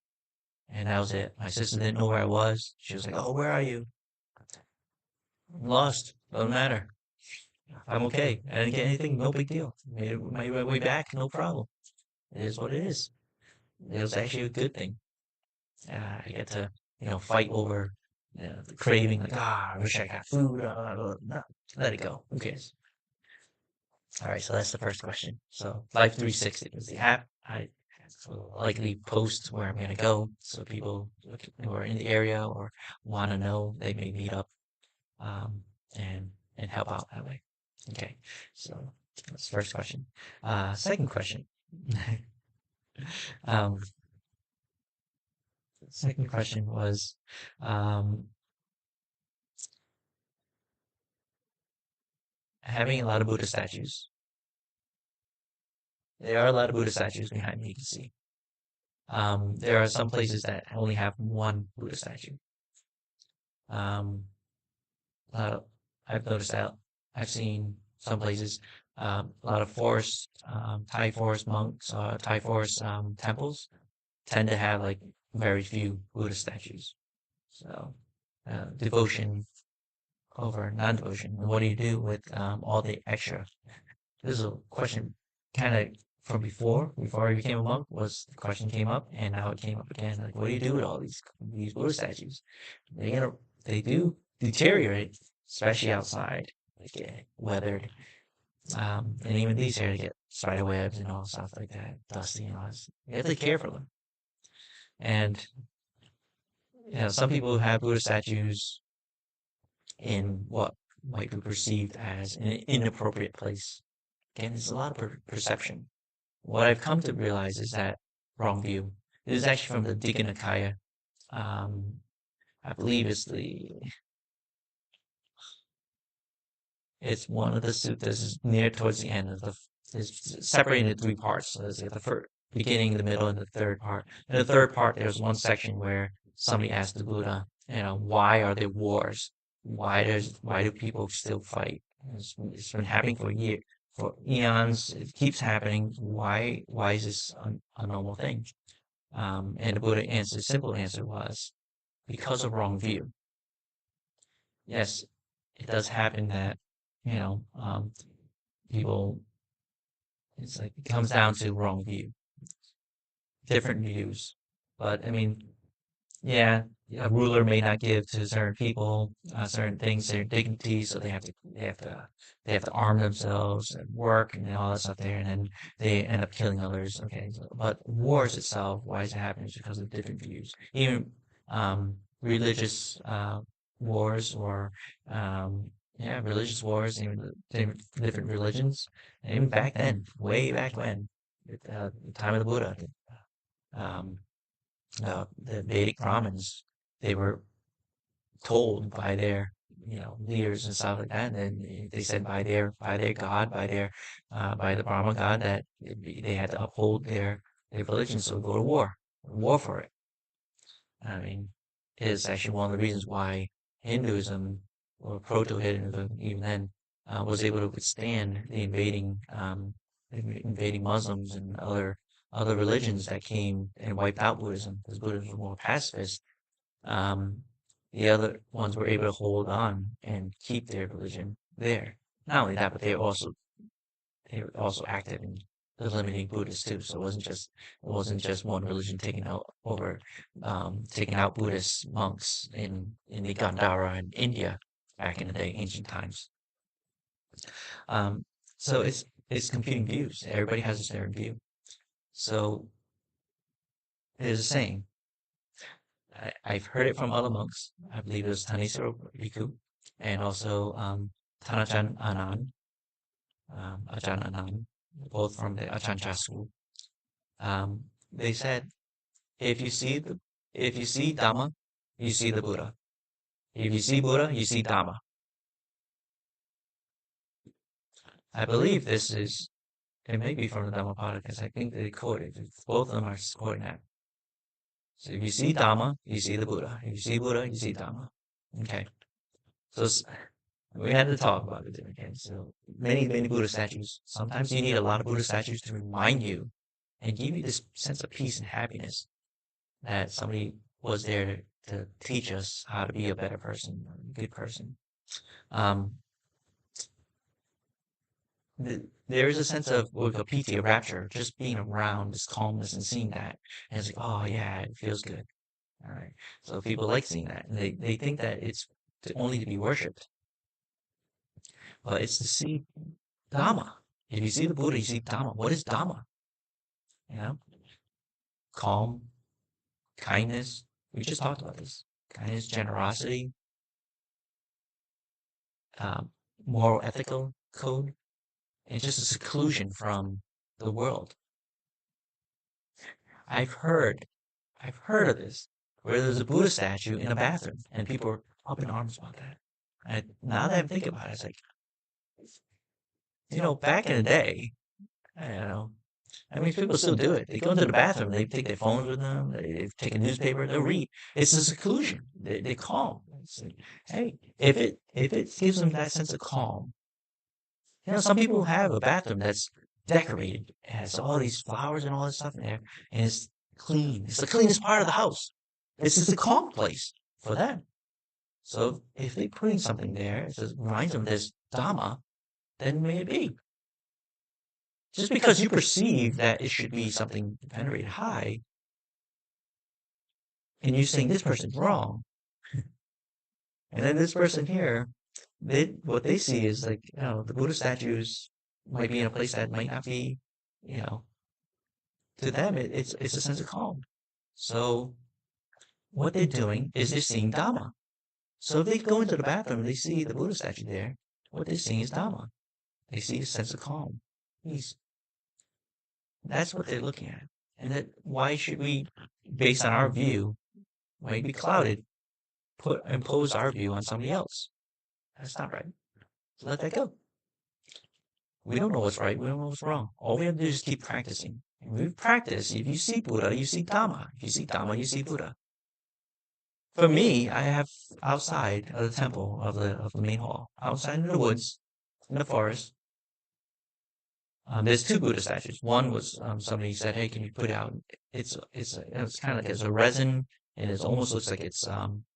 and that was it. My sister didn't know where I was. She was like, "Oh, where are you?" "I'm lost. Doesn't matter. I'm okay. I didn't get anything. No big deal. Made my way back. No problem. It is what it is." It was actually a good thing. I get to, fight over the craving, like, I wish I got food. No, let it go. Who cares? All right, so that's the first question. So Life 360 is the app. I will likely post where I'm going to go so people who are in the area or want to know, they may meet up um, and help out that way. Okay, so that's the first question. Second question. um, Second question was, um, having a lot of Buddha statues. There are a lot of Buddha statues behind me, you can see. There are some places that only have one Buddha statue. Um, I've noticed that. I've seen some places, a lot of forest, Thai forest monks, Thai forest temples tend to have like very few Buddha statues. So, devotion over non-devotion. What do you do with all the extra? This is a question kind of from before I became a monk, was the question came up, and now it came up again. Like, what do you do with all these Buddha statues? They do deteriorate, especially outside. They get weathered, and even these here get spider webs and all stuff like that, dusty and all this. You have to care for them. And some people have Buddha statues in what might be perceived as an inappropriate place. Again, there's a lot of perception. What I've come to realize is that wrong view. This is actually from the Digha Nikaya. I believe it's one of the suttas near towards the end of it's separated into three parts. So there's like the first beginning, the middle, and the third part. In the third part, there's one section where somebody asked the Buddha, why are there wars? Why do people still fight? It's been happening for eons. It keeps happening. Why is this a normal thing? And the Buddha answered, simple answer was, because of wrong view. Yes, it does happen that, people, it's like, it comes down to wrong view, different views. But I mean, yeah, a ruler may not give to certain people certain things, their dignity, so they have to arm themselves and work and all that stuff there, and then they end up killing others. Okay, but wars itself, why is it happening? It's because of different views. Even religious wars or religious wars, even the different religions, and even back then, way back when, at the time of the Buddha. Um, the Vedic Brahmins, they were told by their leaders and stuff like that, and they said by their god, by the Brahma god, that they had to uphold their religion, so go to war for it. I mean, it is actually one of the reasons why Hinduism, or proto-Hinduism even then, was able to withstand the invading Muslims and other religions that came and wiped out Buddhism, because Buddhism was more pacifist. The other ones were able to hold on and keep their religion there. Not only that, but they were also active in eliminating Buddhists too. So it wasn't just one religion taking out Buddhist monks in the Gandhara in India back in the day, ancient times. So it's competing views. Everybody has a certain view. So there's a saying. I've heard it from other monks. I believe it was Thanissaro Bhikkhu, and also Thanachan Anand, Ajahn Anand, both from the Achancha school. They said, if you see Dhamma, you see the Buddha. If you see Buddha, you see Dhamma. I believe it may be from the DhammaTalk, because I think they quote it. Both of them are quoting that. So if you see Dhamma, you see the Buddha. If you see Buddha, you see Dhamma. Okay. So we had to talk about it again. So many Buddha statues. Sometimes you need a lot of Buddha statues to remind you and give you this sense of peace and happiness that somebody was there to teach us how to be a better person, a good person. There is a sense of piti, a rapture, just being around this calmness and seeing that. And it's like, oh yeah, it feels good. All right. So people like seeing that. And they think that it's only to be worshipped. But it's to see Dhamma. If you see the Buddha, you see Dhamma. What is Dhamma? Calm, kindness. We just talked about this. Kindness, generosity, moral, ethical code, and just a seclusion from the world. I've heard of this, where there's a Buddha statue in a bathroom, and people are up in arms about that. And now that I'm thinking about it, it's like, back in the day, I don't know. I mean, people still do it. They go into the bathroom, they take their phones with them, they take a newspaper, they'll read. It's a seclusion. They calm. It's like, hey, if it gives them that sense of calm, some people have a bathroom that's decorated, it has all these flowers and all this stuff in there, and it's clean. It's the cleanest part of the house. It's just a calm place for them. So if they put in something there, it just reminds them of this Dhamma, then may it be. Just because you perceive that it should be something venerated high, and you're saying this person's wrong, and then this person here, what they see is like, the Buddha statues might be in a place that might not be, to them, it's a sense of calm. So what they're doing is they're seeing Dhamma. So if they go into the bathroom and they see the Buddha statue there, what they're seeing is Dhamma. They see a sense of calm, peace. That's what they're looking at. And that why should we, based on our view, might be clouded, impose our view on somebody else? That's not right. So let that go. We don't know what's right. We don't know what's wrong. All we have to do is keep practicing. And we practice. If you see Buddha, you see Dhamma. If you see Dhamma, you see Buddha. For me, I have outside of the temple of the main hall, outside in the woods, in the forest. There's two Buddha statues. One was somebody said, "Hey, can you put out?" It's kind of like it's a resin, and it almost looks like it's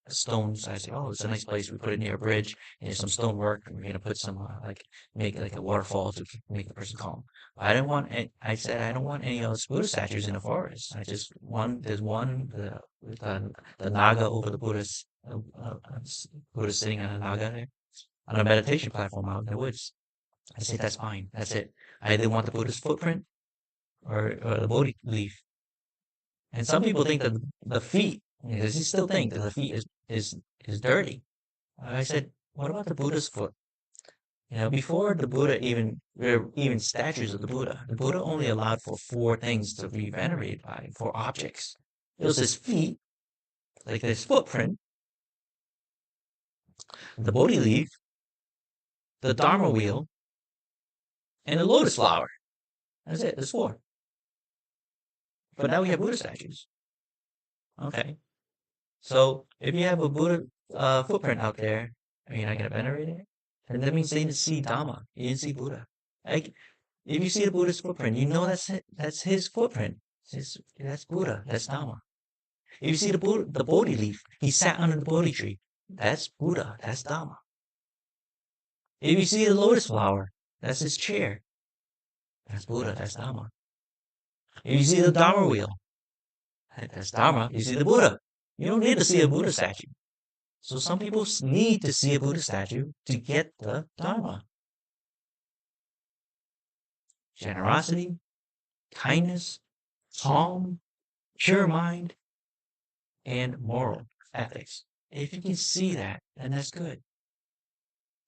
stones. I say, "Oh, it's a nice place. We put it near a bridge, and there's some stone work, and we're gonna put some make like a waterfall to make the person calm." I didn't want. I said I don't want any of those Buddha statues in the forest. I just there's one the Naga over the Buddha's Buddha sitting on a Naga there on a meditation platform out in the woods. I say that's fine. That's it. I either want the Buddha's footprint or the Bodhi leaf. And some people think that the feet, because they still think that the feet is dirty. I said, what about the Buddha's foot? Before the Buddha there were even statues of the Buddha only allowed for four things to be venerated by, four objects. It was his feet, like his footprint, the Bodhi leaf, the Dharma wheel, and the lotus flower. That's it. There's four. But now we have Buddha statues. Okay. So if you have a Buddha footprint out there, are you not going to venerate it? And that means they didn't see Dhamma. You didn't see Buddha. Like, if you see the Buddha's footprint, you know that's his footprint. That's Buddha. That's Dhamma. If you see the Bodhi leaf, he sat under the Bodhi tree. That's Buddha. That's Dhamma. If you see the lotus flower, that's his chair. That's Buddha. That's Dhamma. If you see the Dharma wheel, that's Dharma. You see the Buddha. You don't need to see a Buddha statue. So some people need to see a Buddha statue to get the Dharma. Generosity, kindness, calm, pure mind, and moral ethics. If you can see that, then that's good.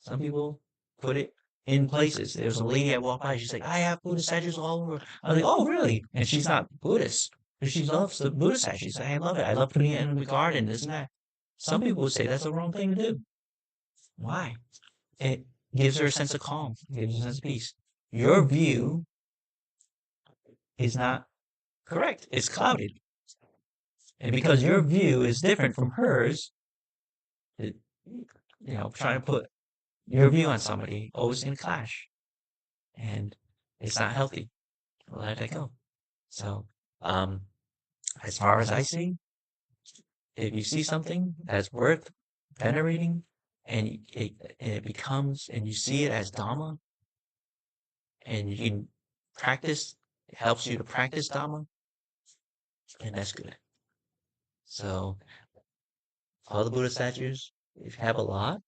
Some people put it in places. There was a lady I walked by, she's like, I have Buddha statues all over. I was like, oh, really? And she's not Buddhist, but she loves the Buddha statues. I love it. I love putting it in the garden, this and that. Some people would say that's the wrong thing to do. Why? It gives her a sense of calm, gives her a sense of peace. Your view is not correct. It's clouded. And because your view is different from hers, trying to put your view on somebody always in clash. And it's not healthy. Let that go. So, as far as I see, if you see something that's worth venerating and it becomes, and you see it as Dhamma, and you can practice, it helps you to practice Dhamma, and that's good. So, all the Buddha statues, if you have a lot,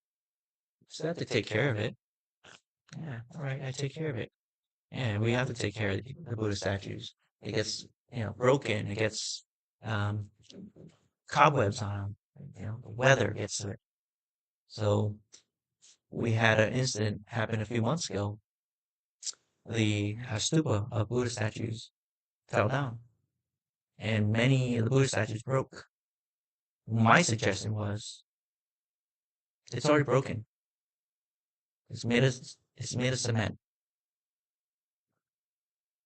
you still have to take care of it. Yeah, all right, I take care of it. And we have to take care of the Buddha statues. It gets, broken. It gets cobwebs on them. The weather gets to it. So we had an incident happen a few months ago. The stupa of Buddha statues fell down, and many of the Buddha statues broke. My suggestion was, it's already broken. It's made of cement.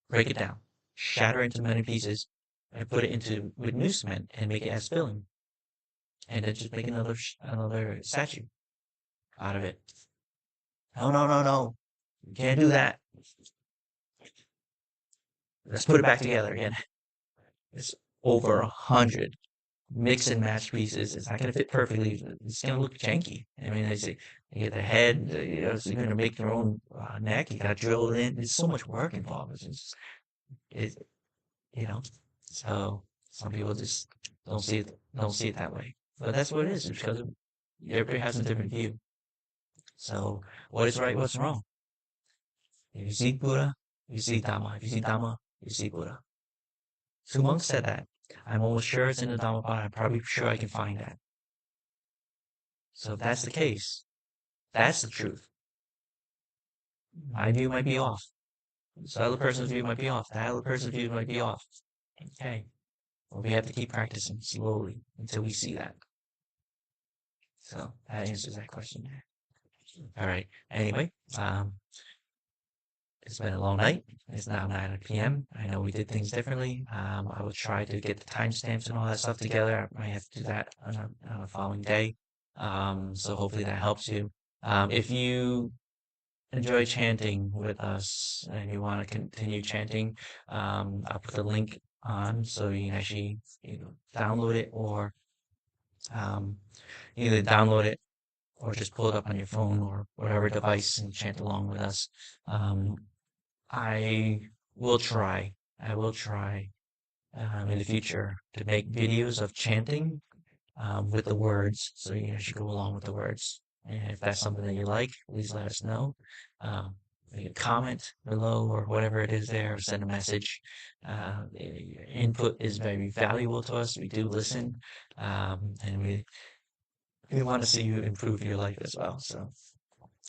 Break it down, shatter it into many pieces, and put it with new cement and make it as filling, and then just make another statue out of it. No. You can't do that. Let's put it back together again. It's over 100 mix and match pieces. It's not going to fit perfectly. It's going to look janky. I mean, they say you get the head, so you're going to make your own neck. You got to drill it in. There's so much work involved. So some people just don't see it that way. But that's what it is. It's because everybody has a different view. So what is right? What's wrong? If you see Buddha, you see Dhamma. If you see Dhamma, you see Buddha. Two monks said that. I'm almost sure it's in the DhammaTalk. I'm probably sure I can find that. So if that's the case, that's the truth. My view might be off. So the other person's view might be off. That other person's view might be off. Okay. Well, we have to keep practicing slowly until we see that. So that answers that question. All right. Anyway, it's been a long night. It's now 9 p.m. I know we did things differently. I will try to get the timestamps and all that stuff together. I might have to do that on a following day. So hopefully that helps you. If you enjoy chanting with us and you want to continue chanting, I'll put the link on so you can actually download it, or either download it or just pull it up on your phone or whatever device and chant along with us. I will try in the future to make videos of chanting with the words, so you should go along with the words. And if that's something that you like, please let us know. You can comment below or whatever it is there, or send a message. Your input is very valuable to us. We do listen, and we want to see you improve your life as well. So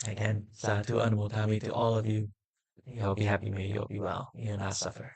again, sadhu anumodami to all of you. You will be happy, may you all be well, you will not suffer.